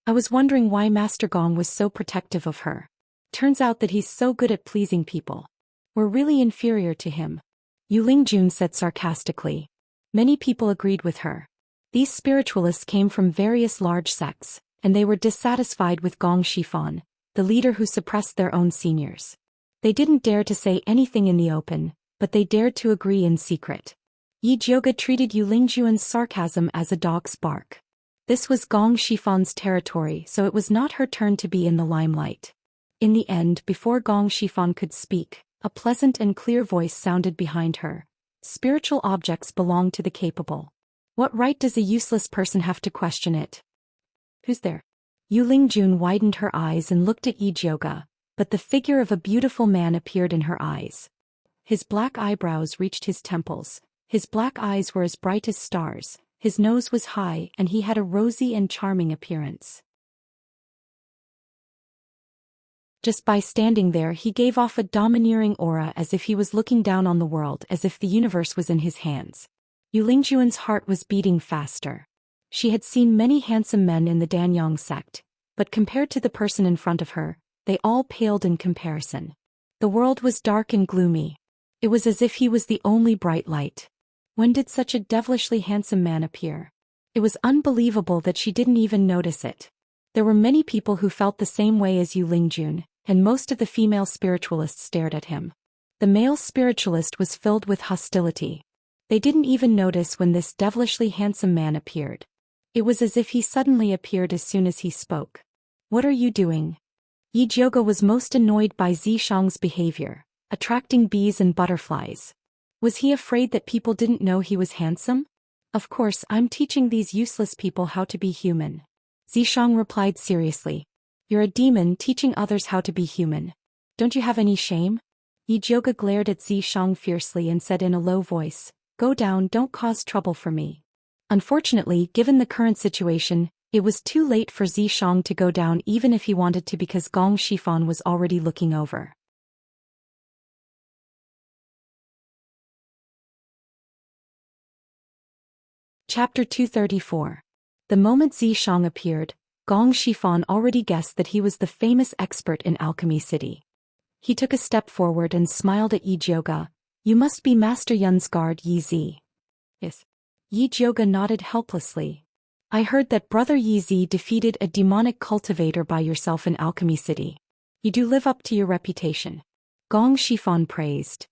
I was wondering why Master Gong was so protective of her. Turns out that he's so good at pleasing people. We're really inferior to him. Yu Lingjun said sarcastically. Many people agreed with her. These spiritualists came from various large sects, and they were dissatisfied with Gong Shifan, the leader who suppressed their own seniors. They didn't dare to say anything in the open, but they dared to agree in secret. Yi Jiuge treated Yu Lingjuan's sarcasm as a dog's bark. This was Gong Shifan's territory, so it was not her turn to be in the limelight. In the end, before Gong Shifan could speak, a pleasant and clear voice sounded behind her. Spiritual objects belong to the capable. What right does a useless person have to question it? Who's there? Yu Lingjun widened her eyes and looked at Yi Jiuge, but the figure of a beautiful man appeared in her eyes. His black eyebrows reached his temples. His black eyes were as bright as stars, his nose was high, and he had a rosy and charming appearance. Just by standing there, he gave off a domineering aura as if he was looking down on the world, as if the universe was in his hands. Yu Lingjuan's heart was beating faster. She had seen many handsome men in the Danyang sect, but compared to the person in front of her, they all paled in comparison. The world was dark and gloomy. It was as if he was the only bright light. When did such a devilishly handsome man appear? It was unbelievable that she didn't even notice it. There were many people who felt the same way as Yu Lingjun, and most of the female spiritualists stared at him. The male spiritualist was filled with hostility. They didn't even notice when this devilishly handsome man appeared. It was as if he suddenly appeared as soon as he spoke. What are you doing? Yi Jiuge was most annoyed by Zishang's behavior, attracting bees and butterflies. Was he afraid that people didn't know he was handsome? Of course, I'm teaching these useless people how to be human. Zishang replied seriously. You're a demon teaching others how to be human. Don't you have any shame? Yi Jiuge glared at Zishang fiercely and said in a low voice, Go down, don't cause trouble for me. Unfortunately, given the current situation, it was too late for Zishang to go down even if he wanted to because Gong Shifan was already looking over. Chapter 234. The moment Zishang appeared, Gong Shifan already guessed that he was the famous expert in Alchemy City. He took a step forward and smiled at Yi Jiuge. You must be Master Yun's guard, Yi Zi. Yes. Yi Jiuge nodded helplessly. I heard that Brother Yi Zi defeated a demonic cultivator by yourself in Alchemy City. You do live up to your reputation. Gong Shifan praised.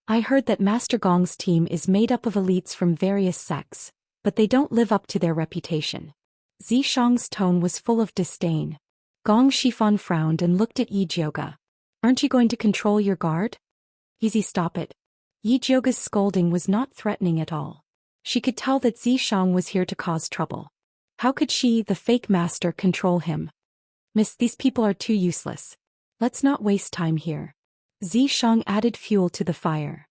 I heard that Master Gong's team is made up of elites from various sects, but they don't live up to their reputation. Zishang's tone was full of disdain. Gong Shifan frowned and looked at Yi Jiuge. Aren't you going to control your guard? Easy, stop it. Yi Jiuge's scolding was not threatening at all. She could tell that Zishang was here to cause trouble. How could she, the fake master, control him? Miss, these people are too useless. Let's not waste time here. Zishang added fuel to the fire.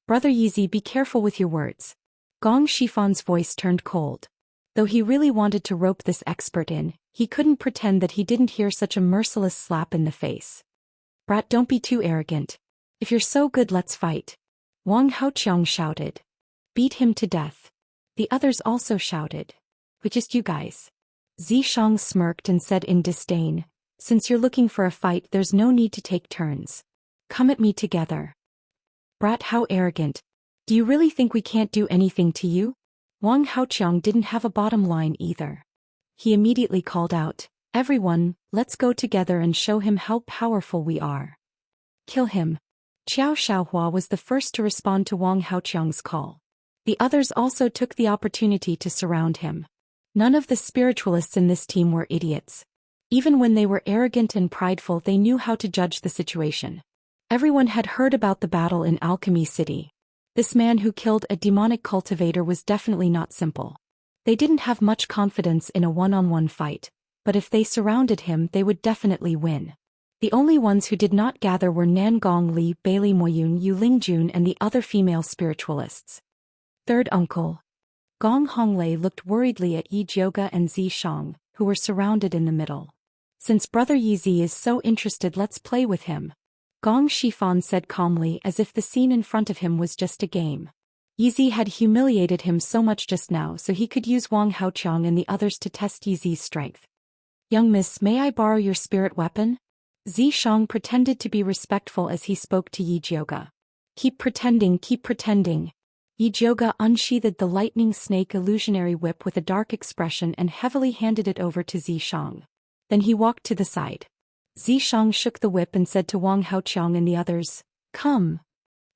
Brother Yi Zi, be careful with your words. Gong Shifan's voice turned cold. Though he really wanted to rope this expert in, he couldn't pretend that he didn't hear such a merciless slap in the face. Brat, don't be too arrogant. If you're so good, let's fight. Wang Haoqiang shouted. Beat him to death. The others also shouted. Which is you guys? Zishang smirked and said in disdain, since you're looking for a fight, there's no need to take turns. Come at me together. Brat, how arrogant. Do you really think we can't do anything to you? Wang Haoqiang didn't have a bottom line either. He immediately called out, everyone, let's go together and show him how powerful we are. Kill him. Qiao Shaohua was the first to respond to Wang Haoqiang's call. The others also took the opportunity to surround him. None of the spiritualists in this team were idiots. Even when they were arrogant and prideful, they knew how to judge the situation. Everyone had heard about the battle in Alchemy City. This man who killed a demonic cultivator was definitely not simple. They didn't have much confidence in a one-on-one fight, but if they surrounded him, they would definitely win. The only ones who did not gather were Nan Gongli, Bailey Moyun, Yu Lingjun, and the other female spiritualists. Third uncle. Gong Honglei looked worriedly at Yi Jioga and Zishang, who were surrounded in the middle. Since Brother Yi Zi is so interested, let's play with him. Gong Shifan said calmly, as if the scene in front of him was just a game. Yi Zi had humiliated him so much just now, so he could use Wang Haoqiang and the others to test Yi Zi's strength. Young miss, may I borrow your spirit weapon? Zishang pretended to be respectful as he spoke to Yi Jioga. Keep pretending, keep pretending. Yi Jioga unsheathed the lightning snake illusionary whip with a dark expression and heavily handed it over to Zishang. Then he walked to the side. Zishang shook the whip and said to Wang Haoqiang and the others, come.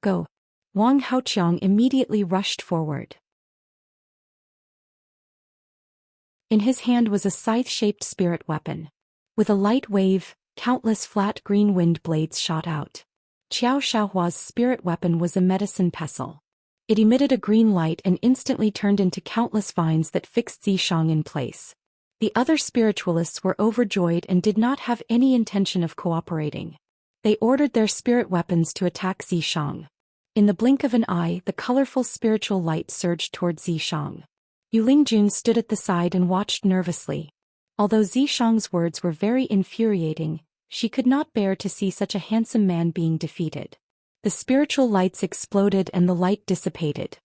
Go. Wang Haoqiang immediately rushed forward. In his hand was a scythe-shaped spirit weapon. With a light wave, countless flat green wind blades shot out. Qiao Shaohua's spirit weapon was a medicine pestle. It emitted a green light and instantly turned into countless vines that fixed Zishang in place. The other spiritualists were overjoyed and did not have any intention of cooperating. They ordered their spirit weapons to attack Zishang. In the blink of an eye, the colorful spiritual light surged toward Zishang. Yu Lingjun stood at the side and watched nervously. Although Zishang's words were very infuriating, she could not bear to see such a handsome man being defeated. The spiritual lights exploded and the light dissipated.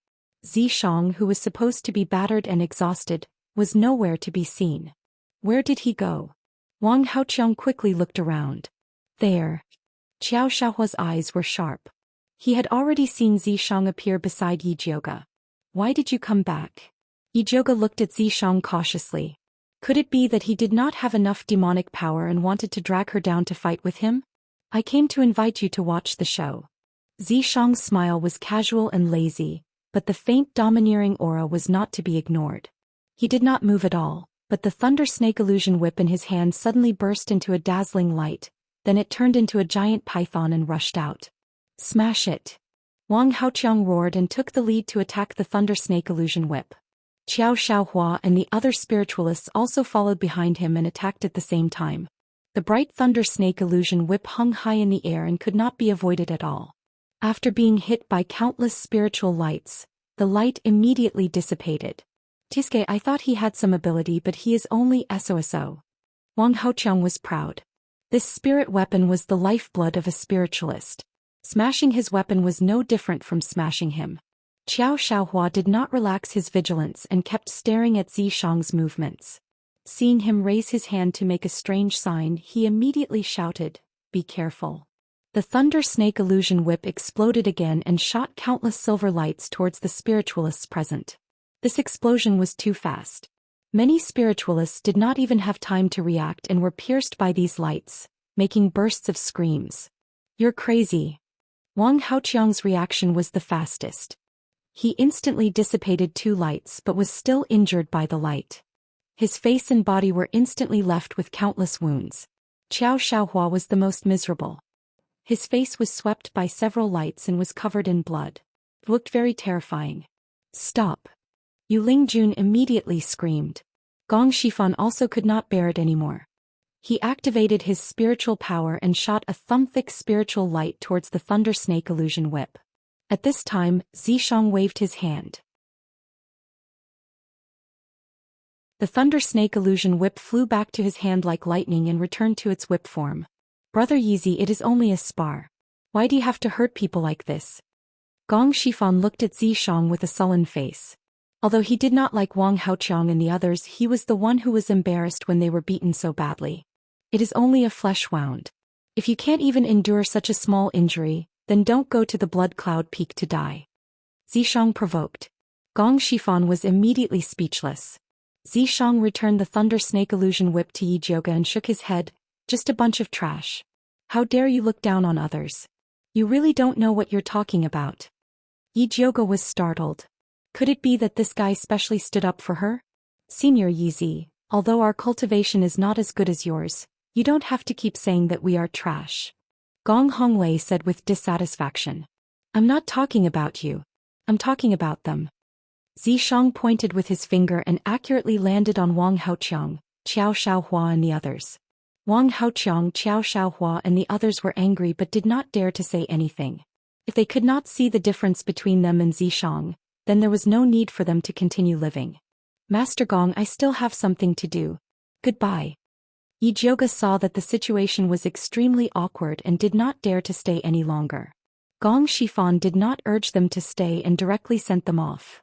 Zishang, who was supposed to be battered and exhausted, was nowhere to be seen. Where did he go? Wang Haoqiang quickly looked around. There. Qiao Shaohua's eyes were sharp. He had already seen Zishang appear beside Yi Jioga. Why did you come back? Yi Jioga looked at Zishang cautiously. Could it be that he did not have enough demonic power and wanted to drag her down to fight with him? I came to invite you to watch the show. Zishang's smile was casual and lazy, but the faint domineering aura was not to be ignored. He did not move at all, but the thunder snake illusion whip in his hand suddenly burst into a dazzling light, then it turned into a giant python and rushed out. Smash it! Wang Haoqiang roared and took the lead to attack the thunder snake illusion whip. Qiao Shaohua and the other spiritualists also followed behind him and attacked at the same time. The bright thunder snake illusion whip hung high in the air and could not be avoided at all. After being hit by countless spiritual lights, the light immediately dissipated. Tiske, I thought he had some ability, but he is only SOSO. Wang Haoqiang was proud. This spirit weapon was the lifeblood of a spiritualist. Smashing his weapon was no different from smashing him. Qiao Shaohua did not relax his vigilance and kept staring at Zishang's movements. Seeing him raise his hand to make a strange sign, he immediately shouted, "Be careful." The thunder snake illusion whip exploded again and shot countless silver lights towards the spiritualists present. This explosion was too fast. Many spiritualists did not even have time to react and were pierced by these lights, making bursts of screams. You're crazy. Wang Haoqiang's reaction was the fastest. He instantly dissipated two lights but was still injured by the light. His face and body were instantly left with countless wounds. Qiao Shaohua was the most miserable. His face was swept by several lights and was covered in blood. It looked very terrifying. Stop. Yu Lingjun immediately screamed. Gong Shifan also could not bear it anymore. He activated his spiritual power and shot a thumb-thick spiritual light towards the thunder snake illusion whip. At this time, Zishang waved his hand. The thunder snake illusion whip flew back to his hand like lightning and returned to its whip form. Brother Yeezy, it is only a spar. Why do you have to hurt people like this? Gong Shifan looked at Zishang with a sullen face. Although he did not like Wang Haoqiang and the others, he was the one who was embarrassed when they were beaten so badly. It is only a flesh wound. If you can't even endure such a small injury, then don't go to the Blood Cloud Peak to die. Zishang provoked. Gong Shifan was immediately speechless. Zishang returned the Thunder Snake Illusion Whip to Yi Jioge and shook his head. Just a bunch of trash. How dare you look down on others? You really don't know what you're talking about. Yi Jioge was startled. Could it be that this guy specially stood up for her? Senior Yeezy, although our cultivation is not as good as yours, you don't have to keep saying that we are trash. Gong Honglei said with dissatisfaction. I'm not talking about you. I'm talking about them. Zishang pointed with his finger and accurately landed on Wang Haoqiang, Qiao Shaohua and the others. Wang Haoqiang, Qiao Shaohua and the others were angry but did not dare to say anything. If they could not see the difference between them and Zishang, then there was no need for them to continue living. Master Gong, I still have something to do. Goodbye. Yi Jioge saw that the situation was extremely awkward and did not dare to stay any longer. Gong Shifan did not urge them to stay and directly sent them off.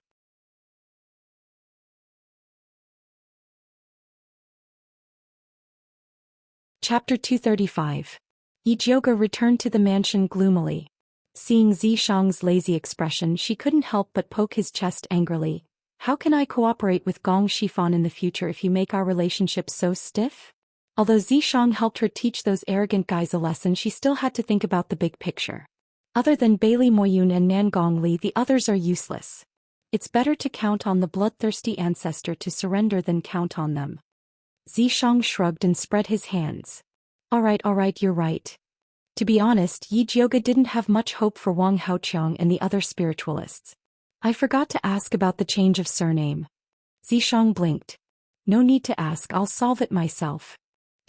Chapter 235. Yi Jioge returned to the mansion gloomily. Seeing Zishang's lazy expression, she couldn't help but poke his chest angrily. How can I cooperate with Gong Shifan in the future if you make our relationship so stiff? Although Zishang helped her teach those arrogant guys a lesson, she still had to think about the big picture. Other than Bailey Moyun and Nangong Li, the others are useless. It's better to count on the bloodthirsty ancestor to surrender than count on them. Zishang shrugged and spread his hands. Alright, you're right. To be honest, Yi Jioge didn't have much hope for Wang Haoqiang and the other spiritualists. I forgot to ask about the change of surname. Zishang blinked. No need to ask, I'll solve it myself.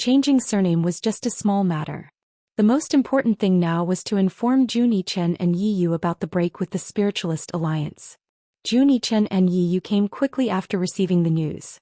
Changing surname was just a small matter. The most important thing now was to inform Jun Yichen and Yi Yu about the break with the Spiritualist Alliance. Jun Yichen and Yi Yu came quickly after receiving the news.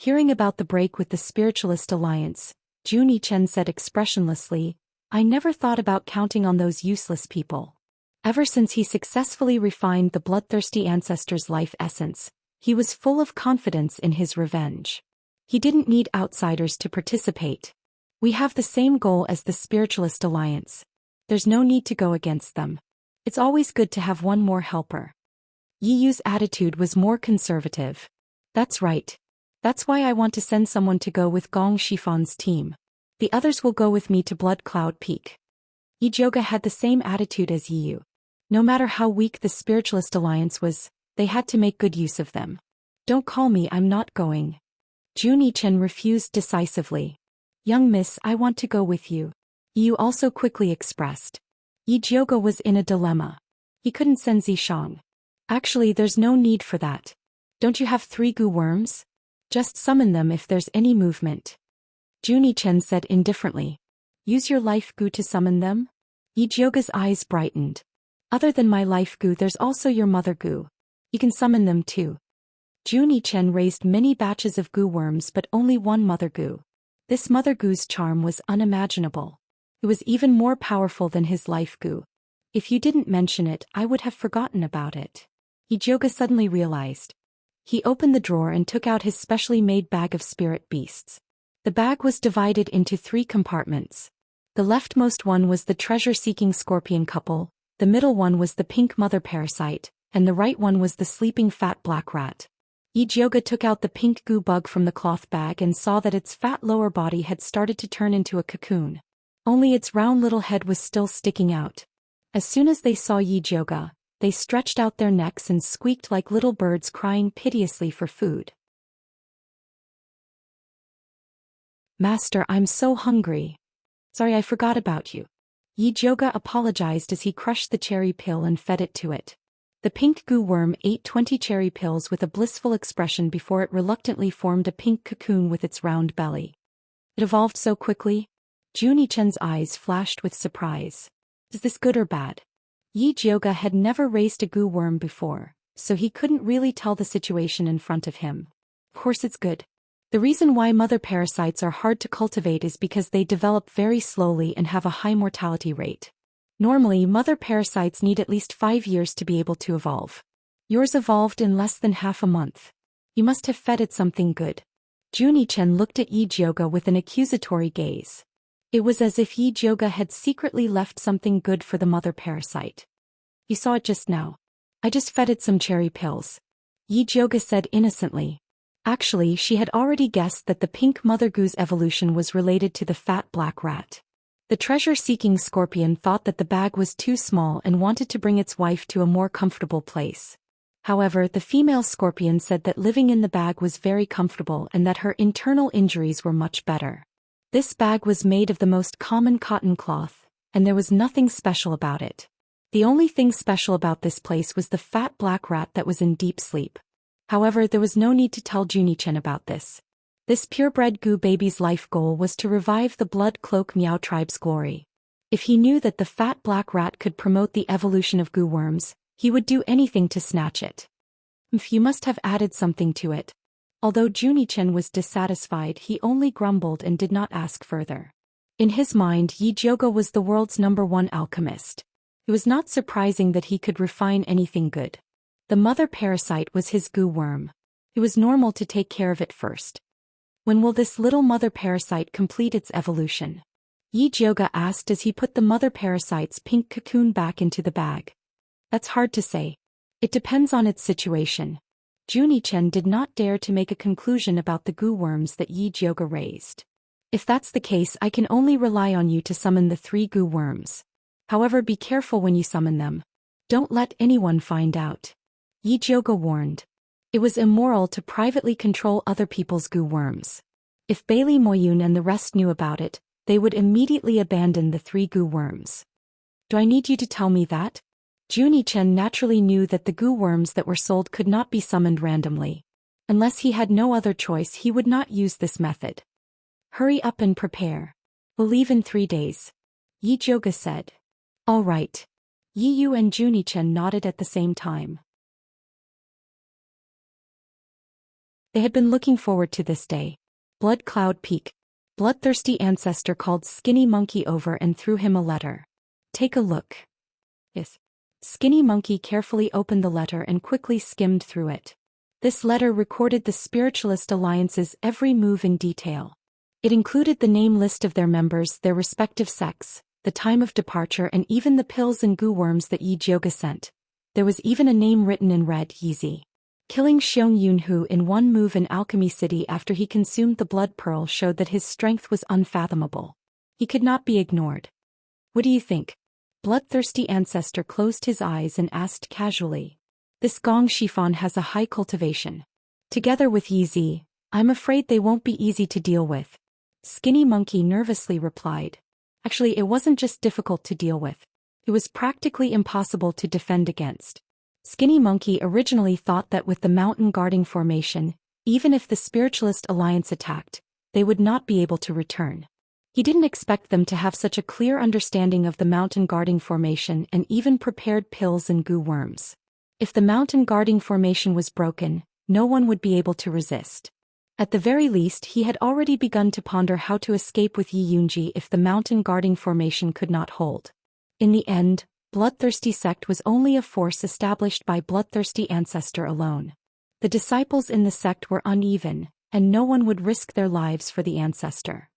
Hearing about the break with the Spiritualist Alliance, Jun Yichen said expressionlessly, I never thought about counting on those useless people. Ever since he successfully refined the bloodthirsty ancestor's life essence, he was full of confidence in his revenge. He didn't need outsiders to participate. We have the same goal as the Spiritualist Alliance. There's no need to go against them. It's always good to have one more helper. Yi Yu's attitude was more conservative. That's right. That's why I want to send someone to go with Gong Shifan's team. The others will go with me to Blood Cloud Peak. Yi Jioge had the same attitude as Yi Yu. No matter how weak the Spiritualist Alliance was, they had to make good use of them. Don't call me, I'm not going. Jun Yichen refused decisively. Young miss, I want to go with you. Yi Yu also quickly expressed. Yi Jioge was in a dilemma. He couldn't send Zishang. Actually, there's no need for that. Don't you have 3 goo worms? Just summon them if there's any movement. Jun Yichen said indifferently. Use your life goo to summon them? Yi Jioge's eyes brightened. Other than my life goo, there's also your mother goo. You can summon them too. Jun Yichen raised many batches of goo worms but only one mother goo. This mother goo's charm was unimaginable. It was even more powerful than his life goo. If you didn't mention it, I would have forgotten about it. Yi Jioge suddenly realized. He opened the drawer and took out his specially made bag of spirit beasts. The bag was divided into 3 compartments. The leftmost one was the treasure-seeking scorpion couple, the middle one was the pink mother parasite, and the right one was the sleeping fat black rat. Yi Jioge took out the pink goo bug from the cloth bag and saw that its fat lower body had started to turn into a cocoon. Only its round little head was still sticking out. As soon as they saw Yi Jioge, they stretched out their necks and squeaked like little birds crying piteously for food. Master, I'm so hungry. Sorry, I forgot about you. Yi Jioge apologized as he crushed the cherry pill and fed it to it. The pink goo worm ate 20 cherry pills with a blissful expression before it reluctantly formed a pink cocoon with its round belly. It evolved so quickly. Jun Yichen's eyes flashed with surprise. Is this good or bad? Yi Jioge had never raised a goo worm before, so he couldn't really tell the situation in front of him. Of course it's good. The reason why mother parasites are hard to cultivate is because they develop very slowly and have a high mortality rate. Normally, mother parasites need at least 5 years to be able to evolve. Yours evolved in less than half a month. You must have fed it something good. Chen looked at Yi Jioga with an accusatory gaze. It was as if Yi Jioga had secretly left something good for the mother parasite. You saw it just now. I just fed it some cherry pills. Yi Jioga said innocently. Actually, she had already guessed that the pink mother goose evolution was related to the fat black rat. The treasure-seeking scorpion thought that the bag was too small and wanted to bring its wife to a more comfortable place. However, the female scorpion said that living in the bag was very comfortable and that her internal injuries were much better. This bag was made of the most common cotton cloth, and there was nothing special about it. The only thing special about this place was the fat black rat that was in deep sleep. However, there was no need to tell Chen about this. This purebred Gu baby's life goal was to revive the blood cloak Miao tribe's glory. If he knew that the fat black rat could promote the evolution of Gu worms, he would do anything to snatch it. You must have added something to it. Although Chen was dissatisfied, he only grumbled and did not ask further. In his mind, Yi Jioga was the world's #1 alchemist. It was not surprising that he could refine anything good. The mother parasite was his Gu worm. It was normal to take care of it first. When will this little mother parasite complete its evolution? Yi Jioga asked as he put the mother parasite's pink cocoon back into the bag. That's hard to say. It depends on its situation. Chen did not dare to make a conclusion about the Gu worms that Yi Jioga raised. If that's the case, I can only rely on you to summon the 3 Gu worms. However, be careful when you summon them. Don't let anyone find out. Yi Jioga warned. It was immoral to privately control other people's Gu worms. If Bailey Moyun and the rest knew about it, they would immediately abandon the 3 Gu worms. Do I need you to tell me that? Chen naturally knew that the Gu worms that were sold could not be summoned randomly. Unless he had no other choice, he would not use this method. Hurry up and prepare. We'll leave in 3 days. Yi Jioga said. All right. Yi Yu and Chen nodded at the same time. They had been looking forward to this day. Blood Cloud Peak. Bloodthirsty ancestor called Skinny Monkey over and threw him a letter. Take a look. Yes. Skinny Monkey carefully opened the letter and quickly skimmed through it. This letter recorded the Spiritualist Alliance's every move in detail. It included the name list of their members, their respective sects, the time of departure, and even the pills and Gu worms that Yi Jioga sent. There was even a name written in red: Yeezy. Killing Xiong Yunhu in one move in Alchemy City after he consumed the blood pearl showed that his strength was unfathomable. He could not be ignored. What do you think? Bloodthirsty ancestor closed his eyes and asked casually. This Gong Shifan has a high cultivation. Together with Yeezy, I'm afraid they won't be easy to deal with. Skinny Monkey nervously replied. Actually, it wasn't just difficult to deal with. It was practically impossible to defend against. Skinny Monkey originally thought that with the mountain guarding formation, even if the Spiritualist Alliance attacked, they would not be able to return. He didn't expect them to have such a clear understanding of the mountain guarding formation and even prepared pills and Gu worms. If the mountain guarding formation was broken, no one would be able to resist. At the very least, he had already begun to ponder how to escape with Yi Yunji if the mountain guarding formation could not hold. In the end, Bloodthirsty sect was only a force established by Bloodthirsty ancestor alone. The disciples in the sect were uneven, and no one would risk their lives for the ancestor.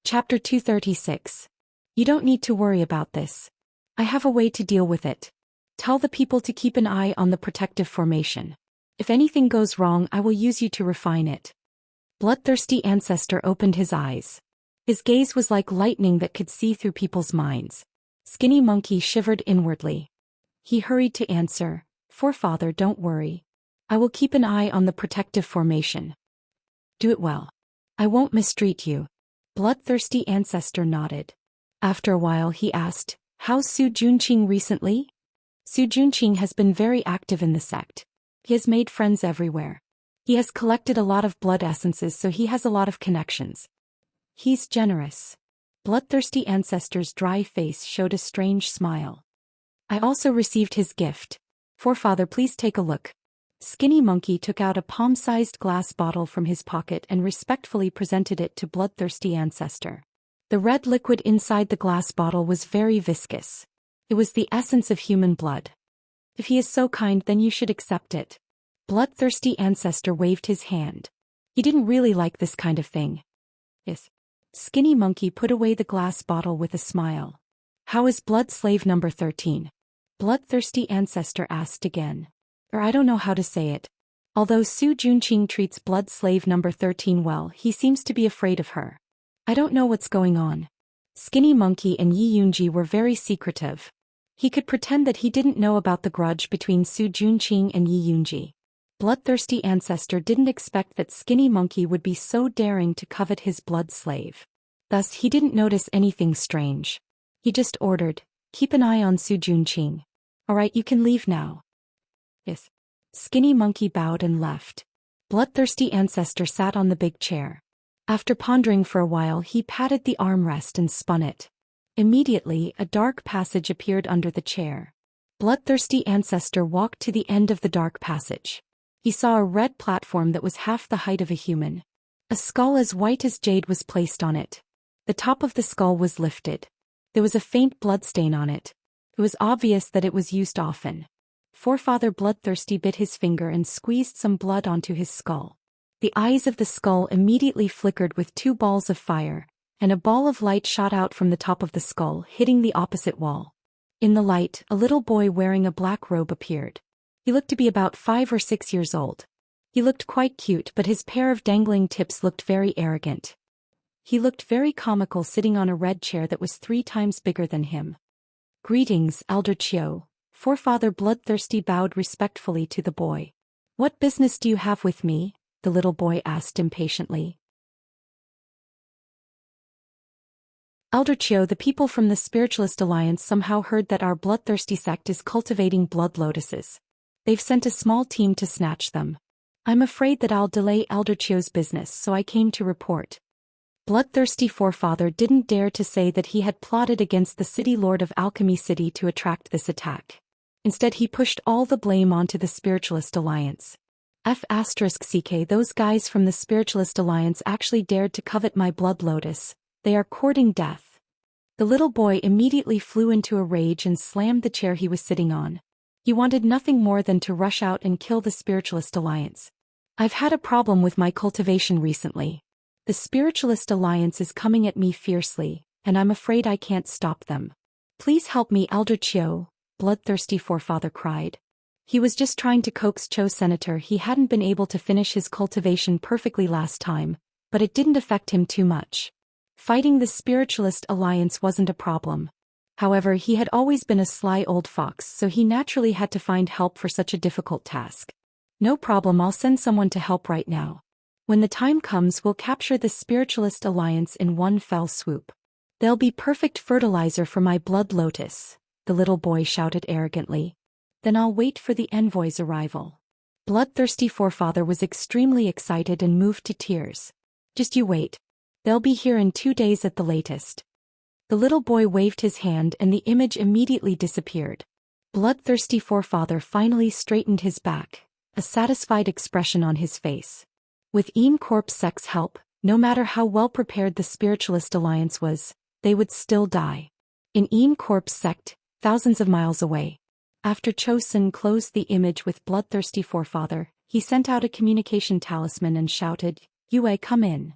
Chapter 236. You don't need to worry about this. I have a way to deal with it. Tell the people to keep an eye on the protective formation. If anything goes wrong, I will use you to refine it. Bloodthirsty ancestor opened his eyes. His gaze was like lightning that could see through people's minds. Skinny Monkey shivered inwardly. He hurried to answer, Forefather, don't worry. I will keep an eye on the protective formation. Do it well. I won't mistreat you. Bloodthirsty ancestor nodded. After a while he asked, How's Su Junqing recently? Su Junqing has been very active in the sect. He has made friends everywhere. He has collected a lot of blood essences, so he has a lot of connections. He's generous. Bloodthirsty ancestor's dry face showed a strange smile. I also received his gift. Forefather, please take a look. Skinny Monkey took out a palm-sized glass bottle from his pocket and respectfully presented it to bloodthirsty ancestor. The red liquid inside the glass bottle was very viscous. It was the essence of human blood. If he is so kind, then you should accept it. Bloodthirsty ancestor waved his hand. He didn't really like this kind of thing. Yes. Skinny Monkey put away the glass bottle with a smile. How is blood slave number 13? Bloodthirsty ancestor asked again. Or I don't know how to say it. Although Su Junqing treats blood slave number 13 well, he seems to be afraid of her. I don't know what's going on. Skinny Monkey and Yi Yunji were very secretive. He could pretend that he didn't know about the grudge between Su Junqing and Yi Yunji. Bloodthirsty ancestor didn't expect that Skinny Monkey would be so daring to covet his blood slave. Thus he didn't notice anything strange. He just ordered, keep an eye on Su Junqing. Alright, you can leave now. Yes. Skinny Monkey bowed and left. Bloodthirsty ancestor sat on the big chair. After pondering for a while, he patted the armrest and spun it. Immediately, a dark passage appeared under the chair. Bloodthirsty ancestor walked to the end of the dark passage. He saw a red platform that was half the height of a human. A skull as white as jade was placed on it. The top of the skull was lifted. There was a faint bloodstain on it. It was obvious that it was used often. Forefather Bloodthirsty bit his finger and squeezed some blood onto his skull. The eyes of the skull immediately flickered with 2 balls of fire, and a ball of light shot out from the top of the skull, hitting the opposite wall. In the light, a little boy wearing a black robe appeared. He looked to be about 5 or 6 years old. He looked quite cute, but his pair of dangling tips looked very arrogant. He looked very comical sitting on a red chair that was 3 times bigger than him. Greetings, Elder Chiu. Forefather Bloodthirsty bowed respectfully to the boy. What business do you have with me? The little boy asked impatiently. Elder Chiu, the people from the Spiritualist Alliance somehow heard that our bloodthirsty sect is cultivating blood lotuses. They've sent a small team to snatch them. I'm afraid that I'll delay Elder Chiu's business, so I came to report. Bloodthirsty Forefather didn't dare to say that he had plotted against the City Lord of Alchemy City to attract this attack. Instead, he pushed all the blame onto the Spiritualist Alliance. F***ck, those guys from the Spiritualist Alliance actually dared to covet my blood lotus. They are courting death. The little boy immediately flew into a rage and slammed the chair he was sitting on. He wanted nothing more than to rush out and kill the Spiritualist Alliance. I've had a problem with my cultivation recently. The Spiritualist Alliance is coming at me fiercely, and I'm afraid I can't stop them. Please help me, Elder Chiu, Bloodthirsty Forefather cried. He was just trying to coax Cho Senator. He hadn't been able to finish his cultivation perfectly last time, but it didn't affect him too much. Fighting the Spiritualist Alliance wasn't a problem. However, he had always been a sly old fox, so he naturally had to find help for such a difficult task. No problem, I'll send someone to help right now. When the time comes, we'll capture the Spiritualist Alliance in one fell swoop. They'll be perfect fertilizer for my blood lotus, the little boy shouted arrogantly. Then I'll wait for the envoy's arrival. Bloodthirsty Forefather was extremely excited and moved to tears. Just you wait. They'll be here in 2 days at the latest. The little boy waved his hand and the image immediately disappeared. Bloodthirsty Forefather finally straightened his back, a satisfied expression on his face. With Immerse sect's help, no matter how well prepared the Spiritualist Alliance was, they would still die. In Immerse sect, thousands of miles away. After Cho Sen closed the image with Bloodthirsty Forefather, he sent out a communication talisman and shouted, Yue, come in.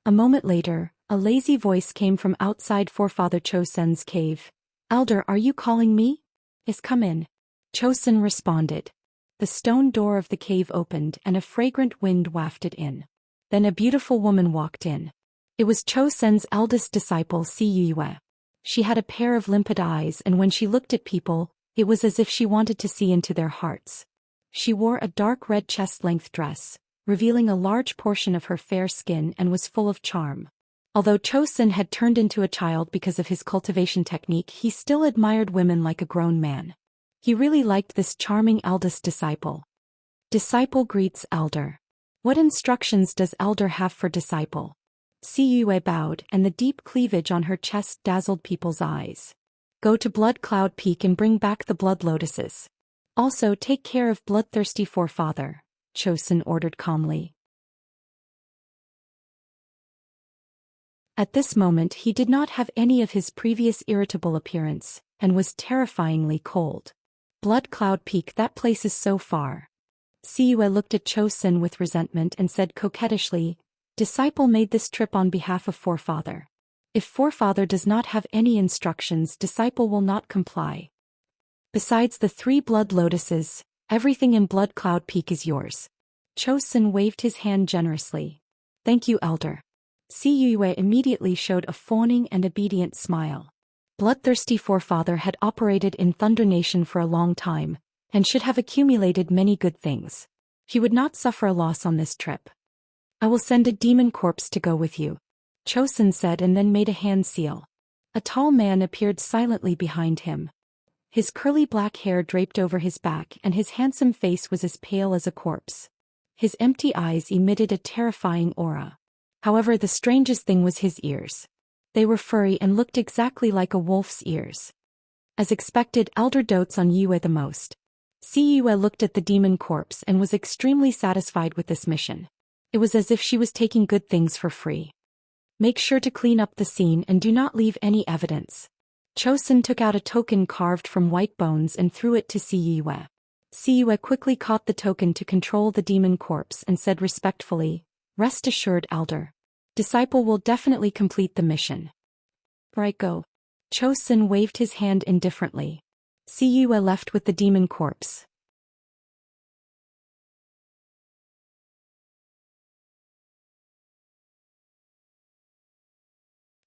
A moment later, a lazy voice came from outside Forefather Cho Sen's cave. Elder, are you calling me? Yes, come in. Cho Sen responded. The stone door of the cave opened and a fragrant wind wafted in. Then a beautiful woman walked in. It was Cho Sen's eldest disciple, Si Yue. She had a pair of limpid eyes, and when she looked at people, it was as if she wanted to see into their hearts. She wore a dark red chest-length dress, revealing a large portion of her fair skin, and was full of charm. Although Cho Sen had turned into a child because of his cultivation technique, he still admired women like a grown man. He really liked this charming eldest disciple. Disciple greets elder. What instructions does elder have for disciple? Si Yue bowed, and the deep cleavage on her chest dazzled people's eyes. Go to Blood Cloud Peak and bring back the blood lotuses. Also take care of bloodthirsty forefather, Zhou Xian ordered calmly. At this moment he did not have any of his previous irritable appearance, and was terrifyingly cold. Blood Cloud Peak, that place is so far. Siyue looked at Zhou Xian with resentment and said coquettishly, disciple made this trip on behalf of forefather. If forefather does not have any instructions, disciple will not comply. Besides the 3 blood lotuses, everything in Blood Cloud Peak is yours. Zhou Xian waved his hand generously. Thank you, elder. Siyue immediately showed a fawning and obedient smile. Bloodthirsty forefather had operated in Thunder Nation for a long time, and should have accumulated many good things. He would not suffer a loss on this trip. I will send a demon corpse to go with you, Zhou Xian said, and then made a hand seal. A tall man appeared silently behind him. His curly black hair draped over his back and his handsome face was as pale as a corpse. His empty eyes emitted a terrifying aura. However, the strangest thing was his ears. They were furry and looked exactly like a wolf's ears. As expected, Elder dotes on Yue the most. Siyue looked at the demon corpse and was extremely satisfied with this mission. It was as if she was taking good things for free. Make sure to clean up the scene and do not leave any evidence. Zhou Xian took out a token carved from white bones and threw it to Siyue. Siyue quickly caught the token to control the demon corpse and said respectfully, rest assured, elder. Disciple will definitely complete the mission. Right, go. Zhou Xian waved his hand indifferently. Siyue left with the demon corpse.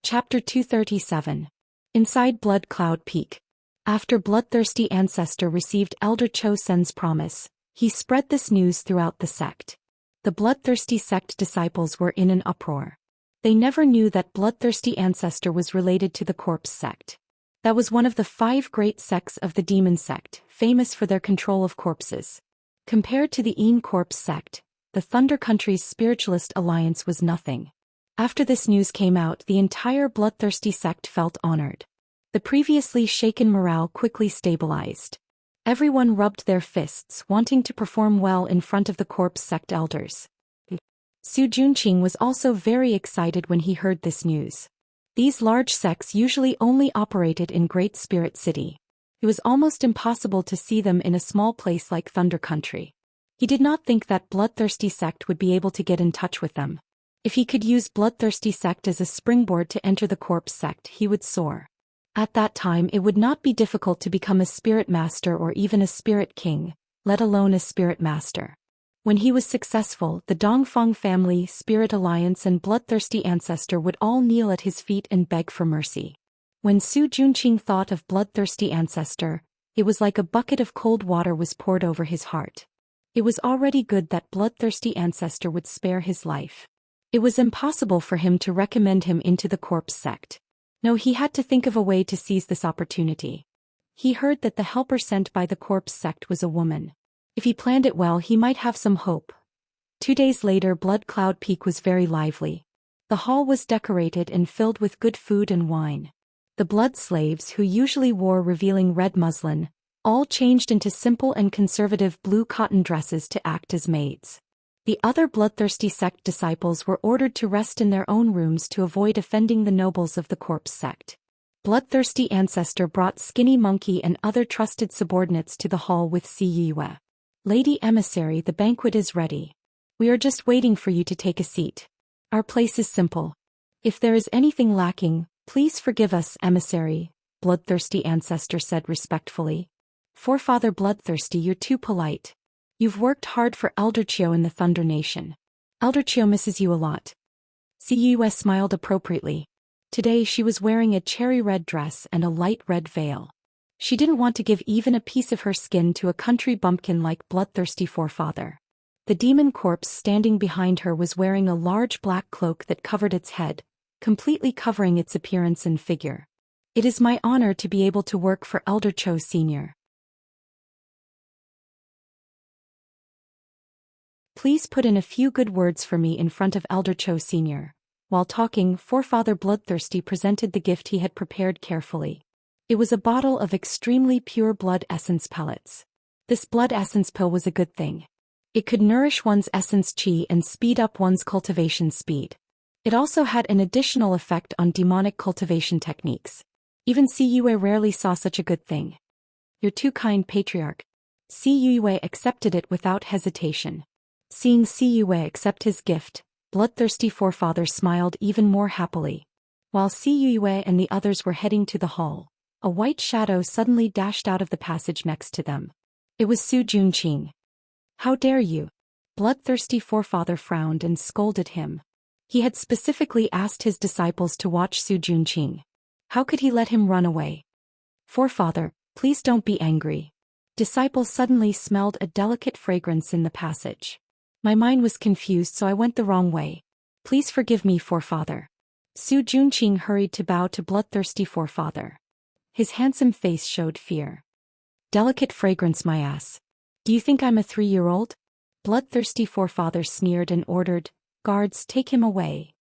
Chapter 237. Inside Blood Cloud Peak. After Bloodthirsty Ancestor received Elder Zhou Xian's promise, he spread this news throughout the sect. The Bloodthirsty sect disciples were in an uproar. They never knew that Bloodthirsty Ancestor was related to the Corpse sect. That was one of the 5 great sects of the Demon sect, famous for their control of corpses. Compared to the Yin Corpse sect, the Thunder Country's spiritualist alliance was nothing. After this news came out, the entire Bloodthirsty sect felt honored. The previously shaken morale quickly stabilized. Everyone rubbed their fists, wanting to perform well in front of the Corpse sect elders. Su Junqing was also very excited when he heard this news. These large sects usually only operated in Great Spirit City. It was almost impossible to see them in a small place like Thunder Country. He did not think that Bloodthirsty sect would be able to get in touch with them. If he could use Bloodthirsty sect as a springboard to enter the Corpse sect, he would soar. At that time it would not be difficult to become a spirit master or even a spirit king, let alone a spirit master. When he was successful, the Dongfeng family, Spirit Alliance and Bloodthirsty Ancestor would all kneel at his feet and beg for mercy. When Su Junqing thought of Bloodthirsty Ancestor, it was like a bucket of cold water was poured over his heart. It was already good that Bloodthirsty Ancestor would spare his life. It was impossible for him to recommend him into the Corpse sect. No, he had to think of a way to seize this opportunity. He heard that the helper sent by the Corpse sect was a woman. If he planned it well, he might have some hope. 2 days later, Blood Cloud Peak was very lively. The hall was decorated and filled with good food and wine. The blood slaves, who usually wore revealing red muslin, all changed into simple and conservative blue cotton dresses to act as maids. The other Bloodthirsty sect disciples were ordered to rest in their own rooms to avoid offending the nobles of the Corpse sect. Bloodthirsty Ancestor brought Skinny Monkey and other trusted subordinates to the hall with Siyue. Lady Emissary, the banquet is ready. We are just waiting for you to take a seat. Our place is simple. If there is anything lacking, please forgive us, Emissary, Bloodthirsty Ancestor said respectfully. Forefather Bloodthirsty, you're too polite. You've worked hard for Elder Chiu in the Thunder Nation. Elder Chiu misses you a lot. Siyue smiled appropriately. Today she was wearing a cherry red dress and a light red veil. She didn't want to give even a piece of her skin to a country bumpkin like Bloodthirsty Forefather. The demon corpse standing behind her was wearing a large black cloak that covered its head, completely covering its appearance and figure. It is my honor to be able to work for Elder Cho Sr. Please put in a few good words for me in front of Elder Cho Sr. While talking, Forefather Bloodthirsty presented the gift he had prepared carefully. It was a bottle of extremely pure blood essence pellets. This blood essence pill was a good thing. It could nourish one's essence chi and speed up one's cultivation speed. It also had an additional effect on demonic cultivation techniques. Even Ciyue rarely saw such a good thing. "You're too kind, Patriarch." Ciyue accepted it without hesitation. Seeing Ciyue accept his gift, Bloodthirsty Forefather smiled even more happily. While Ciyue and the others were heading to the hall, a white shadow suddenly dashed out of the passage next to them. It was Su Junqing. "How dare you?" Bloodthirsty Forefather frowned and scolded him. He had specifically asked his disciples to watch Su Junqing. How could he let him run away? "Forefather, please don't be angry." Disciple suddenly smelled a delicate fragrance in the passage. "My mind was confused, so I went the wrong way. Please forgive me, Forefather." Su Junqing hurried to bow to Bloodthirsty Forefather. His handsome face showed fear. "Delicate fragrance, my ass. Do you think I'm a 3-year-old? Bloodthirsty Forefather sneered and ordered, "Guards, take him away."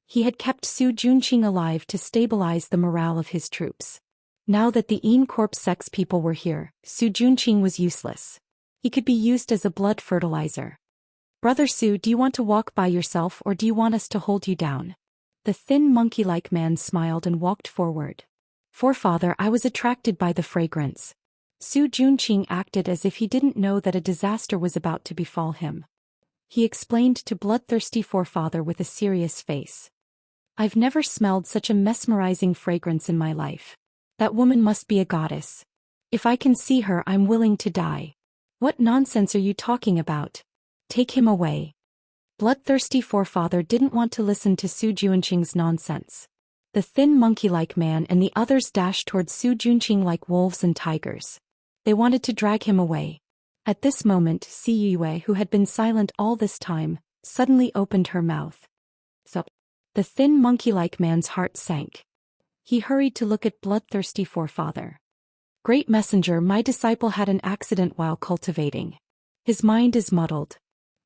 He had kept Su Junqing alive to stabilize the morale of his troops. Now that the Corp sex people were here, Su Junqing was useless. He could be used as a blood fertilizer. "Brother Su, do you want to walk by yourself or do you want us to hold you down?" The thin monkey-like man smiled and walked forward. "Forefather, I was attracted by the fragrance." Su Junqing acted as if he didn't know that a disaster was about to befall him. He explained to Bloodthirsty Forefather with a serious face. "I've never smelled such a mesmerizing fragrance in my life. That woman must be a goddess. If I can see her, I'm willing to die." "What nonsense are you talking about? Take him away." Bloodthirsty Forefather didn't want to listen to Su Junqing's nonsense. The thin monkey-like man and the others dashed towards Su Junqing like wolves and tigers. They wanted to drag him away. At this moment, Ciyue, who had been silent all this time, suddenly opened her mouth. The thin monkey-like man's heart sank. He hurried to look at Bloodthirsty Forefather. "Great Messenger, my disciple had an accident while cultivating. His mind is muddled.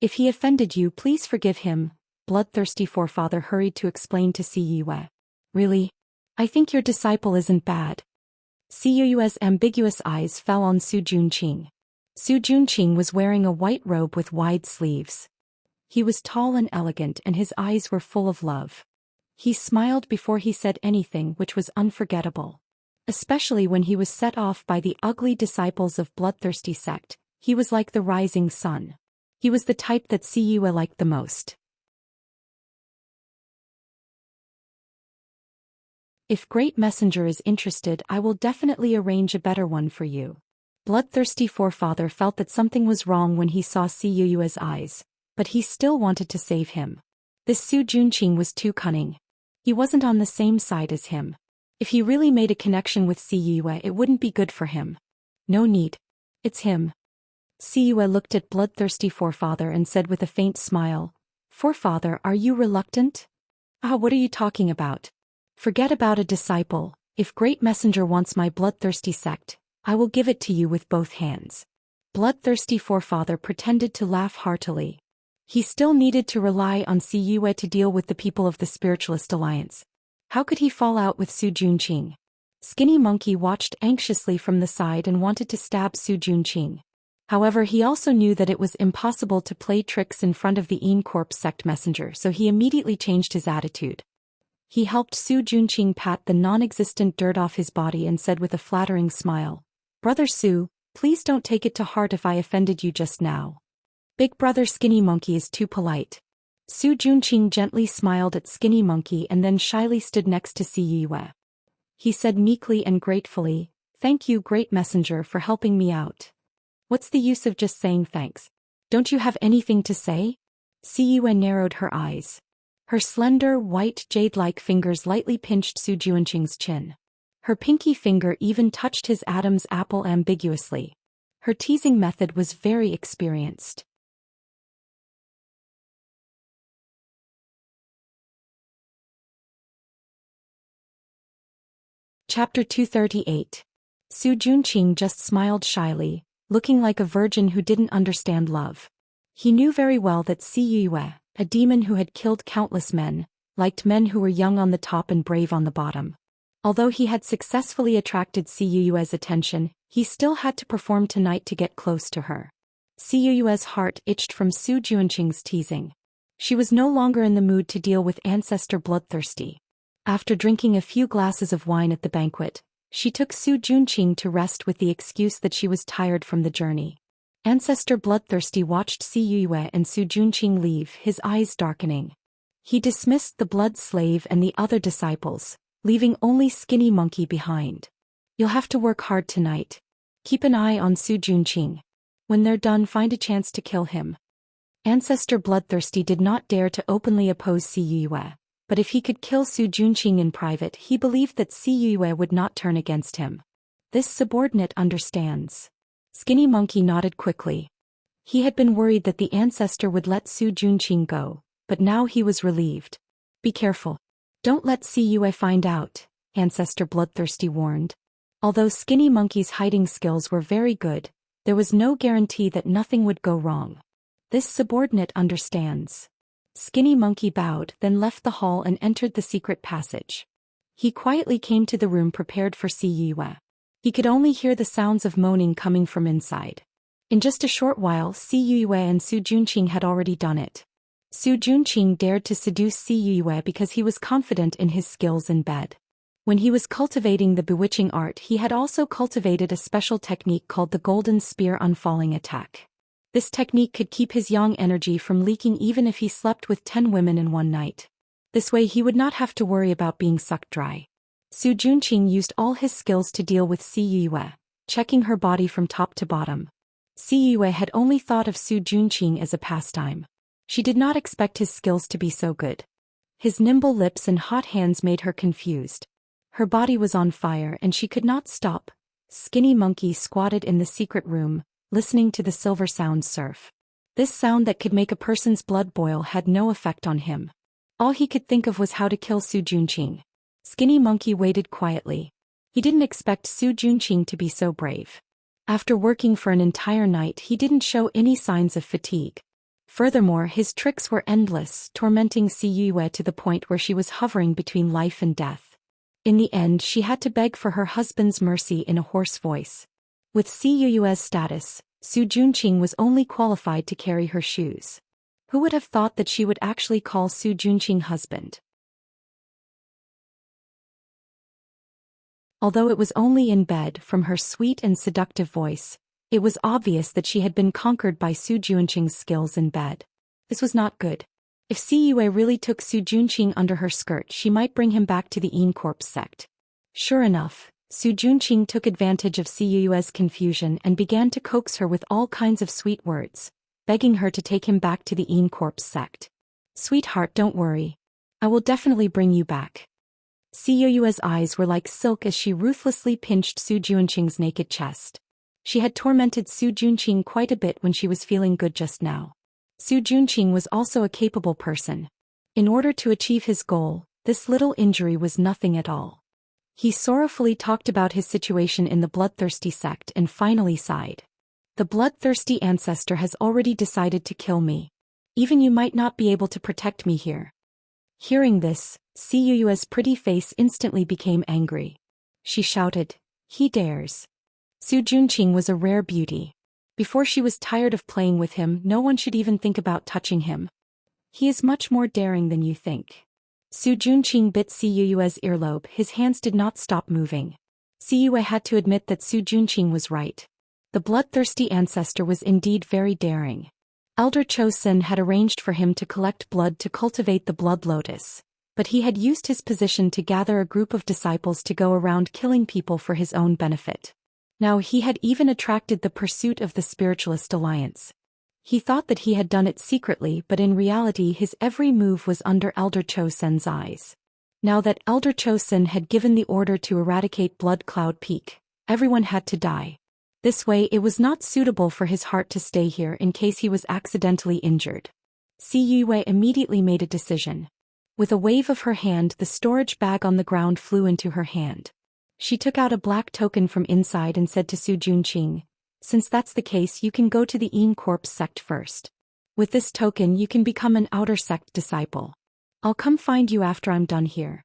If he offended you, please forgive him," Bloodthirsty Forefather hurried to explain to Ciyue. "Really? I think your disciple isn't bad." Ciyue's ambiguous eyes fell on Su Junqing. Su Junqing was wearing a white robe with wide sleeves. He was tall and elegant and his eyes were full of love. He smiled before he said anything, which was unforgettable. Especially when he was set off by the ugly disciples of Bloodthirsty sect, he was like the rising sun. He was the type that Ciyue liked the most. "If Great Messenger is interested, I will definitely arrange a better one for you." Bloodthirsty Forefather felt that something was wrong when he saw Ciyue's eyes, but he still wanted to save him. This Su Junqing was too cunning. He wasn't on the same side as him. If he really made a connection with Ciyue, it wouldn't be good for him. "No need. It's him." Ciyue looked at Bloodthirsty Forefather and said with a faint smile, "Forefather, are you reluctant?" "Ah, what are you talking about? Forget about a disciple. If Great Messenger wants my bloodthirsty sect, I will give it to you with both hands." Bloodthirsty Forefather pretended to laugh heartily. He still needed to rely on Ciyue to deal with the people of the Spiritualist Alliance. How could he fall out with Su Junqing? Skinny Monkey watched anxiously from the side and wanted to stab Su Junqing. However, he also knew that it was impossible to play tricks in front of the Corp sect messenger, so he immediately changed his attitude. He helped Su Junqing pat the non-existent dirt off his body and said with a flattering smile, "Brother Su, please don't take it to heart if I offended you just now. Big brother Skinny Monkey is too polite." Su Junqing gently smiled at Skinny Monkey and then shyly stood next to Ciyue. He said meekly and gratefully, "Thank you, Great Messenger, for helping me out." "What's the use of just saying thanks? Don't you have anything to say?" Ciyue narrowed her eyes. Her slender, white, jade-like fingers lightly pinched Su Junqing's chin. Her pinky finger even touched his Adam's apple ambiguously. Her teasing method was very experienced. Chapter 238. Su Junqing just smiled shyly, looking like a virgin who didn't understand love. He knew very well that Ciyue, a demon who had killed countless men, liked men who were young on the top and brave on the bottom. Although he had successfully attracted Cuyu's attention, he still had to perform tonight to get close to her. Cuyu's heart itched from Su Junqing's teasing. She was no longer in the mood to deal with Ancestor Bloodthirsty. After drinking a few glasses of wine at the banquet, she took Su Junqing to rest with the excuse that she was tired from the journey. Ancestor Bloodthirsty watched Ciyu and Su Junqing leave, his eyes darkening. He dismissed the blood slave and the other disciples, leaving only Skinny Monkey behind. You'll have to work hard tonight. Keep an eye on Su Junqing. When they're done, find a chance to kill him. Ancestor Bloodthirsty did not dare to openly oppose Ciyu, but if he could kill Su Junqing in private, he believed that Ciyu would not turn against him. This subordinate understands. Skinny Monkey nodded quickly. He had been worried that the ancestor would let Su Junqing go, but now he was relieved. Be careful. Don't let Ciyu find out, Ancestor Bloodthirsty warned. Although Skinny Monkey's hiding skills were very good, there was no guarantee that nothing would go wrong. This subordinate understands. Skinny Monkey bowed, then left the hall and entered the secret passage. He quietly came to the room prepared for Ciyu. He could only hear the sounds of moaning coming from inside. In just a short while, Ciyu and Su Junqing had already done it. Su Junqing dared to seduce Ciyu because he was confident in his skills in bed. When he was cultivating the bewitching art, he had also cultivated a special technique called the Golden Spear Unfalling Attack. This technique could keep his yang energy from leaking even if he slept with 10 women in one night. This way he would not have to worry about being sucked dry. Su Junqing used all his skills to deal with Ciyu, checking her body from top to bottom. Ciyu had only thought of Su Junqing as a pastime. She did not expect his skills to be so good. His nimble lips and hot hands made her confused. Her body was on fire and she could not stop. Skinny Monkey squatted in the secret room, listening to the silver sound surf. This sound that could make a person's blood boil had no effect on him. All he could think of was how to kill Su Junqing. Skinny Monkey waited quietly. He didn't expect Su Junqing to be so brave. After working for an entire night, he didn't show any signs of fatigue. Furthermore, his tricks were endless, tormenting Ciyu to the point where she was hovering between life and death. In the end, she had to beg for her husband's mercy in a hoarse voice. With Cuyu's status, Su Junqing was only qualified to carry her shoes. Who would have thought that she would actually call Su Junqing husband? Although it was only in bed, from her sweet and seductive voice, it was obvious that she had been conquered by Su Junqing's skills in bed. This was not good. If Ciyu really took Su Junqing under her skirt, she might bring him back to the Immerse sect. Sure enough, Su Junqing took advantage of Cuyu's confusion and began to coax her with all kinds of sweet words, begging her to take him back to the Immerse sect. Sweetheart, don't worry. I will definitely bring you back. Cuyu's eyes were like silk as she ruthlessly pinched Su Junqing's naked chest. She had tormented Su Junqing quite a bit when she was feeling good just now. Su Junqing was also a capable person. In order to achieve his goal, this little injury was nothing at all. He sorrowfully talked about his situation in the bloodthirsty sect and finally sighed. The bloodthirsty ancestor has already decided to kill me. Even you might not be able to protect me here. Hearing this, Cuyu's pretty face instantly became angry. She shouted, "He dares." Su Junqing was a rare beauty. Before she was tired of playing with him, no one should even think about touching him. He is much more daring than you think. Su Junqing bit Cuyu's earlobe. His hands did not stop moving. Ciyu had to admit that Su Junqing was right. The bloodthirsty ancestor was indeed very daring. Elder Chosen had arranged for him to collect blood to cultivate the blood lotus, but he had used his position to gather a group of disciples to go around killing people for his own benefit. Now he had even attracted the pursuit of the Spiritualist Alliance. He thought that he had done it secretly, but in reality his every move was under Elder Chosen's eyes. Now that Elder Chosen had given the order to eradicate Blood Cloud Peak, everyone had to die. This way it was not suitable for his heart to stay here in case he was accidentally injured. Ciyu immediately made a decision. With a wave of her hand, the storage bag on the ground flew into her hand. She took out a black token from inside and said to Su Junqing, "Since that's the case, you can go to the Immerse sect first. With this token you can become an outer sect disciple. I'll come find you after I'm done here."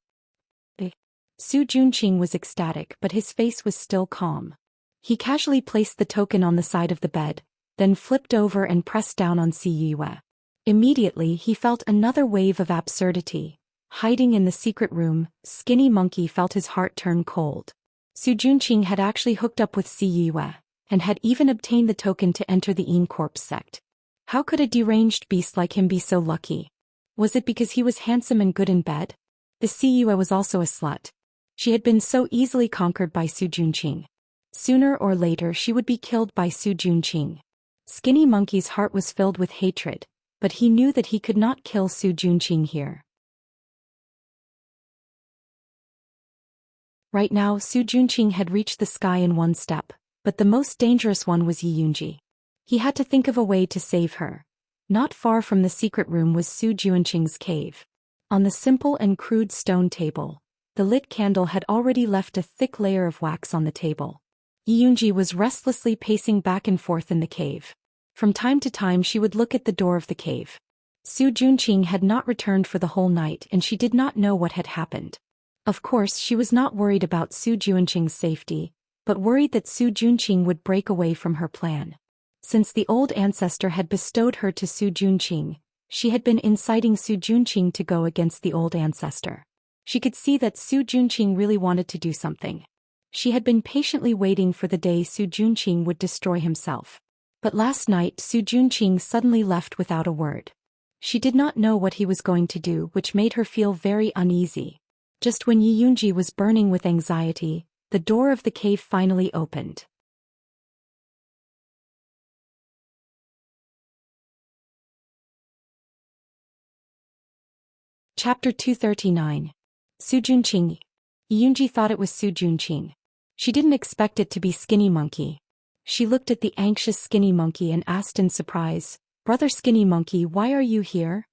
Su Junqing was ecstatic, but his face was still calm. He casually placed the token on the side of the bed, then flipped over and pressed down on Si Yue. Immediately he felt another wave of absurdity. Hiding in the secret room, Skinny Monkey felt his heart turn cold. Su Junqing had actually hooked up with Si Yue, and had even obtained the token to enter the Immerse sect. How could a deranged beast like him be so lucky? Was it because he was handsome and good in bed? The Si Yue was also a slut. She had been so easily conquered by Su Junqing. Sooner or later she would be killed by Su Junqing. Skinny Monkey's heart was filled with hatred, but he knew that he could not kill Su Junqing here. Right now Su Junqing had reached the sky in one step, but the most dangerous one was Yi Yunji. He had to think of a way to save her. Not far from the secret room was Su Junqing's cave. On the simple and crude stone table, the lit candle had already left a thick layer of wax on the table. Yi Yunji was restlessly pacing back and forth in the cave. From time to time she would look at the door of the cave. Su Junqing had not returned for the whole night and she did not know what had happened. Of course she was not worried about Su Junqing's safety, but worried that Su Junqing would break away from her plan. Since the old ancestor had bestowed her to Su Junqing, she had been inciting Su Junqing to go against the old ancestor. She could see that Su Junqing really wanted to do something. She had been patiently waiting for the day Su Junqing would destroy himself. But last night Su Junqing suddenly left without a word. She did not know what he was going to do, which made her feel very uneasy. Just when Yi Yunji was burning with anxiety, the door of the cave finally opened. Chapter 239. Su Junqing. Yi Yunji thought it was Su Junqing. She didn't expect it to be Skinny Monkey. She looked at the anxious Skinny Monkey and asked in surprise, "Brother Skinny Monkey, why are you here?"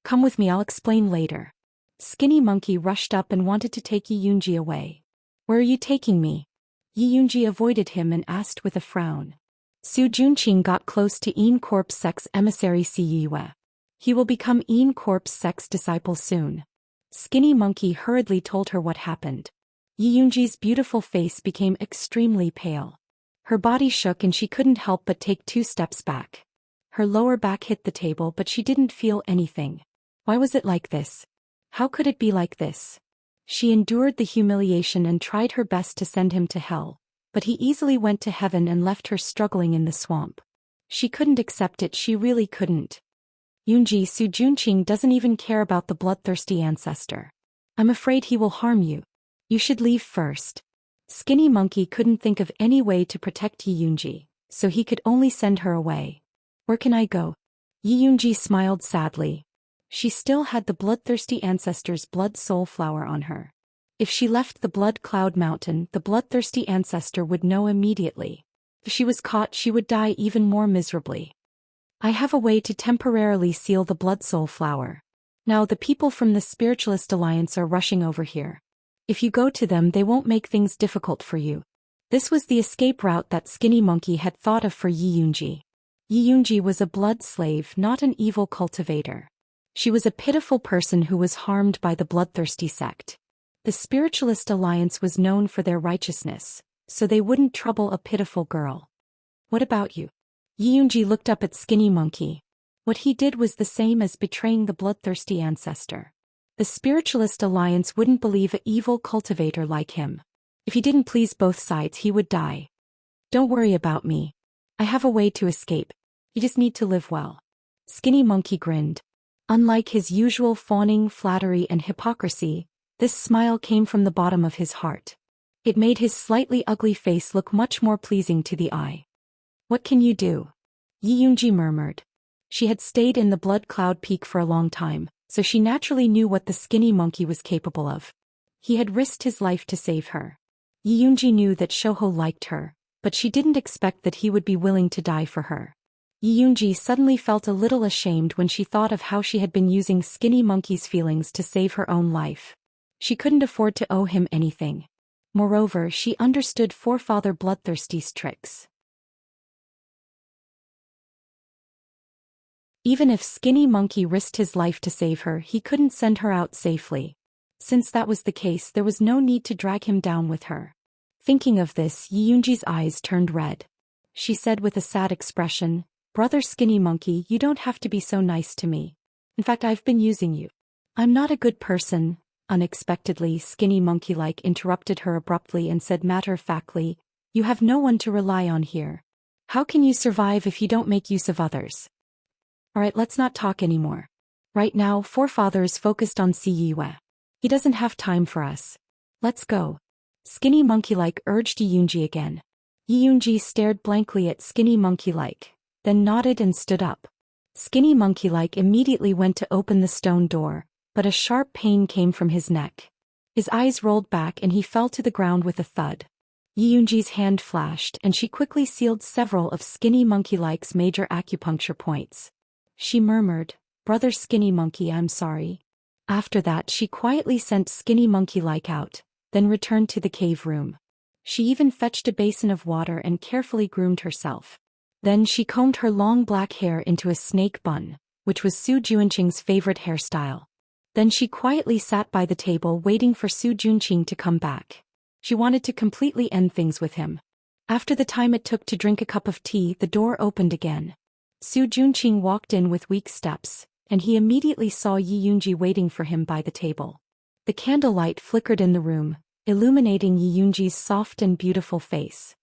"Come with me, I'll explain later." Skinny Monkey rushed up and wanted to take Yi Yunji away. "Where are you taking me?" Yi Yunji avoided him and asked with a frown. Su Junqing got close to Immerse sect's emissary Si Yue. He will become Immerse sect's disciple soon. Skinny Monkey hurriedly told her what happened. Yi Yunji's beautiful face became extremely pale. Her body shook and she couldn't help but take 2 steps back. Her lower back hit the table but she didn't feel anything. Why was it like this? How could it be like this? She endured the humiliation and tried her best to send him to hell, but he easily went to heaven and left her struggling in the swamp. She couldn't accept it, she really couldn't. "Yunji, Su Junqing doesn't even care about the bloodthirsty ancestor. I'm afraid he will harm you. You should leave first." Skinny Monkey couldn't think of any way to protect Yi Yunji, so he could only send her away. "Where can I go?" Yi Yunji smiled sadly. She still had the bloodthirsty ancestor's blood soul flower on her. If she left the blood cloud mountain, the bloodthirsty ancestor would know immediately. If she was caught, she would die even more miserably. "I have a way to temporarily seal the blood soul flower. Now the people from the Spiritualist Alliance are rushing over here. If you go to them, they won't make things difficult for you." This was the escape route that Skinny Monkey had thought of for Yi Yunji. Yi Yunji was a blood slave, not an evil cultivator. She was a pitiful person who was harmed by the bloodthirsty sect. The Spiritualist Alliance was known for their righteousness, so they wouldn't trouble a pitiful girl. "What about you?" Yi Yunji looked up at Skinny Monkey. What he did was the same as betraying the bloodthirsty ancestor. The Spiritualist Alliance wouldn't believe an evil cultivator like him. If he didn't please both sides, he would die. "Don't worry about me. I have a way to escape. You just need to live well." Skinny Monkey grinned. Unlike his usual fawning, flattery and hypocrisy, this smile came from the bottom of his heart. It made his slightly ugly face look much more pleasing to the eye. "What can you do?" Yi Yunji murmured. She had stayed in the Blood Cloud Peak for a long time, so she naturally knew what the Skinny Monkey was capable of. He had risked his life to save her. Yi Yunji knew that Shouho liked her, but she didn't expect that he would be willing to die for her. Yi Yunji suddenly felt a little ashamed when she thought of how she had been using Skinny Monkey's feelings to save her own life. She couldn't afford to owe him anything. Moreover, she understood Forefather Bloodthirsty's tricks. Even if Skinny Monkey risked his life to save her, he couldn't send her out safely. Since that was the case, there was no need to drag him down with her. Thinking of this, Yi Yunji's eyes turned red. She said with a sad expression, "Brother Skinny Monkey, you don't have to be so nice to me. In fact, I've been using you." "I'm not a good person," unexpectedly Skinny Monkey-like interrupted her abruptly and said matter-of-factly, "You have no one to rely on here. How can you survive if you don't make use of others? Alright, let's not talk anymore. Right now, Forefather is focused on Siyue. He doesn't have time for us. Let's go." Skinny Monkey-like urged Yi Yunji again. Yi Yunji stared blankly at Skinny Monkey-like, then nodded and stood up. Skinny Monkey-like immediately went to open the stone door, but a sharp pain came from his neck. His eyes rolled back and he fell to the ground with a thud. Yi Yunji's hand flashed and she quickly sealed several of Skinny Monkey-like's major acupuncture points. She murmured, "Brother Skinny Monkey, I'm sorry." After that she quietly sent Skinny Monkey-like out, then returned to the cave room. She even fetched a basin of water and carefully groomed herself. Then she combed her long black hair into a snake bun, which was Su Junqing's favorite hairstyle. Then she quietly sat by the table waiting for Su Junqing to come back. She wanted to completely end things with him. After the time it took to drink a cup of tea, the door opened again. Su Junqing walked in with weak steps, and he immediately saw Yi Yunji waiting for him by the table. The candlelight flickered in the room, illuminating Yi Yunji's soft and beautiful face.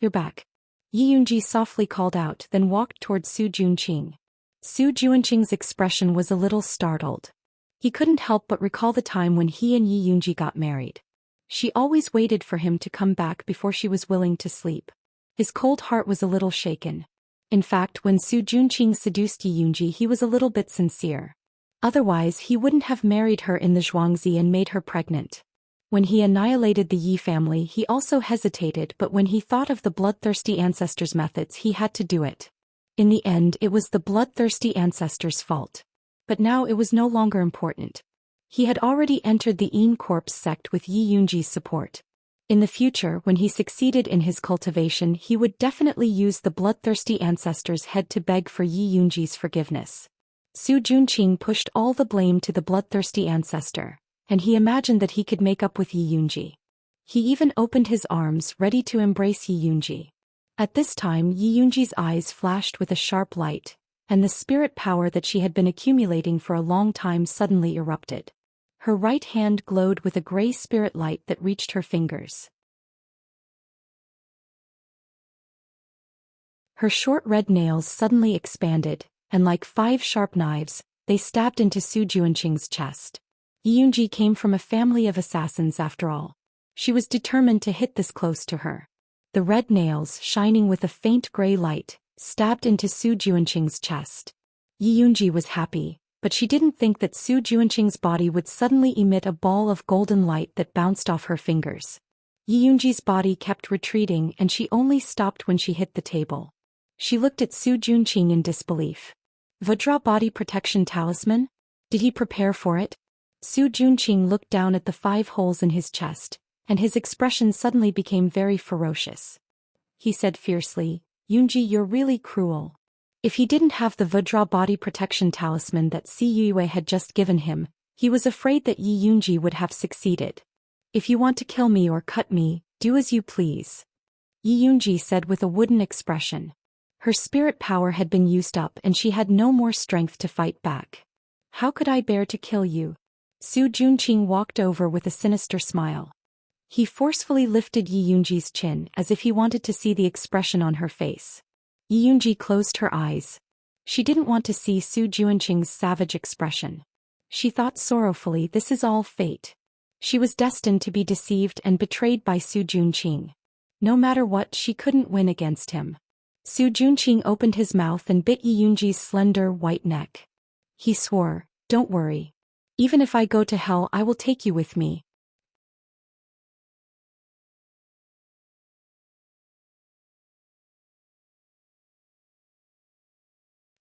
"You're back," Yi Yunji softly called out, then walked toward Su Junqing. Su Junqing's expression was a little startled. He couldn't help but recall the time when he and Yi Yunji got married. She always waited for him to come back before she was willing to sleep. His cold heart was a little shaken. In fact, when Su Junqing seduced Yi Yunji, he was a little bit sincere. Otherwise, he wouldn't have married her in the Zhuangzi and made her pregnant. When he annihilated the Yi family, he also hesitated, but when he thought of the bloodthirsty ancestors' methods, he had to do it. In the end, it was the bloodthirsty ancestors' fault. But now it was no longer important. He had already entered the Yin Corpse sect with Yi Yunji's support. In the future, when he succeeded in his cultivation, he would definitely use the bloodthirsty ancestors' head to beg for Yi Yunji's forgiveness. Su Junqing pushed all the blame to the bloodthirsty ancestor, and he imagined that he could make up with Yi Yunji. He even opened his arms, ready to embrace Yi Yunji. At this time, Yi Yunji's eyes flashed with a sharp light, and the spirit power that she had been accumulating for a long time suddenly erupted. Her right hand glowed with a gray spirit light that reached her fingers. Her short red nails suddenly expanded, and like 5 sharp knives, they stabbed into Su Junqing's chest. Yi Yunji came from a family of assassins after all. She was determined to hit this close to her. The red nails, shining with a faint gray light, stabbed into Su Junqing's chest. Yi Yunji was happy, but she didn't think that Su Junqing's body would suddenly emit a ball of golden light that bounced off her fingers. Yi Yunji's body kept retreating and she only stopped when she hit the table. She looked at Su Junqing in disbelief. Vajra body protection talisman? Did he prepare for it? Su Junqing looked down at the 5 holes in his chest, and his expression suddenly became very ferocious. He said fiercely, "Yunji, you're really cruel." If he didn't have the Vajra body protection talisman that Siyue had just given him, he was afraid that Yi Yunji would have succeeded. "If you want to kill me or cut me, do as you please," Yi Yunji said with a wooden expression. Her spirit power had been used up and she had no more strength to fight back. "How could I bear to kill you?" Su Junqing walked over with a sinister smile. He forcefully lifted Yi Yunji's chin as if he wanted to see the expression on her face. Yi Yunji closed her eyes. She didn't want to see Su Junqing's savage expression. She thought sorrowfully, this is all fate. She was destined to be deceived and betrayed by Su Junqing. No matter what, she couldn't win against him. Su Junqing opened his mouth and bit Yi Yunji's slender, white neck. He swore, "Don't worry. Even if I go to hell, I will take you with me."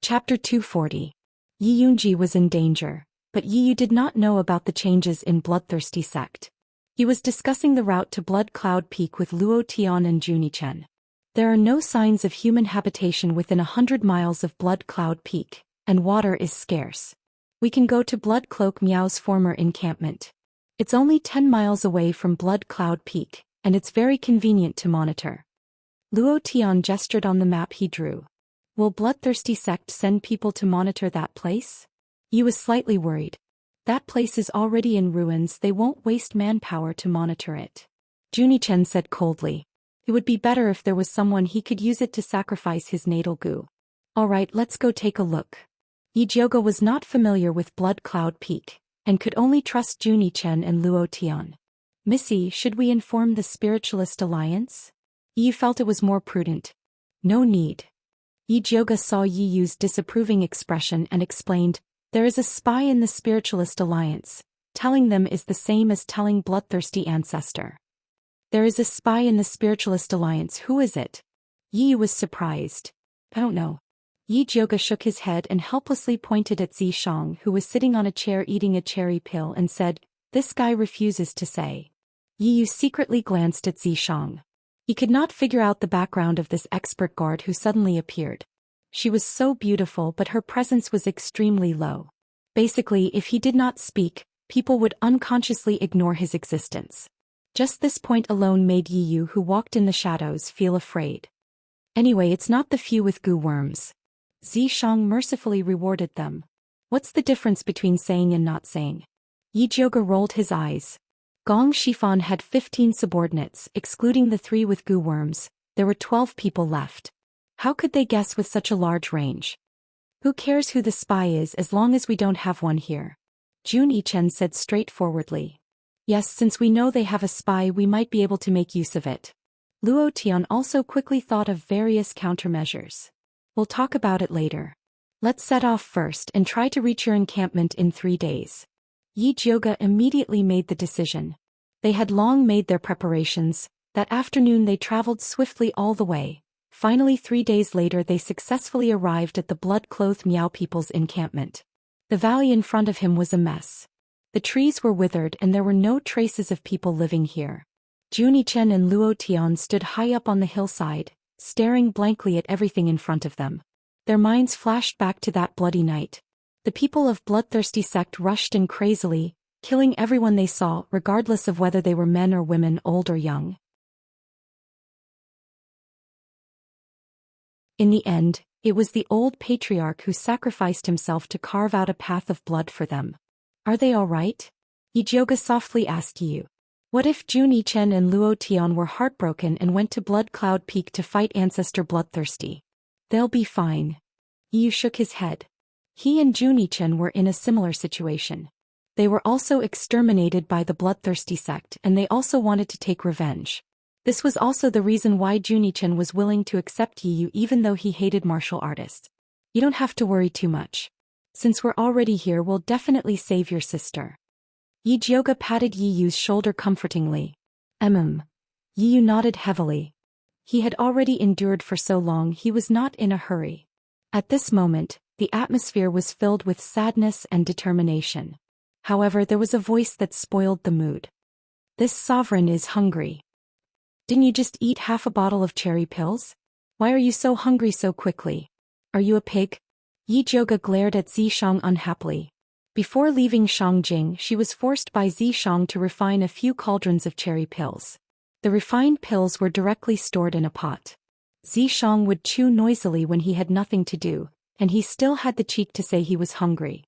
Chapter 240. Yi Yunji was in danger, but Yi Yu did not know about the changes in Bloodthirsty sect. He was discussing the route to Blood Cloud Peak with Luo Tian and Junichen. There are no signs of human habitation within 100 miles of Blood Cloud Peak, and water is scarce. We can go to Blood Cloak Miao's former encampment. It's only 10 miles away from Blood Cloud Peak, and it's very convenient to monitor. Luo Tian gestured on the map he drew. Will Bloodthirsty Sect send people to monitor that place? Yi was slightly worried. That place is already in ruins, they won't waste manpower to monitor it. Junichen said coldly. It would be better if there was someone he could use it to sacrifice his natal gu. Alright, let's go take a look. Yi Jioge was not familiar with Blood Cloud Peak, and could only trust Junichen and Luo Tian. Missy, should we inform the Spiritualist Alliance? Yi felt it was more prudent. No need. Yi Jioge saw Yi Yu's disapproving expression and explained, there is a spy in the Spiritualist Alliance. Telling them is the same as telling Bloodthirsty Ancestor. There is a spy in the Spiritualist Alliance, who is it? Yi was surprised. I don't know. Yi Jioge shook his head and helplessly pointed at Zishang, who was sitting on a chair eating a cherry pill, and said, this guy refuses to say. Yi Yu secretly glanced at Zishang. He could not figure out the background of this expert guard who suddenly appeared. She was so beautiful, but her presence was extremely low. Basically, if he did not speak, people would unconsciously ignore his existence. Just this point alone made Yi Yu, who walked in the shadows, feel afraid. Anyway, it's not the few with goo worms. Zishang mercifully rewarded them. What's the difference between saying and not saying? Yi Jioge rolled his eyes. Gong Shifan had 15 subordinates, excluding the 3 with goo worms. There were 12 people left. How could they guess with such a large range? Who cares who the spy is as long as we don't have one here? Jun Yichen said straightforwardly. Yes, since we know they have a spy, we might be able to make use of it. Luo Tian also quickly thought of various countermeasures. We'll talk about it later. Let's set off first and try to reach your encampment in 3 days. Yi Jioge immediately made the decision. They had long made their preparations. That afternoon they traveled swiftly all the way. Finally 3 days later they successfully arrived at the blood-clothed Miao people's encampment. The valley in front of him was a mess. The trees were withered and there were no traces of people living here. Junichen and Luo Tian stood high up on the hillside, staring blankly at everything in front of them. Their minds flashed back to that bloody night. The people of Bloodthirsty Sect rushed in crazily, killing everyone they saw, regardless of whether they were men or women, old or young. In the end, it was the old patriarch who sacrificed himself to carve out a path of blood for them. Are they all right? Yi Jioge softly asked Yu. What if Jun Yichen and Luo Tian were heartbroken and went to Blood Cloud Peak to fight Ancestor Bloodthirsty? They'll be fine. Yu shook his head. He and Jun Yichen were in a similar situation. They were also exterminated by the Bloodthirsty Sect, and they also wanted to take revenge. This was also the reason why Junichen was willing to accept Yi Yu even though he hated martial artists. You don't have to worry too much. Since we're already here, we'll definitely save your sister. Yi Jioge patted Yi Yu's shoulder comfortingly. Yi Yu nodded heavily. He had already endured for so long, he was not in a hurry. At this moment, the atmosphere was filled with sadness and determination. However, there was a voice that spoiled the mood. This sovereign is hungry. Didn't you just eat half a bottle of cherry pills? Why are you so hungry so quickly? Are you a pig? Yi Jioge glared at Zishang unhappily. Before leaving Shangjing, she was forced by Zishang to refine a few cauldrons of cherry pills. The refined pills were directly stored in a pot. Zishang would chew noisily when he had nothing to do, and he still had the cheek to say he was hungry.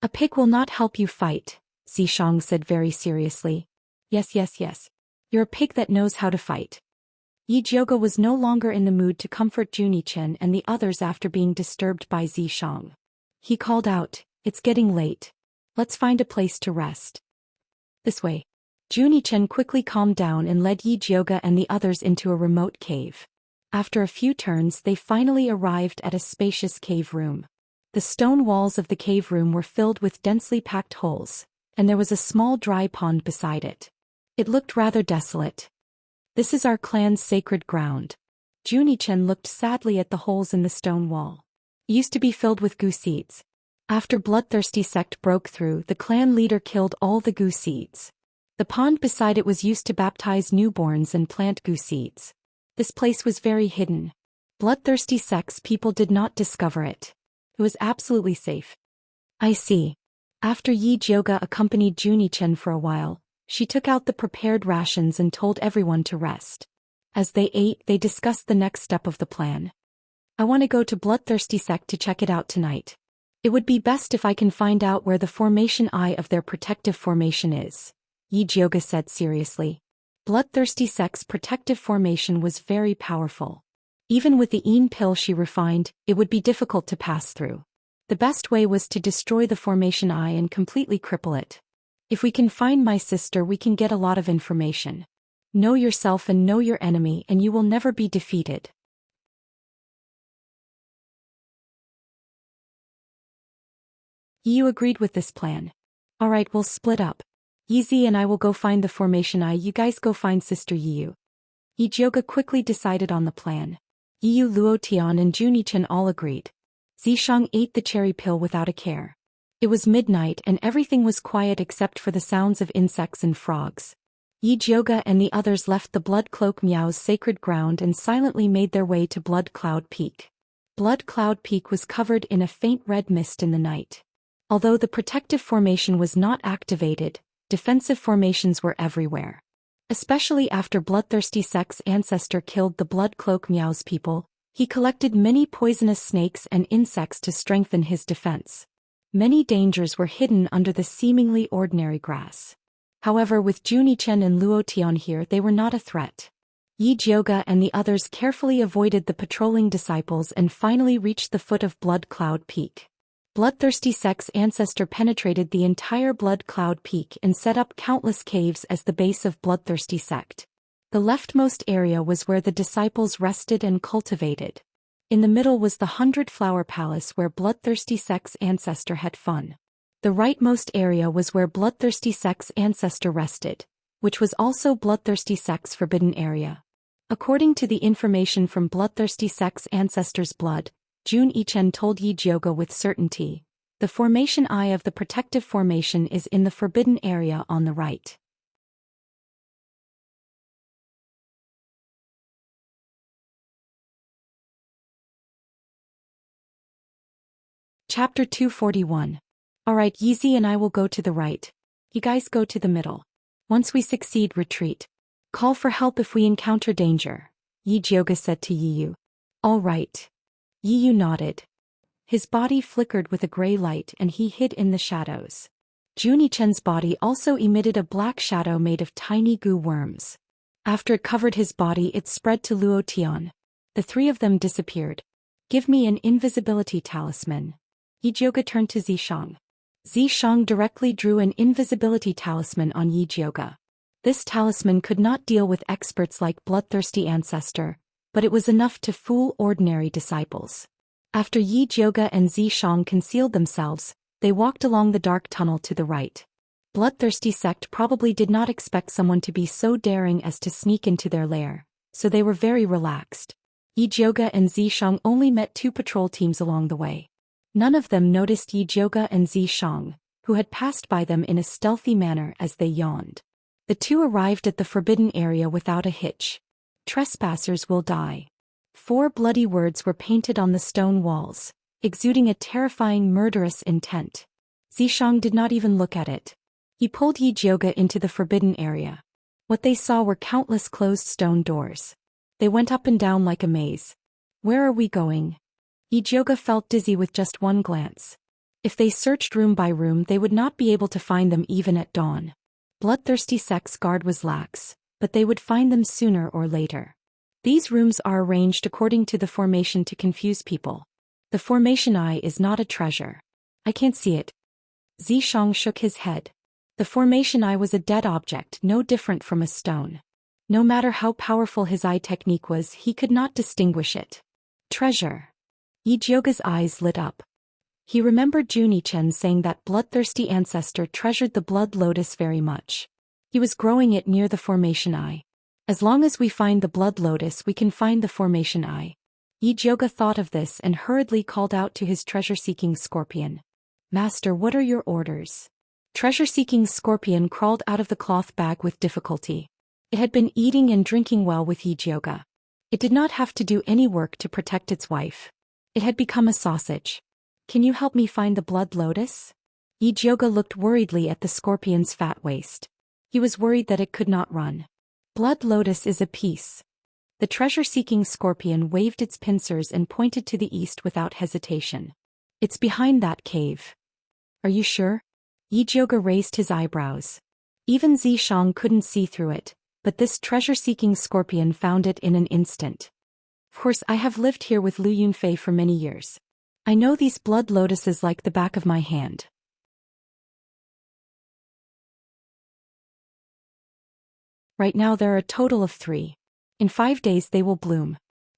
A pig will not help you fight, Zishang said very seriously. Yes. You're a pig that knows how to fight. Yi Jioge was no longer in the mood to comfort Junichen and the others after being disturbed by Zishang. He called out, it's getting late. Let's find a place to rest. This way. Junichen quickly calmed down and led Yi Jioge and the others into a remote cave. After a few turns they finally arrived at a spacious cave room. The stone walls of the cave room were filled with densely packed holes, and there was a small dry pond beside it. It looked rather desolate. This is our clan's sacred ground. Junichen looked sadly at the holes in the stone wall. It used to be filled with goo seeds. After Bloodthirsty Sect broke through, the clan leader killed all the goo seeds. The pond beside it was used to baptize newborns and plant goo seeds. This place was very hidden. Bloodthirsty Sect's people did not discover it. It was absolutely safe. I see. After Yi Jioga accompanied Junichen for a while, she took out the prepared rations and told everyone to rest. As they ate, they discussed the next step of the plan. I want to go to Bloodthirsty Sect to check it out tonight. It would be best if I can find out where the formation eye of their protective formation is, Yi Jioga said seriously. Bloodthirsty Sect's protective formation was very powerful. Even with the Een pill she refined, it would be difficult to pass through. The best way was to destroy the formation eye and completely cripple it. If we can find my sister, we can get a lot of information. Know yourself and know your enemy, and you will never be defeated. Yi agreed with this plan. Alright, we'll split up. Yi and I will go find the formation eye, you guys go find Sister Yi. Yi Jioga quickly decided on the plan. Yi Luo Tian and Junichen all agreed. Zishang ate the cherry pill without a care. It was midnight and everything was quiet except for the sounds of insects and frogs. Yi Jioga and the others left the Blood Cloak Miao's sacred ground and silently made their way to Blood Cloud Peak. Blood Cloud Peak was covered in a faint red mist in the night. Although the protective formation was not activated, defensive formations were everywhere. Especially after Bloodthirsty Sect's ancestor killed the Blood Cloak Miao's people, he collected many poisonous snakes and insects to strengthen his defense. Many dangers were hidden under the seemingly ordinary grass. However, with Junichen and Luo Tian here, they were not a threat. Yi Jioga and the others carefully avoided the patrolling disciples and finally reached the foot of Blood Cloud Peak. Bloodthirsty Sect's ancestor penetrated the entire Blood Cloud Peak and set up countless caves as the base of Bloodthirsty Sect. The leftmost area was where the disciples rested and cultivated. In the middle was the 100-Flower Palace where Bloodthirsty Sect's ancestor had fun. The rightmost area was where Bloodthirsty Sect's ancestor rested, which was also Bloodthirsty Sect's forbidden area. According to the information from Bloodthirsty Sect's ancestor's blood, Junichen told Yi Jioga with certainty, the formation eye of the protective formation is in the forbidden area on the right. Chapter 241. Alright, Yi and I will go to the right. You guys go to the middle. Once we succeed, retreat. Call for help if we encounter danger, Yi Jioga said to Yi. All right. Yi nodded. His body flickered with a gray light and he hid in the shadows. Junichen's body also emitted a black shadow made of tiny goo worms. After it covered his body, it spread to Luo Tian. The three of them disappeared. Give me an invisibility talisman. Yi Jioga turned to Zishang. Zishang directly drew an invisibility talisman on Yi Jioga. This talisman could not deal with experts like Bloodthirsty Ancestor, but it was enough to fool ordinary disciples. After Yi Jioga and Zishang concealed themselves, they walked along the dark tunnel to the right. Bloodthirsty Sect probably did not expect someone to be so daring as to sneak into their lair, so they were very relaxed. Yi Jioga and Zishang only met 2 patrol teams along the way. None of them noticed Yi Jioga and Zishang, who had passed by them in a stealthy manner as they yawned. The 2 arrived at the forbidden area without a hitch. Trespassers will die. 4 bloody words were painted on the stone walls, exuding a terrifying murderous intent. Zishang did not even look at it. He pulled Yi Jioga into the forbidden area. What they saw were countless closed stone doors. They went up and down like a maze. Where are we going? Yi Jioga felt dizzy with just one glance. If they searched room by room, they would not be able to find them even at dawn. Bloodthirsty Sect's guard was lax, but they would find them sooner or later. These rooms are arranged according to the formation to confuse people. The formation eye is not a treasure. I can't see it. Zishang shook his head. The formation eye was a dead object, no different from a stone. No matter how powerful his eye technique was, he could not distinguish it. Treasure. Yi Jioga's eyes lit up. He remembered Junichen saying that Bloodthirsty Ancestor treasured the blood lotus very much. He was growing it near the formation eye. As long as we find the blood lotus, we can find the formation eye. Yi Jioga thought of this and hurriedly called out to his treasure-seeking scorpion. Master, what are your orders? Treasure-seeking scorpion crawled out of the cloth bag with difficulty. It had been eating and drinking well with Yi Jioga. It did not have to do any work to protect its wife. It had become a sausage. Can you help me find the blood lotus? Yijioga looked worriedly at the scorpion's fat waist. He was worried that it could not run. Blood lotus is a piece. The treasure-seeking scorpion waved its pincers and pointed to the east without hesitation. It's behind that cave. Are you sure? Yijioga raised his eyebrows. Even Xianxia couldn't see through it, but this treasure-seeking scorpion found it in an instant. Of course, I have lived here with Lu Yunfei for many years. I know these blood lotuses like the back of my hand. Right now there are a total of 3. In 5 days they will bloom.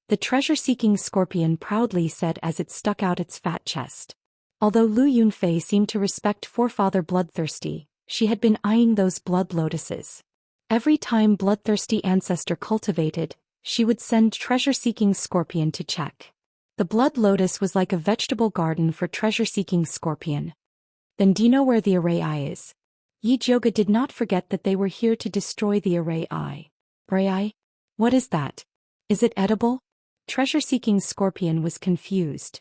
The treasure-seeking scorpion proudly said as it stuck out its fat chest. Although Lu Yunfei seemed to respect forefather Bloodthirsty, she had been eyeing those blood lotuses. Every time Bloodthirsty ancestor cultivated, she would send treasure-seeking scorpion to check. The blood lotus was like a vegetable garden for treasure-seeking scorpion. Then do you know where the array eye is? Yijioga did not forget that they were here to destroy the array eye. Array eye? What is that? Is it edible? Treasure-seeking scorpion was confused.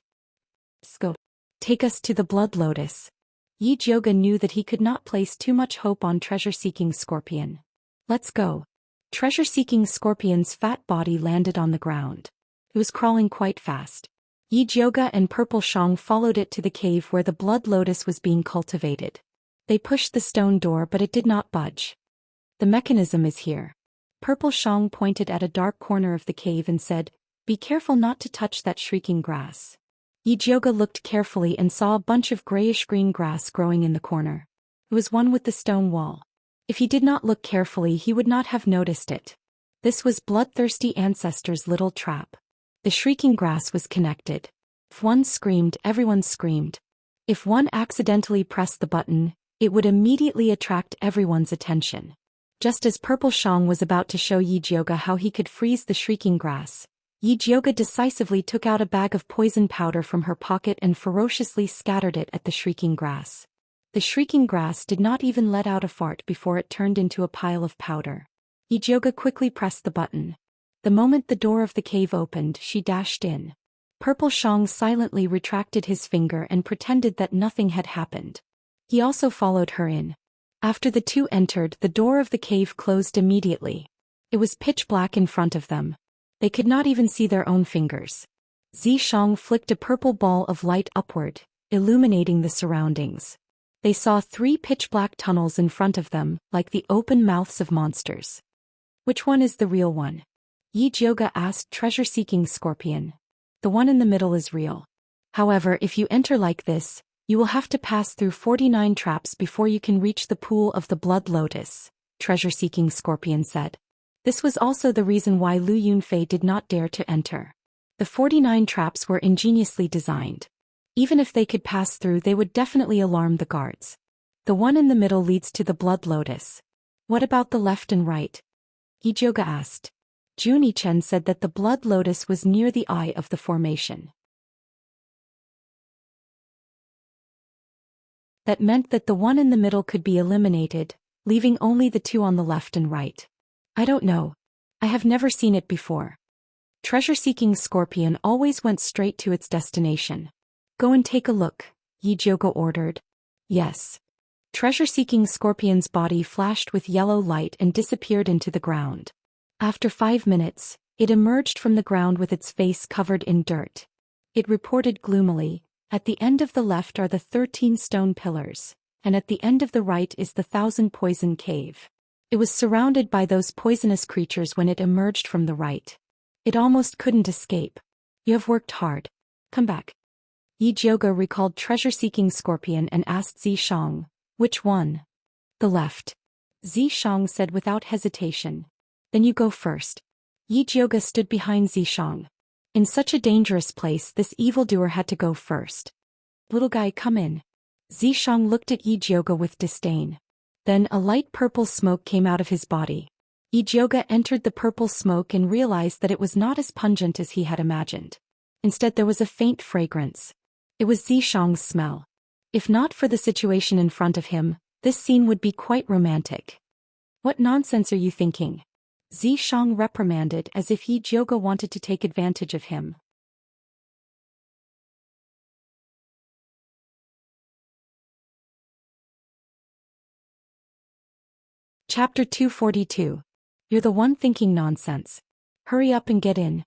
Go. Take us to the blood lotus. Yijioga knew that he could not place too much hope on treasure-seeking scorpion. Let's go. Treasure-seeking scorpion's fat body landed on the ground. It was crawling quite fast. Yijioga and Purple Xiang followed it to the cave where the blood lotus was being cultivated. They pushed the stone door but it did not budge. The mechanism is here. Purple Xiang pointed at a dark corner of the cave and said, "Be careful not to touch that shrieking grass." Yijioga looked carefully and saw a bunch of grayish-green grass growing in the corner. It was one with the stone wall. If he did not look carefully he would not have noticed it. This was Bloodthirsty Ancestor's little trap. The shrieking grass was connected. If one screamed, everyone screamed. If one accidentally pressed the button, it would immediately attract everyone's attention. Just as Purple Xiang was about to show Yijioga how he could freeze the shrieking grass, Yijioga decisively took out a bag of poison powder from her pocket and ferociously scattered it at the shrieking grass. The shrieking grass did not even let out a fart before it turned into a pile of powder. Yijioga quickly pressed the button. The moment the door of the cave opened, she dashed in. Purple Xiang silently retracted his finger and pretended that nothing had happened. He also followed her in. After the two entered, the door of the cave closed immediately. It was pitch black in front of them. They could not even see their own fingers. Xianxia flicked a purple ball of light upward, illuminating the surroundings. They saw 3 pitch-black tunnels in front of them, like the open mouths of monsters. Which one is the real one? Yijioga asked treasure-seeking scorpion. The one in the middle is real. However, if you enter like this, you will have to pass through 49 traps before you can reach the pool of the blood lotus, treasure-seeking scorpion said. This was also the reason why Lu Yunfei did not dare to enter. The 49 traps were ingeniously designed. Even if they could pass through, they would definitely alarm the guards. The one in the middle leads to the blood lotus. What about the left and right? Yijioga asked. Junichen said that the blood lotus was near the eye of the formation. That meant that the one in the middle could be eliminated, leaving only the 2 on the left and right. I don't know. I have never seen it before. Treasure-seeking scorpion always went straight to its destination. Go and take a look, Yijioga ordered. Yes. Treasure-seeking scorpion's body flashed with yellow light and disappeared into the ground. After 5 minutes, it emerged from the ground with its face covered in dirt. It reported gloomily, "At the end of the left are the 13 stone pillars, and at the end of the right is the 1,000 poison cave." It was surrounded by those poisonous creatures when it emerged from the right. It almost couldn't escape. You have worked hard. Come back. Yijioga recalled treasure-seeking scorpion and asked Xianxia, "Which one?" "The left." Xianxia said without hesitation. "Then you go first." Yijioga stood behind Xianxia. In such a dangerous place, this evildoer had to go first. "Little guy, come in." Xianxia looked at Yijioga with disdain. Then a light purple smoke came out of his body. Yijioga entered the purple smoke and realized that it was not as pungent as he had imagined. Instead, there was a faint fragrance. It was Xianxia's smell. If not for the situation in front of him, this scene would be quite romantic. "What nonsense are you thinking?" Xianxia reprimanded as if Yijioga wanted to take advantage of him. Chapter 242. You're the one thinking nonsense. Hurry up and get in.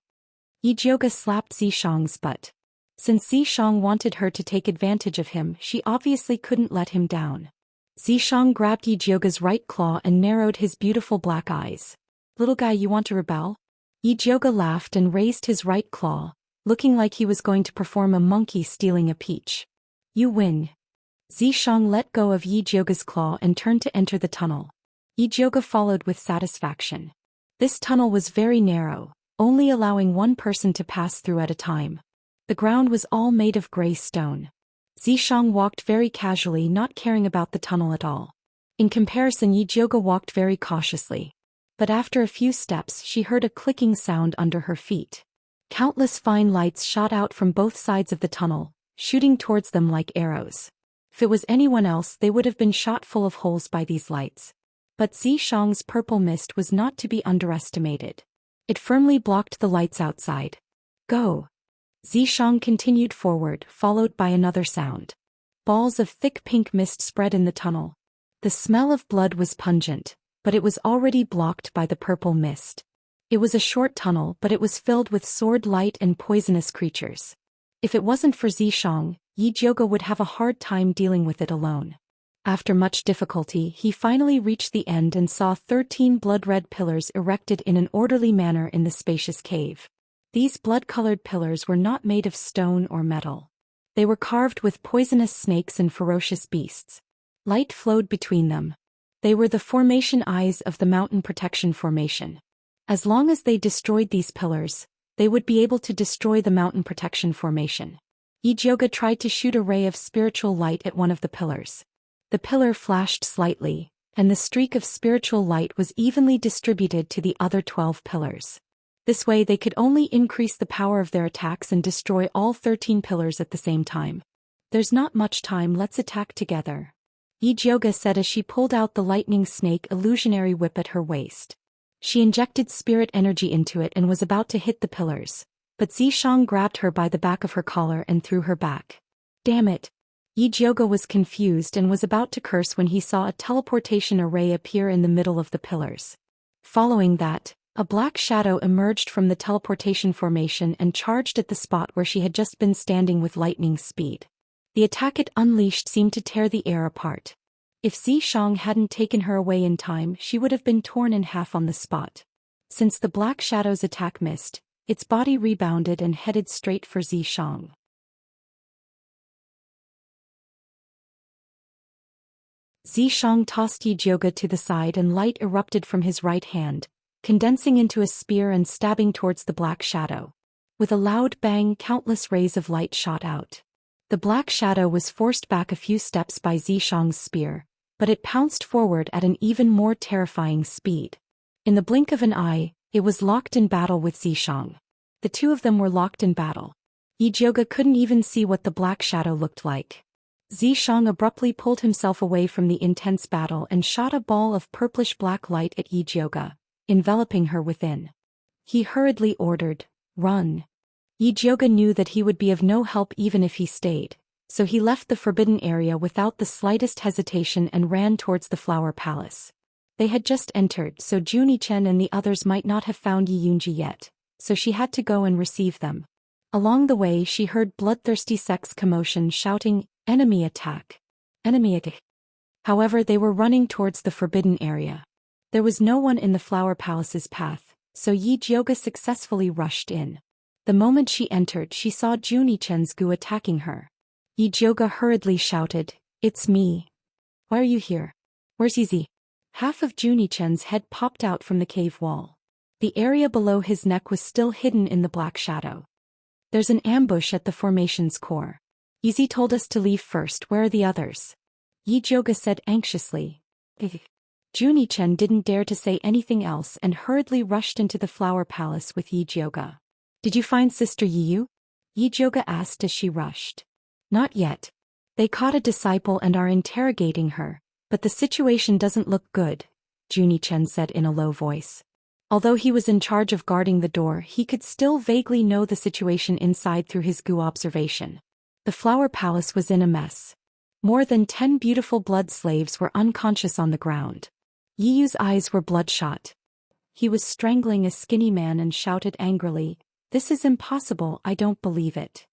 Yijioga slapped Zishang's butt. Since Zishang wanted her to take advantage of him, she obviously couldn't let him down. Zishang grabbed Yijioga's right claw and narrowed his beautiful black eyes. Little guy, you want to rebel? Yijioga laughed and raised his right claw, looking like he was going to perform a monkey stealing a peach. You win. Zishang let go of Yijioga's claw and turned to enter the tunnel. Yijioga followed with satisfaction. This tunnel was very narrow, only allowing one person to pass through at a time. The ground was all made of gray stone. Zishang walked very casually, not caring about the tunnel at all. In comparison, Yijioga walked very cautiously. But after a few steps, she heard a clicking sound under her feet. Countless fine lights shot out from both sides of the tunnel, shooting towards them like arrows. If it was anyone else, they would have been shot full of holes by these lights. But Zishang's purple mist was not to be underestimated. It firmly blocked the lights outside. Go! Zishang continued forward, followed by another sound. Balls of thick pink mist spread in the tunnel. The smell of blood was pungent, but it was already blocked by the purple mist. It was a short tunnel, but it was filled with sword light and poisonous creatures. If it wasn't for Zishang, Yijioga would have a hard time dealing with it alone. After much difficulty, he finally reached the end and saw 13 blood-red pillars erected in an orderly manner in the spacious cave. These blood-colored pillars were not made of stone or metal. They were carved with poisonous snakes and ferocious beasts. Light flowed between them. They were the formation eyes of the mountain protection formation. As long as they destroyed these pillars, they would be able to destroy the mountain protection formation. Yijioga tried to shoot a ray of spiritual light at one of the pillars. The pillar flashed slightly, and the streak of spiritual light was evenly distributed to the other 12 pillars. This way they could only increase the power of their attacks and destroy all 13 pillars at the same time. There's not much time, let's attack together. Yijioga said as she pulled out the lightning snake illusionary whip at her waist. She injected spirit energy into it and was about to hit the pillars, but Zishang grabbed her by the back of her collar and threw her back. Damn it! Yijioga was confused and was about to curse when he saw a teleportation array appear in the middle of the pillars. Following that, a black shadow emerged from the teleportation formation and charged at the spot where she had just been standing with lightning speed. The attack it unleashed seemed to tear the air apart. If Zishang hadn't taken her away in time, she would have been torn in half on the spot. Since the black shadow's attack missed, its body rebounded and headed straight for Zishang. Zishang tossed Yijioga to the side and light erupted from his right hand, condensing into a spear and stabbing towards the black shadow. With a loud bang, countless rays of light shot out. The black shadow was forced back a few steps by Zishang's spear, but it pounced forward at an even more terrifying speed. In the blink of an eye, it was locked in battle with Zishang. The two of them were locked in battle. Yijioga couldn't even see what the black shadow looked like. Zishang abruptly pulled himself away from the intense battle and shot a ball of purplish-black light at Yijioga, enveloping her within. He hurriedly ordered, "Run." Yijioga knew that he would be of no help even if he stayed, so he left the forbidden area without the slightest hesitation and ran towards the Flower Palace. They had just entered, so Juni-chen and the others might not have found Yiyunji yet, so she had to go and receive them. Along the way she heard bloodthirsty sex commotion shouting, "Enemy attack! Enemy attack!" However, they were running towards the forbidden area. There was no one in the Flower Palace's path, so Yijioga successfully rushed in. The moment she entered, she saw Juni-chen's goo attacking her. Yijioga hurriedly shouted, "It's me. Why are you here? Where's Yizi?" Half of Juni-chen's head popped out from the cave wall. The area below his neck was still hidden in the black shadow. "There's an ambush at the formation's core. Yizi told us to leave first, where are the others?" Yijioga said anxiously. Juni-chen didn't dare to say anything else and hurriedly rushed into the Flower Palace with Yijioga. "Did you find Sister Yiyu?" Yijioga asked as she rushed. "Not yet. They caught a disciple and are interrogating her, but the situation doesn't look good," Juni-chen said in a low voice. Although he was in charge of guarding the door, he could still vaguely know the situation inside through his goo observation. The Flower Palace was in a mess. More than 10 beautiful blood slaves were unconscious on the ground. Yiyu's eyes were bloodshot. He was strangling a skinny man and shouted angrily, "This is impossible, I don't believe it."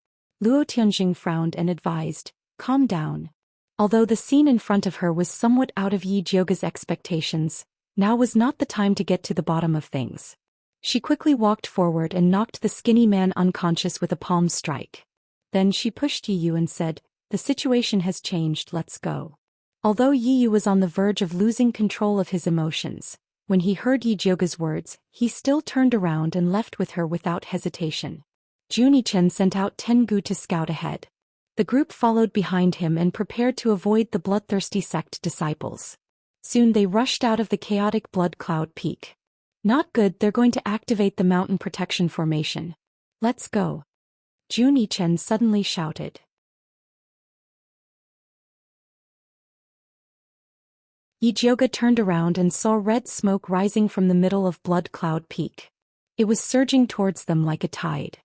Luo Tianjing frowned and advised, "Calm down." Although the scene in front of her was somewhat out of Yi Jioga's expectations, now was not the time to get to the bottom of things. She quickly walked forward and knocked the skinny man unconscious with a palm strike. Then she pushed Yiyu and said, "The situation has changed, let's go." Although Yiyu was on the verge of losing control of his emotions, when he heard Yi Jioga's words, he still turned around and left with her without hesitation. Junichen sent out Tengu to scout ahead. The group followed behind him and prepared to avoid the bloodthirsty sect disciples. Soon they rushed out of the chaotic blood cloud peak. Not good, they're going to activate the mountain protection formation. Let's go. Junichen suddenly shouted. Yi Jioga turned around and saw red smoke rising from the middle of Blood Cloud Peak. It was surging towards them like a tide.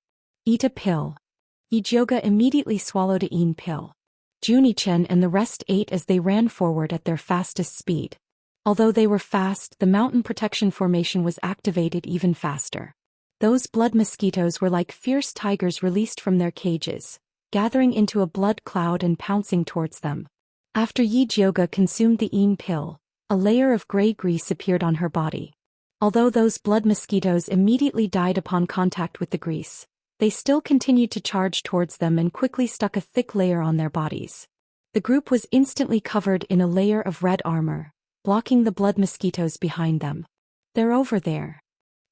"Eat a pill." Yi Jioga immediately swallowed a yin pill. Junichen and the rest ate as they ran forward at their fastest speed. Although they were fast, the mountain protection formation was activated even faster. Those blood mosquitoes were like fierce tigers released from their cages, gathering into a blood cloud and pouncing towards them. After Yi Jioga consumed the yin pill, a layer of gray grease appeared on her body. Although those blood mosquitoes immediately died upon contact with the grease, they still continued to charge towards them and quickly stuck a thick layer on their bodies. The group was instantly covered in a layer of red armor, blocking the blood mosquitoes behind them. "They're over there."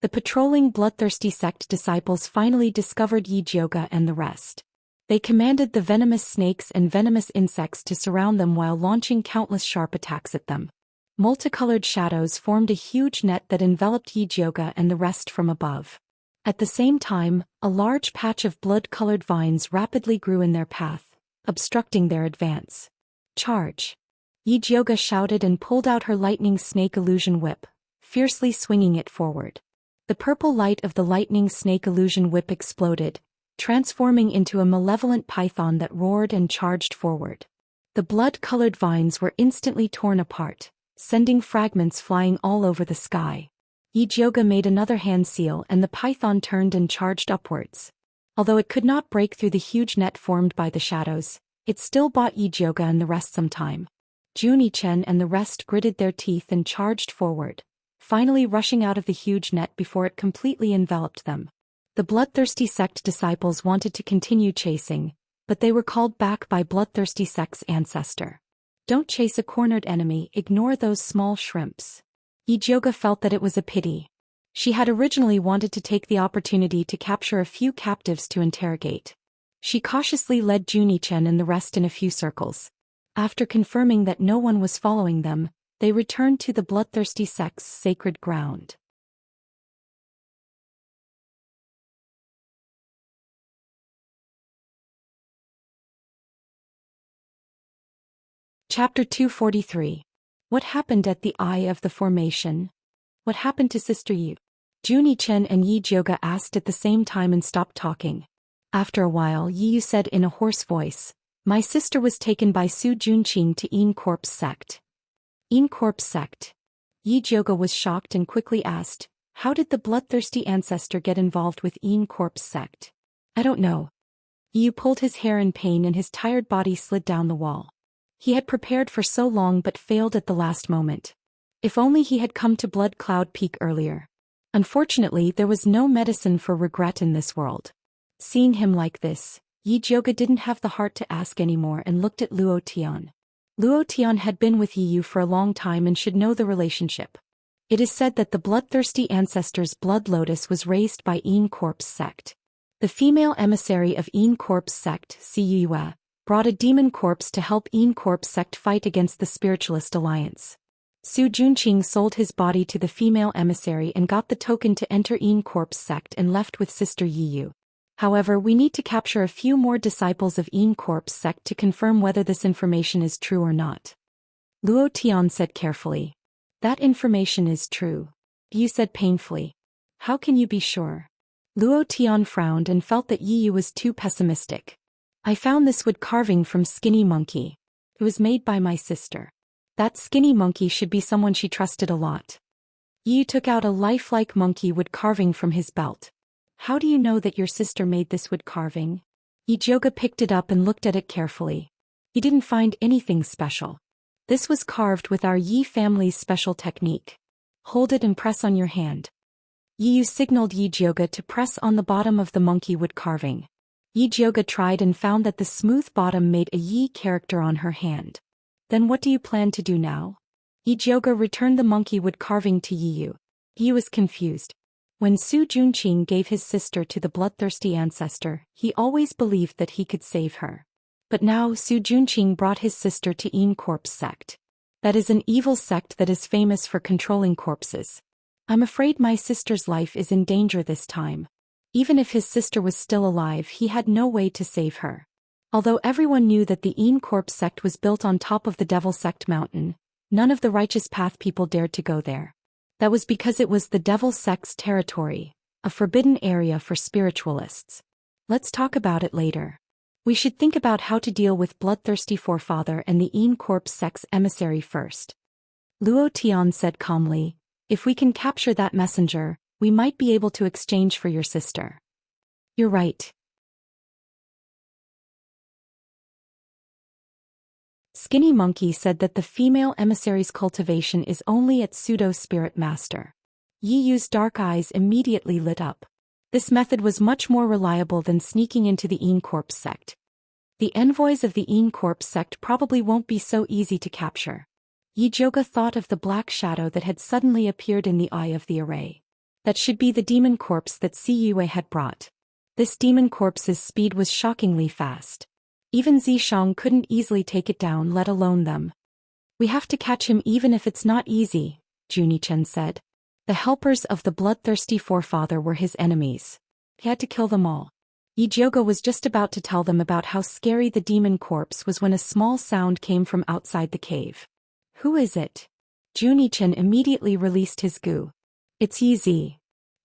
The patrolling bloodthirsty sect disciples finally discovered Yi Jioga and the rest. They commanded the venomous snakes and venomous insects to surround them while launching countless sharp attacks at them. Multicolored shadows formed a huge net that enveloped Yi Jioga and the rest from above. At the same time, a large patch of blood-colored vines rapidly grew in their path, obstructing their advance. "Charge!" Yi Jioga shouted and pulled out her lightning snake illusion whip, fiercely swinging it forward. The purple light of the lightning snake illusion whip exploded, transforming into a malevolent python that roared and charged forward. The blood-colored vines were instantly torn apart, sending fragments flying all over the sky. Yi Jioga made another hand seal and the python turned and charged upwards. Although it could not break through the huge net formed by the shadows, it still bought Yi Jioga and the rest some time. Junichen and the rest gritted their teeth and charged forward, finally rushing out of the huge net before it completely enveloped them. The bloodthirsty sect disciples wanted to continue chasing, but they were called back by bloodthirsty sect's ancestor. "Don't chase a cornered enemy, ignore those small shrimps." Yi Jioga felt that it was a pity. She had originally wanted to take the opportunity to capture a few captives to interrogate. She cautiously led Junichen and the rest in a few circles. After confirming that no one was following them, they returned to the bloodthirsty sect's sacred ground. Chapter 243. What happened at the Eye of the Formation? What happened to Sister Yu? Junichen and Yi Jioga asked at the same time and stopped talking. After a while, Yi Yu said in a hoarse voice, "My sister was taken by Su Junqing to Yin Corpse sect." Yin Corpse sect. Yi Jioga was shocked and quickly asked, "How did the bloodthirsty ancestor get involved with Yin Corpse sect?" "I don't know." Yi Yu pulled his hair in pain and his tired body slid down the wall. He had prepared for so long but failed at the last moment. If only he had come to Blood Cloud Peak earlier. Unfortunately, there was no medicine for regret in this world. Seeing him like this, Yi Jioga didn't have the heart to ask anymore and looked at Luo Tian. Luo Tian had been with Yi Yu for a long time and should know the relationship. It is said that the bloodthirsty ancestor's blood lotus was raised by Yin Corpse sect. The female emissary of Yin Corpse sect, Siyue, brought a demon corpse to help Yin Corpse sect fight against the Spiritualist Alliance. Su Junqing sold his body to the female emissary and got the token to enter Yin Corpse sect and left with Sister Yi Yu. However, we need to capture a few more disciples of Yin Corpse sect to confirm whether this information is true or not. Luo Tian said carefully. "That information is true," Yu said painfully. "How can you be sure?" Luo Tian frowned and felt that Yi Yu was too pessimistic. "I found this wood carving from Skinny Monkey. It was made by my sister." That skinny monkey should be someone she trusted a lot. Yi took out a lifelike monkey wood carving from his belt. How do you know that your sister made this wood carving? Ijoga picked it up and looked at it carefully. He didn't find anything special. This was carved with our Yi family's special technique. Hold it and press on your hand. Yi signaled Ijoga to press on the bottom of the monkey wood carving. Ijoga tried and found that the smooth bottom made a Yi character on her hand. Then what do you plan to do now? Ijoga returned the monkey wood carving to Yi. He was confused. When Su Junqing gave his sister to the bloodthirsty ancestor, he always believed that he could save her. But now Su Junqing brought his sister to Yin Corpse sect. That is an evil sect that is famous for controlling corpses. I'm afraid my sister's life is in danger this time. Even if his sister was still alive, he had no way to save her. Although everyone knew that the Yin Corpse sect was built on top of the Devil Sect mountain, none of the Righteous Path people dared to go there. That was because it was the Devil Sect's territory, a forbidden area for spiritualists. Let's talk about it later. We should think about how to deal with Bloodthirsty Forefather and the Yin Corpse sect's emissary first. Luo Tian said calmly, if we can capture that messenger, we might be able to exchange for your sister. You're right. Skinny Monkey said that the female emissary's cultivation is only at pseudo-spirit master. Yi Yu's dark eyes immediately lit up. This method was much more reliable than sneaking into the Yin Corpse sect. The envoys of the Yin Corpse sect probably won't be so easy to capture. Ijoga thought of the black shadow that had suddenly appeared in the eye of the array. That should be the demon corpse that Siyue had brought. This demon corpse's speed was shockingly fast. Even Zishang couldn't easily take it down, let alone them. We have to catch him even if it's not easy, Junichen said. The helpers of the bloodthirsty forefather were his enemies. He had to kill them all. Ijoga was just about to tell them about how scary the demon corpse was when a small sound came from outside the cave. Who is it? Junichen immediately released his goo. It's Yi.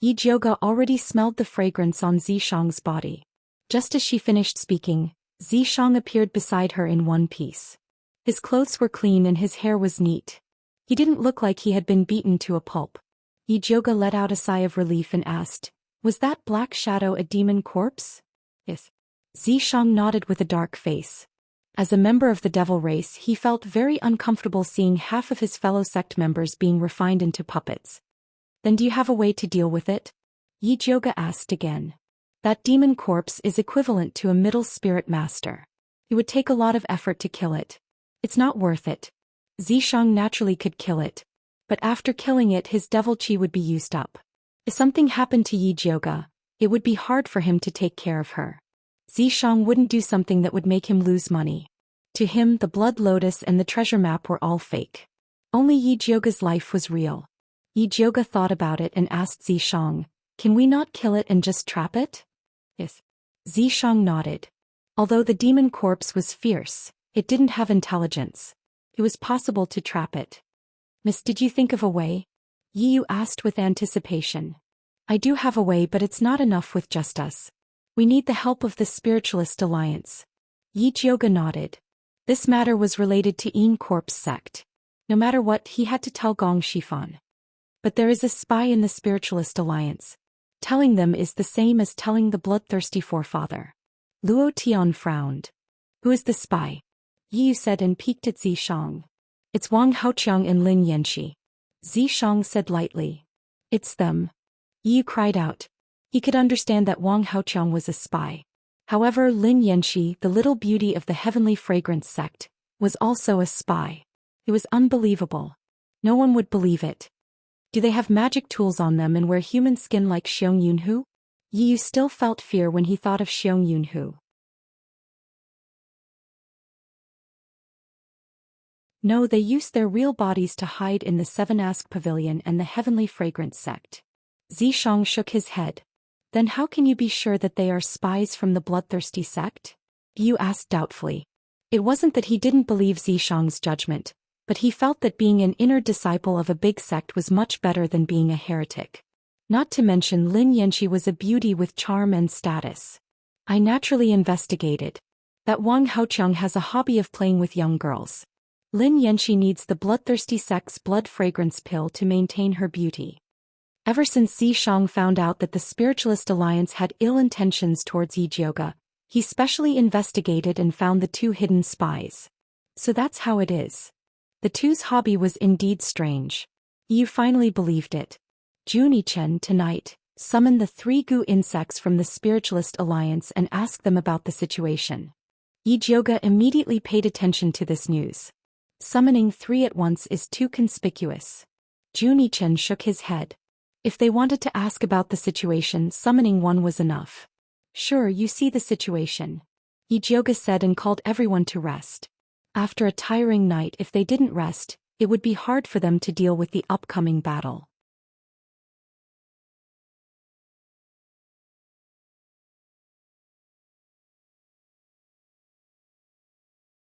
Ijoga already smelled the fragrance on Zishang's body. Just as she finished speaking, Zishang appeared beside her in one piece. His clothes were clean and his hair was neat. He didn't look like he had been beaten to a pulp. Ijoga let out a sigh of relief and asked, was that black shadow a demon corpse? Yes. Zishang nodded with a dark face. As a member of the devil race, he felt very uncomfortable seeing half of his fellow sect members being refined into puppets. Then do you have a way to deal with it? Ijoga asked again. That demon corpse is equivalent to a middle spirit master. It would take a lot of effort to kill it. It's not worth it. Zishang naturally could kill it. But after killing it, his devil chi would be used up. If something happened to Ijoga, it would be hard for him to take care of her. Zishang wouldn't do something that would make him lose money. To him, the blood lotus and the treasure map were all fake. Only Ijoga's life was real. Ijoga thought about it and asked Zishang, can we not kill it and just trap it? Yes. Zishang nodded. Although the demon corpse was fierce, it didn't have intelligence. It was possible to trap it. Miss, did you think of a way? Yi Yu asked with anticipation. I do have a way, but it's not enough with just us. We need the help of the Spiritualist Alliance. Ijoga nodded. This matter was related to Yin Corpse sect. No matter what, he had to tell Gong Shifan. But there is a spy in the Spiritualist Alliance. Telling them is the same as telling the bloodthirsty forefather. Luo Tian frowned. Who is the spy? Yi Yu said and peeked at Zishang. It's Wang Haoqiang and Lin Yanxi. Zishang said lightly. It's them. Yi Yu cried out. He could understand that Wang Haoqiang was a spy. However, Lin Yanxi, the little beauty of the heavenly fragrance sect, was also a spy. It was unbelievable. No one would believe it. Do they have magic tools on them and wear human skin like Xiong Yunhu? Yi Yu still felt fear when he thought of Xiong Yunhu. No, they use their real bodies to hide in the Seven Ask Pavilion and the Heavenly Fragrance sect. Zishang shook his head. Then how can you be sure that they are spies from the bloodthirsty sect? Yu asked doubtfully. It wasn't that he didn't believe Zishang's judgment, but he felt that being an inner disciple of a big sect was much better than being a heretic. Not to mention Lin Yanxi was a beauty with charm and status. I naturally investigated. That Wang Haoqiang has a hobby of playing with young girls. Lin Yanxi needs the bloodthirsty sex blood fragrance pill to maintain her beauty. Ever since Zishang found out that the Spiritualist Alliance had ill intentions towards Yijioga, he specially investigated and found the two hidden spies. So that's how it is. The two's hobby was indeed strange. You finally believed it. Junichen, tonight, summon the 3 goo insects from the Spiritualist Alliance and ask them about the situation. Yijioga immediately paid attention to this news. Summoning 3 at once is too conspicuous. Junichen shook his head. If they wanted to ask about the situation, summoning 1 was enough. Sure, you see the situation. Yijioga said and called everyone to rest. After a tiring night, if they didn't rest, it would be hard for them to deal with the upcoming battle.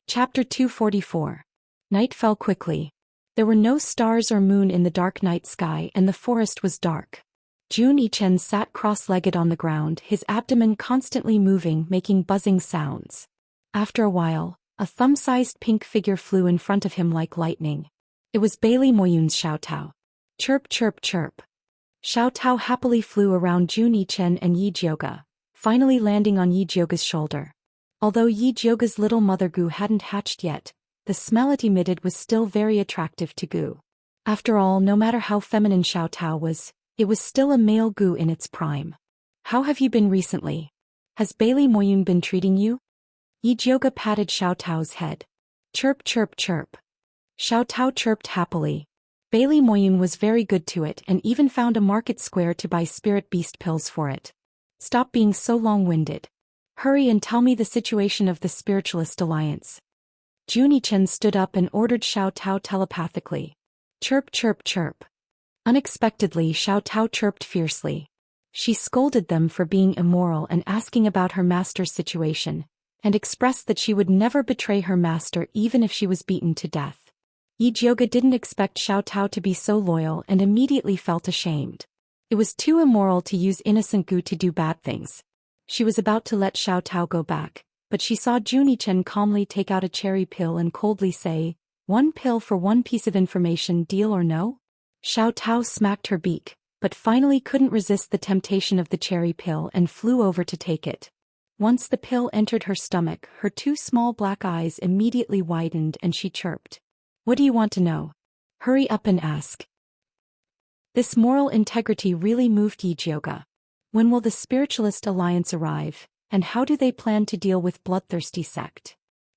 Chapter 244. Night fell quickly. There were no stars or moon in the dark night sky and the forest was dark. Jun Yichen sat cross-legged on the ground, his abdomen constantly moving, making buzzing sounds. After a while, a thumb-sized pink figure flew in front of him like lightning. It was Bailey Moyun's Xiao Tao. Chirp chirp chirp. Xiao Tao happily flew around Jun Yichen and Yijioga, finally landing on Yijioga's shoulder. Although Yijioga's little mother Gu hadn't hatched yet, the smell it emitted was still very attractive to Gu. After all, no matter how feminine Xiao Tao was, it was still a male Gu in its prime. How have you been recently? Has Bailey Moyun been treating you? Yijioga patted Xiao Tao's head. Chirp chirp chirp. Xiao Tao chirped happily. Bailey Moyun was very good to it and even found a market square to buy spirit beast pills for it. Stop being so long-winded. Hurry and tell me the situation of the Spiritualist Alliance. Junichen stood up and ordered Xiao Tao telepathically. Chirp chirp chirp. Unexpectedly, Xiao Tao chirped fiercely. She scolded them for being immoral and asking about her master's situation, and expressed that she would never betray her master even if she was beaten to death. Yijioga didn't expect Xiao Tao to be so loyal and immediately felt ashamed. It was too immoral to use innocent Gu to do bad things. She was about to let Xiao Tao go back, but she saw Junichen calmly take out a cherry pill and coldly say, 1 pill for 1 piece of information, deal or no? Xiao Tao smacked her beak, but finally couldn't resist the temptation of the cherry pill and flew over to take it. Once the pill entered her stomach, her 2 small black eyes immediately widened and she chirped. What do you want to know? Hurry up and ask. This moral integrity really moved Yijioga. When will the Spiritualist Alliance arrive, and how do they plan to deal with bloodthirsty sect?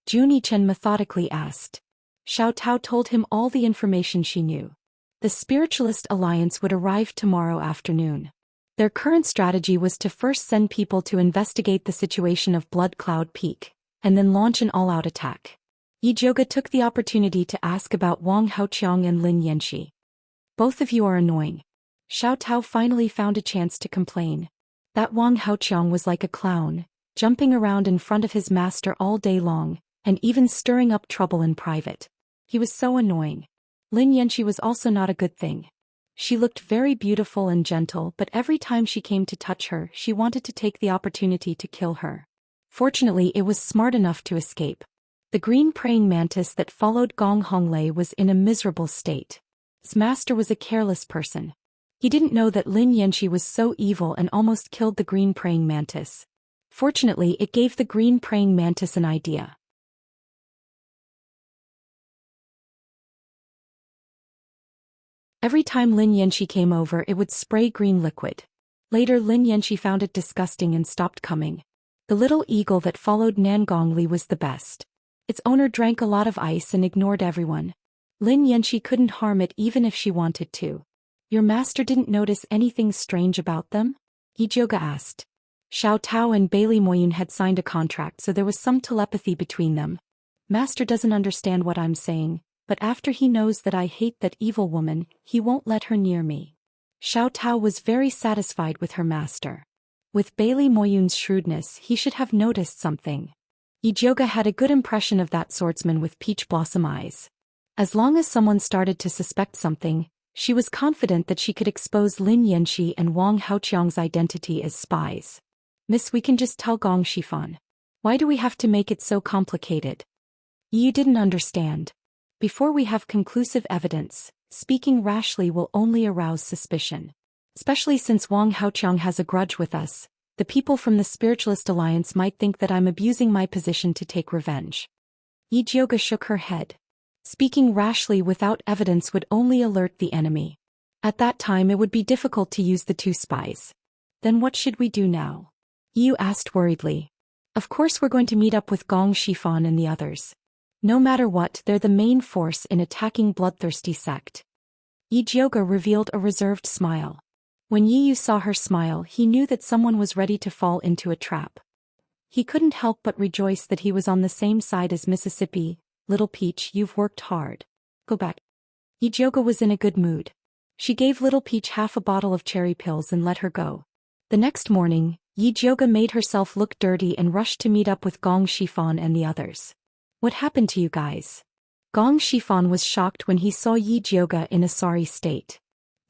Junichen methodically asked. Xiao Tao told him all the information she knew. The Spiritualist Alliance would arrive tomorrow afternoon. Their current strategy was to first send people to investigate the situation of Blood Cloud Peak, and then launch an all-out attack. Yijioga took the opportunity to ask about Wang Haoqiang and Lin Yanxi. Both of you are annoying. Xiao Tao finally found a chance to complain. That Wang Haoqiang was like a clown, jumping around in front of his master all day long, and even stirring up trouble in private. He was so annoying. Lin Yanxi was also not a good thing. She looked very beautiful and gentle, but every time she came to touch her, she wanted to take the opportunity to kill her. Fortunately, it was smart enough to escape. The green praying mantis that followed Gong Honglei was in a miserable state. His master was a careless person. He didn't know that Lin Yanxi was so evil and almost killed the green praying mantis. Fortunately, it gave the green praying mantis an idea. Every time Lin Yanxi came over, it would spray green liquid. Later, Lin Yanxi found it disgusting and stopped coming. The little eagle that followed Nangongli was the best. Its owner drank a lot of ice and ignored everyone. Lin Yanxi couldn't harm it even if she wanted to. Your master didn't notice anything strange about them? Yijioga asked. Xiao Tao and Bailey Moyun had signed a contract, so there was some telepathy between them. Master doesn't understand what I'm saying, but after he knows that I hate that evil woman, he won't let her near me. Xiao Tao was very satisfied with her master. With Bailey Moyun's shrewdness, he should have noticed something. Yijioga had a good impression of that swordsman with peach blossom eyes. As long as someone started to suspect something, she was confident that she could expose Lin Yanxi and Wang Haoqiang's identity as spies. Miss, we can just tell Gong Shifan. Why do we have to make it so complicated? You didn't understand. Before we have conclusive evidence, speaking rashly will only arouse suspicion. Especially since Wang Haoqiang has a grudge with us, the people from the Spiritualist Alliance might think that I'm abusing my position to take revenge. Yi Jioge shook her head. Speaking rashly without evidence would only alert the enemy. At that time it would be difficult to use the two spies. Then what should we do now? Yu asked worriedly. Of course we're going to meet up with Gong Shifan and the others. No matter what, they're the main force in attacking bloodthirsty sect. Yi Jioge revealed a reserved smile. When Yi Yu saw her smile, he knew that someone was ready to fall into a trap. He couldn't help but rejoice that he was on the same side as Mississippi. Little Peach, you've worked hard. Go back. Yi Jioge was in a good mood. She gave Little Peach half a bottle of cherry pills and let her go. The next morning, Yi Jioge made herself look dirty and rushed to meet up with Gong Shifan and the others. What happened to you guys? Gong Shifan was shocked when he saw Yi Jioge in a sorry state.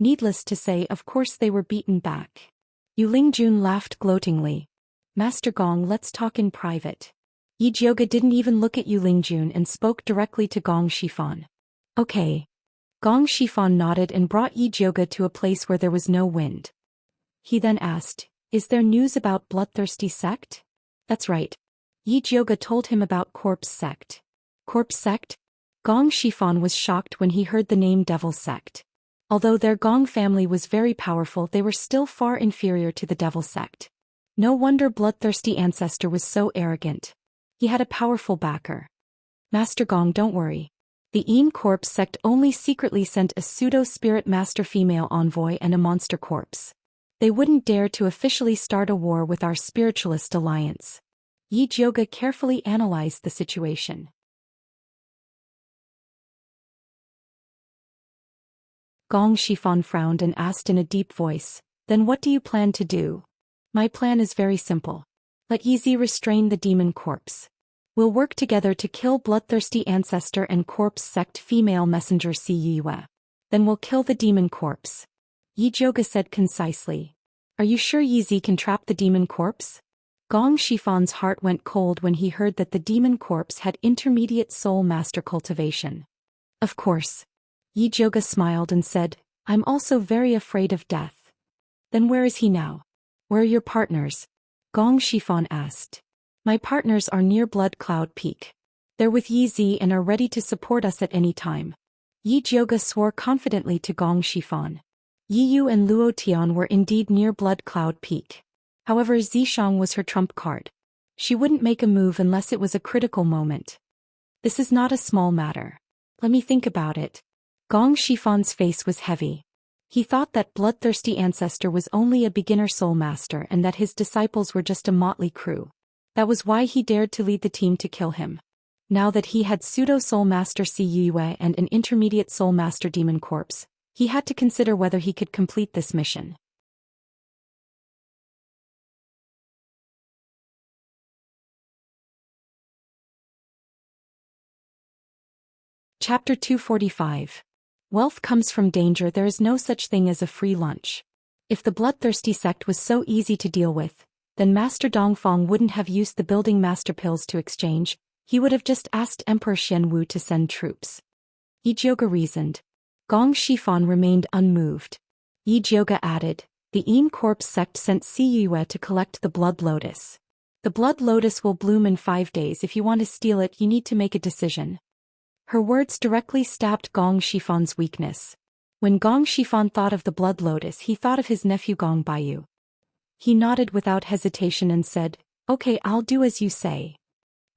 Needless to say, of course they were beaten back. Yu Lingjun laughed gloatingly. Master Gong, let's talk in private. Yi Jioge didn't even look at Yu Lingjun and spoke directly to Gong Shifan. Okay. Gong Shifan nodded and brought Yi Jioge to a place where there was no wind. He then asked, is there news about bloodthirsty sect? That's right. Yi Jioge told him about Corpse sect. Corpse sect? Gong Shifan was shocked when he heard the name Devil sect. Although their Gong family was very powerful, they were still far inferior to the Devil sect. No wonder bloodthirsty ancestor was so arrogant. He had a powerful backer. Master Gong, don't worry. The Corpse sect only secretly sent a pseudo-spirit master female envoy and a monster corpse. They wouldn't dare to officially start a war with our Spiritualist Alliance. Yi Jioge carefully analyzed the situation. Gong Shifan frowned and asked in a deep voice, then what do you plan to do? My plan is very simple. Let Yi restrain the demon corpse. We'll work together to kill bloodthirsty ancestor and corpse sect female messenger Ciyue. Then we'll kill the demon corpse. Yi Jioge said concisely. Are you sure Yi can trap the demon corpse? Gong Shifan's heart went cold when he heard that the demon corpse had intermediate soul master cultivation. Of course. Yi Jioge smiled and said, I'm also very afraid of death. Then where is he now? Where are your partners? Gong Shifan asked. My partners are near Blood Cloud Peak. They're with Yi and are ready to support us at any time. Yi Jioge swore confidently to Gong Shifan. Yi Yu and Luo Tian were indeed near Blood Cloud Peak. However, Zishang was her trump card. She wouldn't make a move unless it was a critical moment. This is not a small matter. Let me think about it. Gong Shifan's face was heavy. He thought that bloodthirsty ancestor was only a beginner soul master and that his disciples were just a motley crew. That was why he dared to lead the team to kill him. Now that he had pseudo-soul master Ciyue and an intermediate soul master demon corpse, he had to consider whether he could complete this mission. Chapter 245. Wealth comes from danger. There is no such thing as a free lunch. If the bloodthirsty sect was so easy to deal with, then Master Dongfang wouldn't have used the building master pills to exchange, he would have just asked Emperor Xianwu to send troops. Yi Jioge reasoned. Gong Shifan remained unmoved. Yi Jioge added, the Corpse sect sent Ciyue to collect the blood lotus. The blood lotus will bloom in 5 days. If you want to steal it, you need to make a decision. Her words directly stabbed Gong Shifan's weakness. When Gong Shifan thought of the blood lotus, he thought of his nephew Gong Baiyu. He nodded without hesitation and said, okay, I'll do as you say.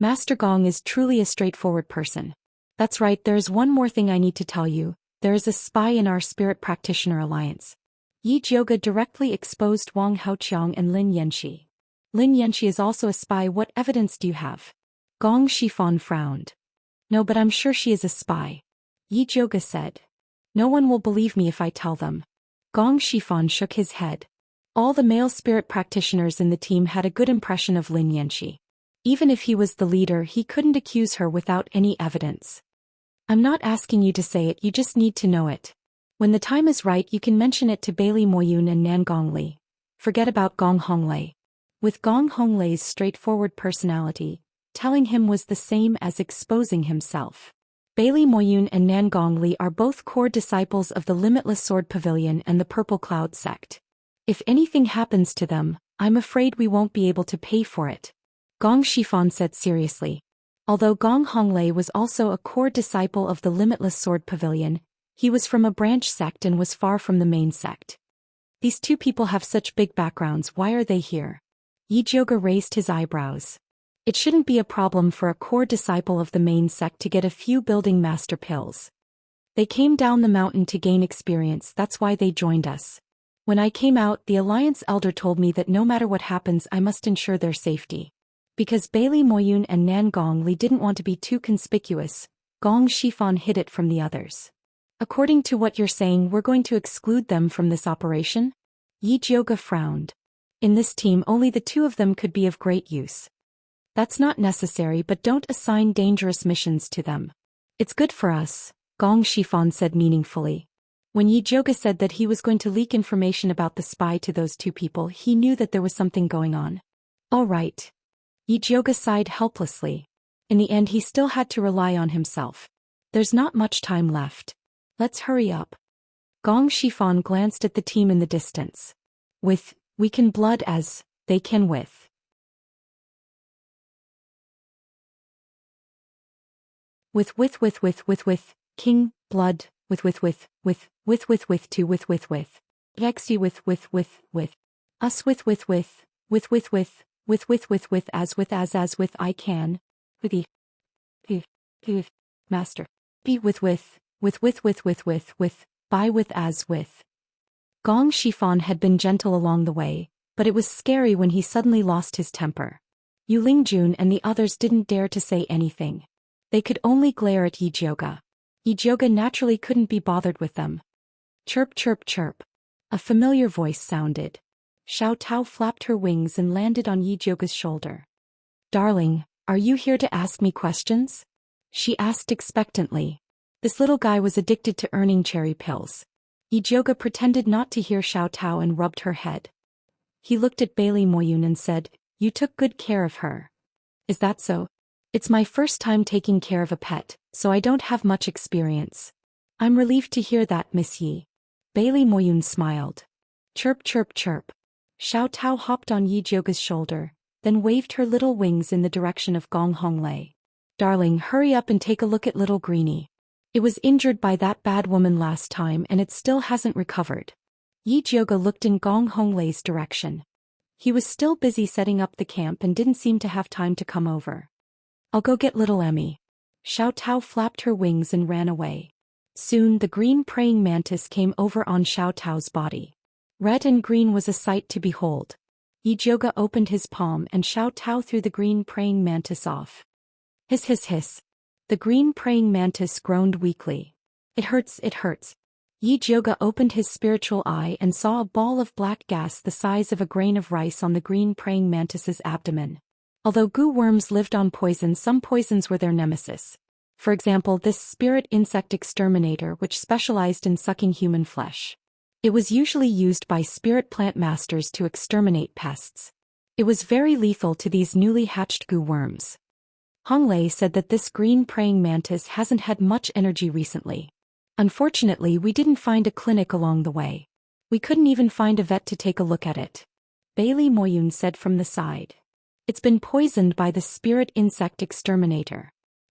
Master Gong is truly a straightforward person. That's right, there is one more thing I need to tell you. There is a spy in our Spirit Practitioner Alliance. Yi Jioge directly exposed Wang Haoqiang and Lin Yanxi. Lin Yanxi is also a spy. What evidence do you have? Gong Shifan frowned. No, but I'm sure she is a spy. Yi Jioge said. No one will believe me if I tell them. Gong Shifan shook his head. All the male spirit practitioners in the team had a good impression of Lin Yanxi. Even if he was the leader, he couldn't accuse her without any evidence. I'm not asking you to say it, you just need to know it. When the time is right, you can mention it to Bailey Moyun and Nan Gongli. Forget about Gong Honglei. With Gong Honglei's straightforward personality, telling him was the same as exposing himself. Bailey Moyun and Nangong Li are both core disciples of the Limitless Sword Pavilion and the Purple Cloud sect. If anything happens to them, I'm afraid we won't be able to pay for it, Gong Shifan said seriously. Although Gong Honglei was also a core disciple of the Limitless Sword Pavilion, he was from a branch sect and was far from the main sect. These two people have such big backgrounds, why are they here? Yi Jioge raised his eyebrows. It shouldn't be a problem for a core disciple of the main sect to get a few building master pills. They came down the mountain to gain experience, that's why they joined us. When I came out, the Alliance Elder told me that no matter what happens I must ensure their safety. Because Bailey Moyun and Nangong Li didn't want to be too conspicuous, Gong Shifan hid it from the others. According to what you're saying, we're going to exclude them from this operation? Yi Jioge frowned. In this team only the two of them could be of great use. That's not necessary, but don't assign dangerous missions to them. It's good for us, Gong Shifan said meaningfully. When Yi Jioge said that he was going to leak information about the spy to those two people, he knew that there was something going on. All right. Yi Jioge sighed helplessly. In the end he still had to rely on himself. There's not much time left. Let's hurry up. Gong Shifan glanced at the team in the distance. We can blood as, they can with. King, blood, with, to, Rexy with, us as with, I can, master, be with, by with as with. Gong Shifan had been gentle along the way, but it was scary when he suddenly lost his temper. Yu Lingjun and the others didn't dare to say anything. They could only glare at Yi Jioge. Yi Jioge naturally couldn't be bothered with them. Chirp chirp chirp. A familiar voice sounded. Xiao Tao flapped her wings and landed on Yi Jioge's shoulder. Darling, are you here to ask me questions? She asked expectantly. This little guy was addicted to earning cherry pills. Yi Jioge pretended not to hear Xiao Tao and rubbed her head. He looked at Bailey Moyun and said, You took good care of her. Is that so? It's my first time taking care of a pet, so I don't have much experience. I'm relieved to hear that, Miss Yi. Bailey Moyun smiled. Chirp chirp chirp. Xiao Tao hopped on Yi Jioge's shoulder, then waved her little wings in the direction of Gong Honglei. Darling, hurry up and take a look at little Greenie. It was injured by that bad woman last time and it still hasn't recovered. Yi Jioge looked in Gong Honglei's direction. He was still busy setting up the camp and didn't seem to have time to come over. I'll go get little Emmy. Xiao Tao flapped her wings and ran away. Soon the green praying mantis came over on Xiao Tao's body. Red and green was a sight to behold. Yi Jioge opened his palm and Xiao Tao threw the green praying mantis off. Hiss hiss hiss. The green praying mantis groaned weakly. It hurts, it hurts. Yi Jioge opened his spiritual eye and saw a ball of black gas the size of a grain of rice on the green praying mantis's abdomen. Although goo worms lived on poison, some poisons were their nemesis. For example, this spirit insect exterminator which specialized in sucking human flesh. It was usually used by spirit plant masters to exterminate pests. It was very lethal to these newly hatched goo worms. Honglei said that this green praying mantis hasn't had much energy recently. Unfortunately, we didn't find a clinic along the way. We couldn't even find a vet to take a look at it. Bailey Moyun said from the side. It's been poisoned by the spirit insect exterminator.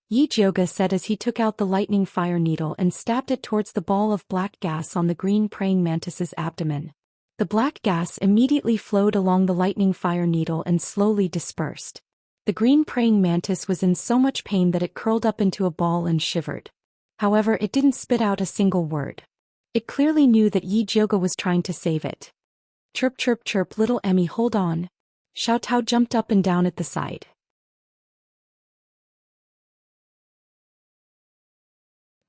Yi Jioge said as he took out the lightning fire needle and stabbed it towards the ball of black gas on the green praying mantis's abdomen. The black gas immediately flowed along the lightning fire needle and slowly dispersed. The green praying mantis was in so much pain that it curled up into a ball and shivered. However, it didn't spit out a single word. It clearly knew that Yi Jioge was trying to save it. Chirp chirp chirp, little Emmy, hold on. Xiao Tao jumped up and down at the side.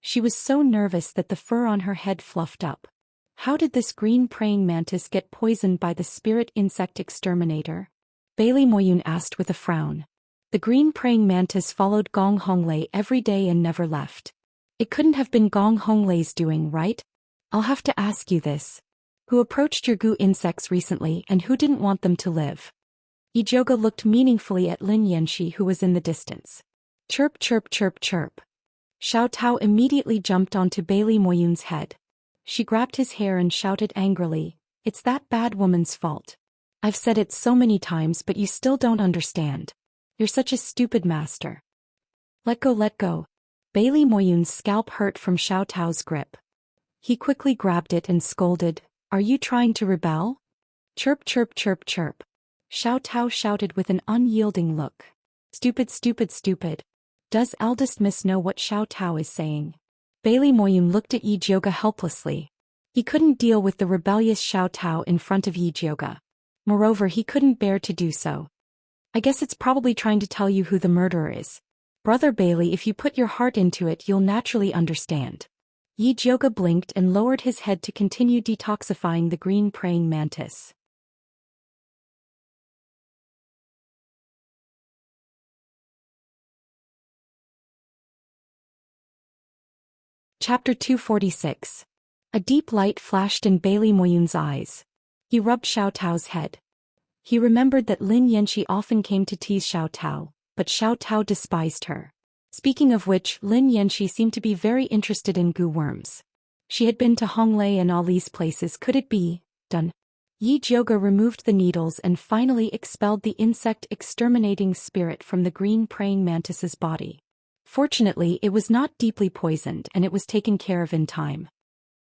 She was so nervous that the fur on her head fluffed up. How did this green praying mantis get poisoned by the spirit insect exterminator? Bailey Moyun asked with a frown. The green praying mantis followed Gong Honglei every day and never left. It couldn't have been Gong Honglei's doing, right? I'll have to ask you this. Who approached your goo insects recently and who didn't want them to live? Yi Jioge looked meaningfully at Lin Yanxi who was in the distance. Chirp chirp chirp chirp. Xiao Tao immediately jumped onto Bailey Moyun's head. She grabbed his hair and shouted angrily, "It's that bad woman's fault. I've said it so many times but you still don't understand. You're such a stupid master. Let go, let go." Bailey Moyun's scalp hurt from Xiao Tao's grip. He quickly grabbed it and scolded, "Are you trying to rebel?" "Chirp chirp chirp chirp." Xiao Tao shouted with an unyielding look. "Stupid stupid stupid. Does eldest miss know what Xiao Tao is saying?" Bailey Moyun looked at Yi Jioga helplessly. He couldn't deal with the rebellious Xiao Tao in front of Yi Jioga. Moreover, he couldn't bear to do so. "I guess it's probably trying to tell you who the murderer is. Brother Bailey, if you put your heart into it you'll naturally understand." Yi Jioga blinked and lowered his head to continue detoxifying the green praying mantis. Chapter 246. A deep light flashed in Bailey Moyun's eyes. He rubbed Xiao Tao's head. He remembered that Lin Yanxi often came to tease Xiao Tao, but Xiao Tao despised her. Speaking of which, Lin Yanxi seemed to be very interested in goo worms. She had been to Honglei and Ali's places. Could it be done? Yi Jioga removed the needles and finally expelled the insect-exterminating spirit from the green praying mantis's body. Fortunately, it was not deeply poisoned and it was taken care of in time.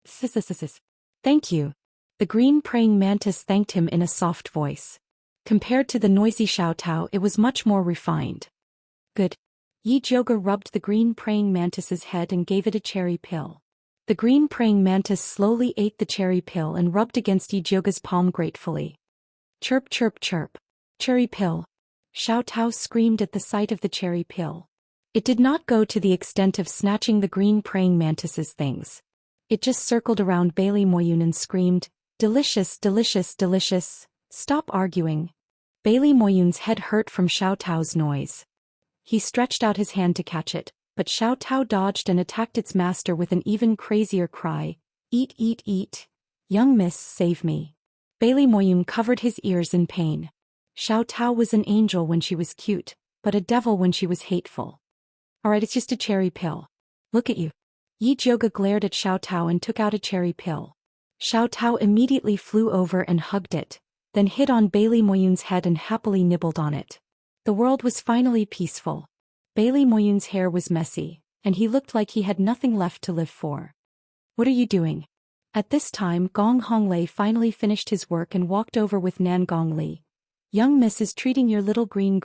"Thank you." The green praying mantis thanked him in a soft voice. Compared to the noisy Xiao Tao, it was much more refined. "Good." Yi Jioga rubbed the green praying mantis's head and gave it a cherry pill. The green praying mantis slowly ate the cherry pill and rubbed against Yi Jioga's palm gratefully. "Chirp chirp chirp. Cherry pill." Xiao Tao screamed at the sight of the cherry pill. It did not go to the extent of snatching the green praying mantis's things. It just circled around Bailey Moyun and screamed, "Delicious, delicious, delicious. Stop arguing." Bailey Moyun's head hurt from Xiao Tao's noise. He stretched out his hand to catch it, but Xiao Tao dodged and attacked its master with an even crazier cry, "Eat, eat, eat. Young miss, save me." Bailey Moyun covered his ears in pain. Xiao Tao was an angel when she was cute, but a devil when she was hateful. "Alright, it's just a cherry pill. Look at you." Yi Jioga glared at Xiao Tao and took out a cherry pill. Xiao Tao immediately flew over and hugged it, then hid on Bailey Moyun's head and happily nibbled on it. The world was finally peaceful. Bailey Moyun's hair was messy, and he looked like he had nothing left to live for. "What are you doing?" At this time, Gong Honglei finally finished his work and walked over with Nan Gongli. "Young miss is treating your little green."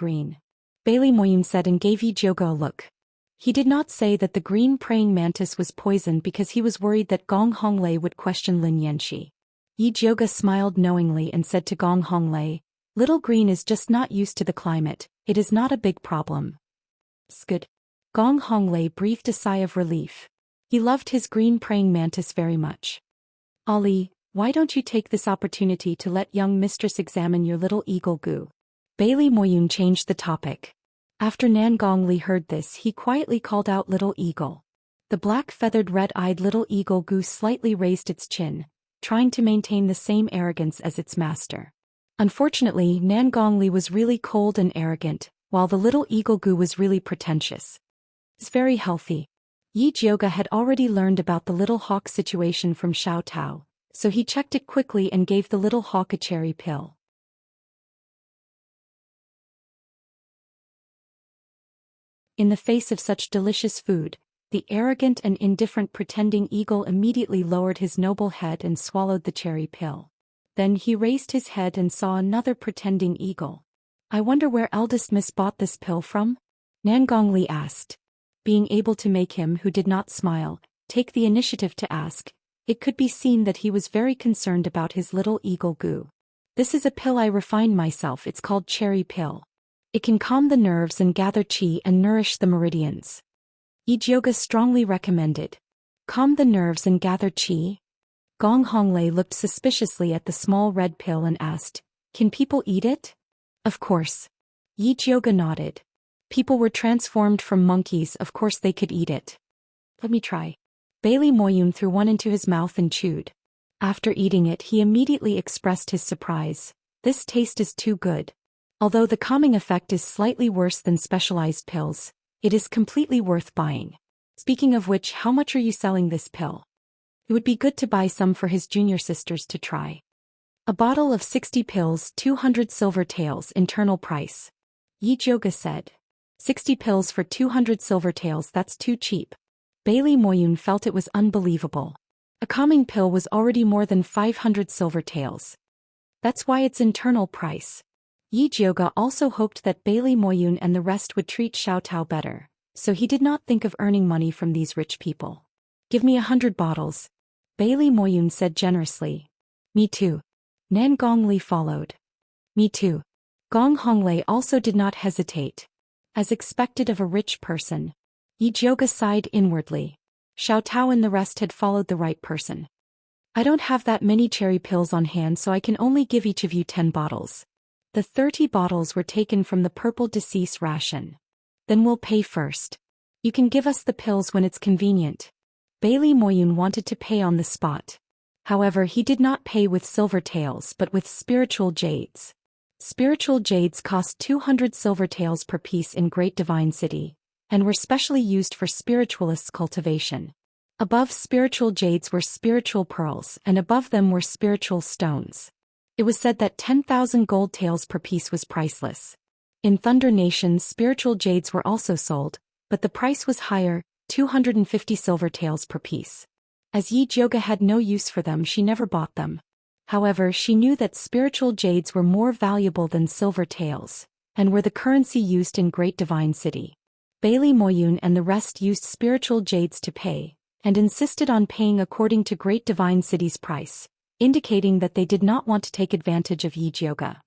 Bailey Moyun said and gave Yi Jioga a look. He did not say that the green praying mantis was poisoned because he was worried that Gong Honglei would question Lin Yanxi. Yi Jioga smiled knowingly and said to Gong Honglei, "Little green is just not used to the climate, it is not a big problem." "Good." Gong Honglei breathed a sigh of relief. He loved his green praying mantis very much. "Ali, why don't you take this opportunity to let young mistress examine your little eagle goo?" Bailey Moyun changed the topic. After Nan Gongli heard this, he quietly called out Little Eagle. The black-feathered red-eyed little eagle goose slightly raised its chin, trying to maintain the same arrogance as its master. Unfortunately, Nan Gongli was really cold and arrogant, while the little eagle goo was really pretentious. It's very healthy. Yi Jioga had already learned about the little hawk situation from Xiao Tao, so he checked it quickly and gave the little hawk a cherry pill. In the face of such delicious food, the arrogant and indifferent pretending eagle immediately lowered his noble head and swallowed the cherry pill. Then he raised his head and saw another pretending eagle. "I wonder where eldest miss bought this pill from?" Nan Gongli asked. Being able to make him, who did not smile, take the initiative to ask, it could be seen that he was very concerned about his little eagle goo. "This is a pill I refined myself. It's called cherry pill. It can calm the nerves and gather qi and nourish the meridians." Yi Jioga strongly recommended. "Calm the nerves and gather qi?" Gong Honglei looked suspiciously at the small red pill and asked, "Can people eat it?" "Of course." Yi Jioga nodded. "People were transformed from monkeys, of course they could eat it." "Let me try." Bailey Moyun threw one into his mouth and chewed. After eating it, he immediately expressed his surprise. "This taste is too good. Although the calming effect is slightly worse than specialized pills, it is completely worth buying." Speaking of which, how much are you selling this pill? It would be good to buy some for his junior sisters to try. A bottle of 60 pills, 200 silver taels, internal price. Yi Jioga said. 60 pills for 200 silver taels, that's too cheap. Bailey Moyun felt it was unbelievable. A calming pill was already more than 500 silver taels. That's why it's internal price. Yi Jioga also hoped that Bailey Moyun and the rest would treat Xiao Tao better, so he did not think of earning money from these rich people. Give me 100 bottles. Bailey Moyun said generously. Me too. Nan Gongli followed. Me too. Gong Honglei also did not hesitate. As expected of a rich person. Yi Jioga sighed inwardly. Xiao Tao and the rest had followed the right person. I don't have that many cherry pills on hand, so I can only give each of you 10 bottles. The 30 bottles were taken from the purple deceased ration. Then we'll pay first. You can give us the pills when it's convenient. Bailey Moyun wanted to pay on the spot. However, he did not pay with silver taels but with spiritual jades. Spiritual jades cost 200 silver taels per piece in Great Divine City, and were specially used for spiritualists' cultivation. Above spiritual jades were spiritual pearls, and above them were spiritual stones. It was said that 10,000 gold taels per piece was priceless. In Thunder Nation, spiritual jades were also sold, but the price was higher, 250 silver taels per piece. As Yi Jioga had no use for them, she never bought them. However, she knew that spiritual jades were more valuable than silver taels, and were the currency used in Great Divine City. Bailey Moyun and the rest used spiritual jades to pay, and insisted on paying according to Great Divine City's price, indicating that they did not want to take advantage of Yi Jioga.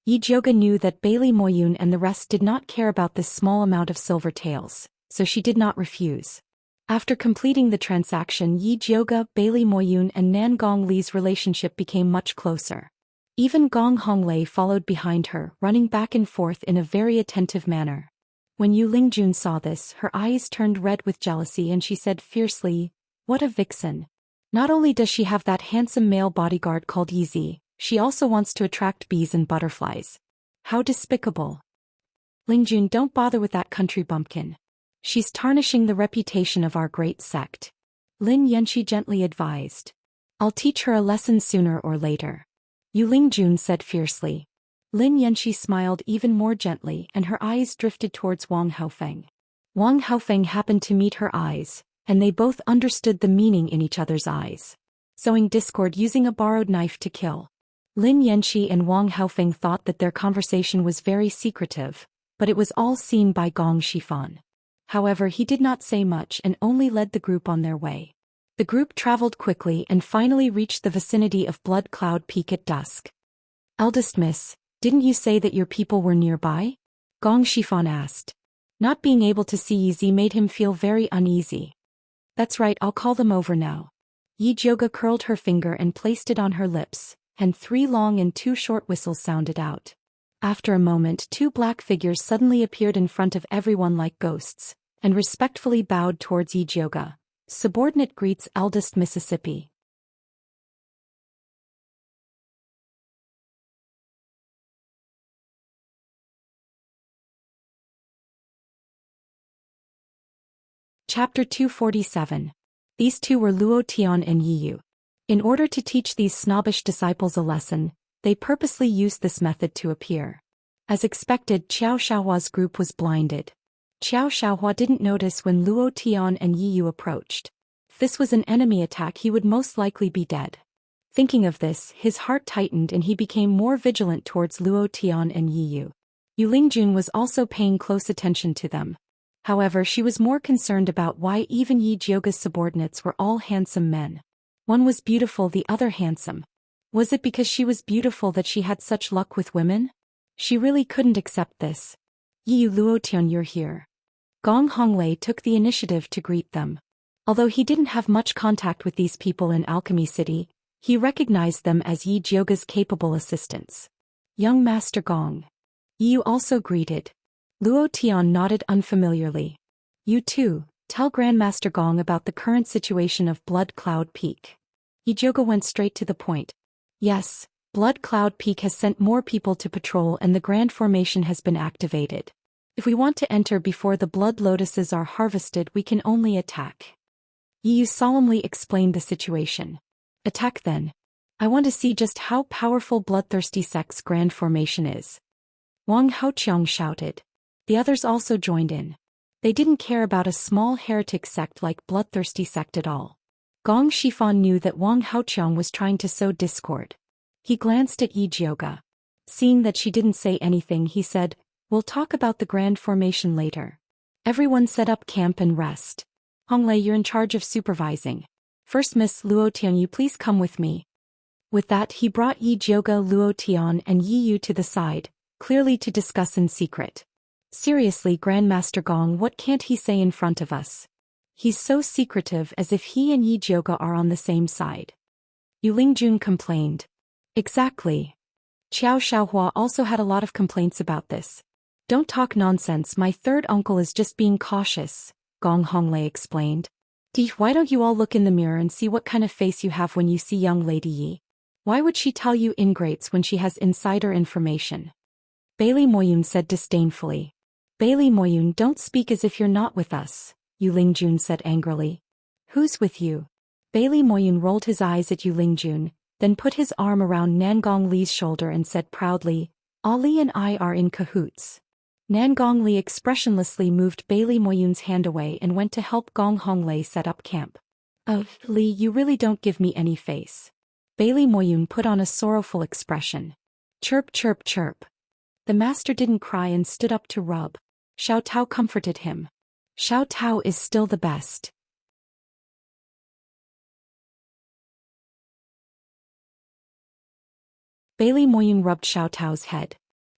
Yi Jioga knew that Bailey Moyun and the rest did not care about this small amount of silver taels, so she did not refuse. After completing the transaction, Yi Jioga, Bailey Moyun and Nan Gongli's relationship became much closer. Even Gong Honglei followed behind her, running back and forth in a very attentive manner. When Yu Lingjun saw this, her eyes turned red with jealousy and she said fiercely, "What a vixen! Not only does she have that handsome male bodyguard called Yizi, she also wants to attract bees and butterflies. How despicable! Lingjun, don't bother with that country bumpkin. She's tarnishing the reputation of our great sect," Lin Yanxi gently advised. "I'll teach her a lesson sooner or later," Yu Lingjun said fiercely. Lin Yanxi smiled even more gently and her eyes drifted towards Wang Haofeng. Wang Haofeng happened to meet her eyes, and they both understood the meaning in each other's eyes. Sowing discord using a borrowed knife to kill. Lin Yanxi and Wang Haofeng thought that their conversation was very secretive, but it was all seen by Gong Shifan. However, he did not say much and only led the group on their way. The group traveled quickly and finally reached the vicinity of Blood Cloud Peak at dusk. "Eldest miss, didn't you say that your people were nearby?" Gong Shifan asked. Not being able to see Yizi made him feel very uneasy. "That's right, I'll call them over now." Yi Jioga curled her finger and placed it on her lips, and 3 long and 2 short whistles sounded out. After a moment, 2 black figures suddenly appeared in front of everyone like ghosts, and respectfully bowed towards Yi Jioga. Subordinate greets eldest Mississippi. Chapter 247. These two were Luo Tian and Yi Yu. In order to teach these snobbish disciples a lesson, they purposely used this method to appear. As expected, Qiao Shaohua's group was blinded. Qiao Shaohua didn't notice when Luo Tian and Yi Yu approached. If this was an enemy attack, he would most likely be dead. Thinking of this, his heart tightened and he became more vigilant towards Luo Tian and Yi Yu. Yu Lingjun was also paying close attention to them. However, she was more concerned about why even Yi Jioga's subordinates were all handsome men. One was beautiful, the other handsome. Was it because she was beautiful that she had such luck with women? She really couldn't accept this. "Yi Yu, Luo Tian, you're here." Gong Honglei took the initiative to greet them. Although he didn't have much contact with these people in Alchemy City, he recognized them as Yi Jioga's capable assistants. "Young Master Gong." Yi Yu also greeted. Luo Tian nodded unfamiliarly. "You too, tell Grandmaster Gong about the current situation of Blood Cloud Peak." Yi Jioga went straight to the point. "Yes, Blood Cloud Peak has sent more people to patrol and the Grand Formation has been activated. If we want to enter before the blood lotuses are harvested, we can only attack. Yu solemnly explained the situation. Attack then. I want to see just how powerful bloodthirsty sect's Grand Formation is. Wang Haoqiang shouted. The others also joined in. They didn't care about a small heretic sect like bloodthirsty sect at all. Gong Shifan knew that Wang Haoqiang was trying to sow discord. He glanced at Yi Jioge. Seeing that she didn't say anything, he said, "We'll talk about the Grand Formation later. Everyone set up camp and rest. Honglei, you're in charge of supervising. First Miss Luotian, you please come with me." With that he brought Yi Jioge, Luotian and Yi Yu to the side, clearly to discuss in secret. Seriously, Grandmaster Gong, what can't he say in front of us? He's so secretive, as if he and Yi Jioge are on the same side. Yu Lingjun complained. Exactly. Qiao Xiaohua also had a lot of complaints about this. Don't talk nonsense, my third uncle is just being cautious, Gong Honglei explained. Why don't you all look in the mirror and see what kind of face you have when you see young Lady Yi? Why would she tell you ingrates when she has insider information? Bailey Moyun said disdainfully. Bailey Moyun, don't speak as if you're not with us, Yu Lingjun said angrily. Who's with you? Bailey Moyun rolled his eyes at Yu Lingjun, then put his arm around Nangong Li's shoulder and said proudly, Ali and I are in cahoots. Nangong Li expressionlessly moved Bailey Moyun's hand away and went to help Gong Honglei set up camp. Li, you really don't give me any face. Bailey Moyun put on a sorrowful expression. Chirp chirp chirp. The master didn't cry and stood up to rub. Xiao Tao comforted him. Xiao Tao is still the best. Bailey Moyun rubbed Xiao Tao's head.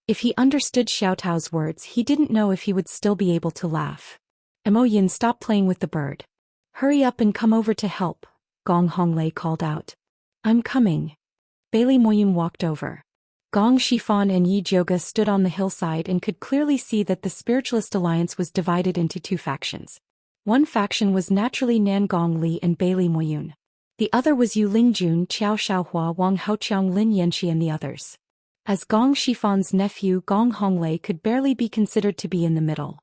If he understood Xiao Tao's words, he didn't know if he would still be able to laugh. Mo Yin, stop playing with the bird. Hurry up and come over to help, Gong Honglei called out. I'm coming. Bailey Moyun walked over. Gong Shifan and Yi Jioge stood on the hillside and could clearly see that the Spiritualist Alliance was divided into two factions. One faction was naturally Nangong Li and Bailey Moyun. The other was Yu Lingjun, Qiao Xiaohua, Wang Haoqiang, Lin Yanxi and the others. As Gong Shifan's nephew, Gong Honglei could barely be considered to be in the middle.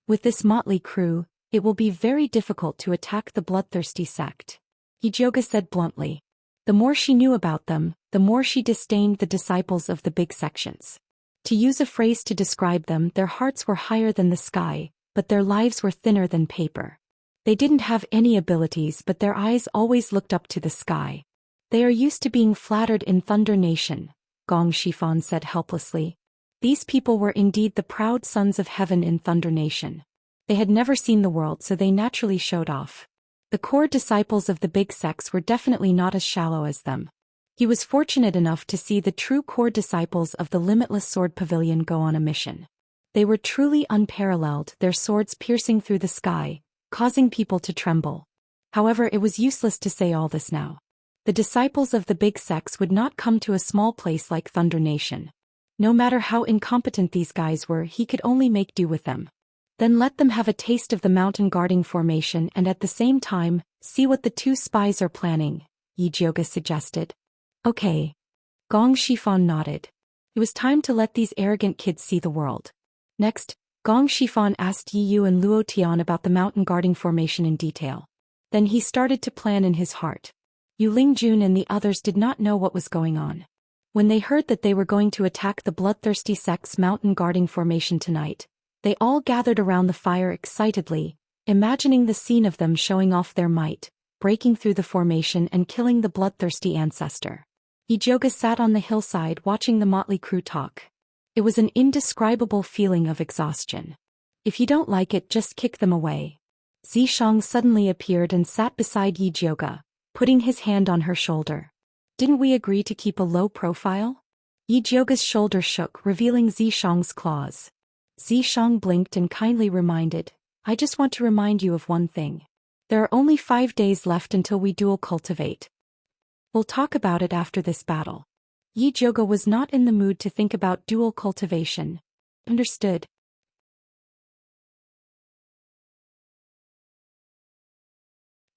With this motley crew, it will be very difficult to attack the bloodthirsty sect, Yi Jioge said bluntly. The more she knew about them, the more she disdained the disciples of the big sections. To use a phrase to describe them, their hearts were higher than the sky, but their lives were thinner than paper. They didn't have any abilities, but their eyes always looked up to the sky. They are used to being flattered in Thunder Nation, Gong Shifan said helplessly. These people were indeed the proud sons of heaven in Thunder Nation. They had never seen the world, so they naturally showed off. The core disciples of the big sects were definitely not as shallow as them. He was fortunate enough to see the true core disciples of the Limitless Sword Pavilion go on a mission. They were truly unparalleled, their swords piercing through the sky, causing people to tremble. However, it was useless to say all this now. The disciples of the big sects would not come to a small place like Thunder Nation. No matter how incompetent these guys were, he could only make do with them. Then let them have a taste of the mountain guarding formation and at the same time, see what the two spies are planning, Yi Jioge suggested. Okay. Gong Shifan nodded. It was time to let these arrogant kids see the world. Next, Gong Shifan asked Yi Yu and Luo Tian about the mountain guarding formation in detail. Then he started to plan in his heart. Yu Lingjun and the others did not know what was going on. When they heard that they were going to attack the bloodthirsty sect's mountain guarding formation tonight, they all gathered around the fire excitedly, imagining the scene of them showing off their might, breaking through the formation and killing the bloodthirsty ancestor. Yi Jioge sat on the hillside watching the motley crew talk. It was an indescribable feeling of exhaustion. If you don't like it, just kick them away. Zishang suddenly appeared and sat beside Yi Jioge, putting his hand on her shoulder. Didn't we agree to keep a low profile? Yi Jioge's shoulder shook, revealing Zishang's claws. Zishang blinked and kindly reminded, I just want to remind you of one thing. There are only 5 days left until we dual cultivate. We'll talk about it after this battle. Yi Jioge was not in the mood to think about dual cultivation. Understood.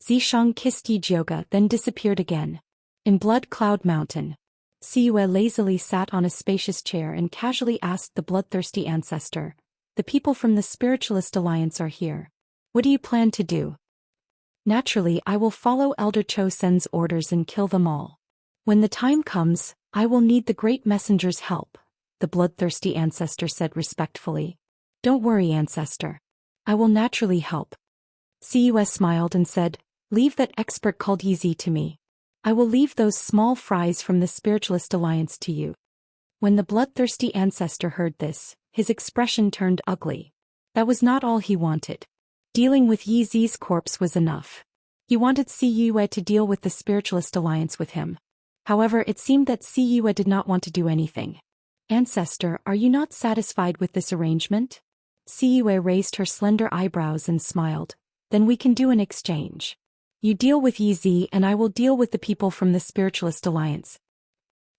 Zishang kissed Yi Jioge, then disappeared again. In Blood Cloud Mountain. Siyue lazily sat on a spacious chair and casually asked the bloodthirsty ancestor, "The people from the Spiritualist Alliance are here. What do you plan to do?" "Naturally, I will follow Elder Zhou Xian's orders and kill them all. When the time comes, I will need the great messenger's help," the bloodthirsty ancestor said respectfully. "Don't worry, ancestor. I will naturally help." Siyue smiled and said, "Leave that expert called Yizi to me. I will leave those small fries from the Spiritualist Alliance to you." When the bloodthirsty ancestor heard this, his expression turned ugly. That was not all he wanted. Dealing with Yizi's corpse was enough. He wanted Siyue to deal with the Spiritualist Alliance with him. However, it seemed that Siyue did not want to do anything. "Ancestor, are you not satisfied with this arrangement?" Siyue raised her slender eyebrows and smiled. "Then we can do an exchange. You deal with Yizi and I will deal with the people from the Spiritualist Alliance."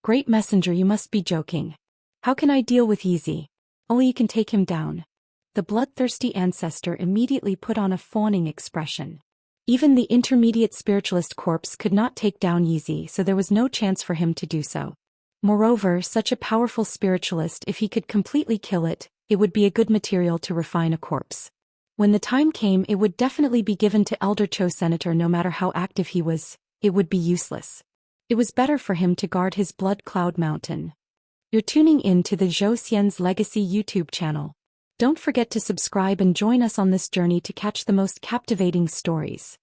"Great messenger, you must be joking. How can I deal with Yizi? Only you can take him down." The bloodthirsty ancestor immediately put on a fawning expression. Even the intermediate spiritualist corpse could not take down Yizi, so there was no chance for him to do so. Moreover, such a powerful spiritualist, if he could completely kill it, it would be a good material to refine a corpse. When the time came, it would definitely be given to Elder Zhou Senator. No matter how active he was, it would be useless. It was better for him to guard his blood cloud mountain. You're tuning in to the Zhou Xian's Legacy YouTube channel. Don't forget to subscribe and join us on this journey to catch the most captivating stories.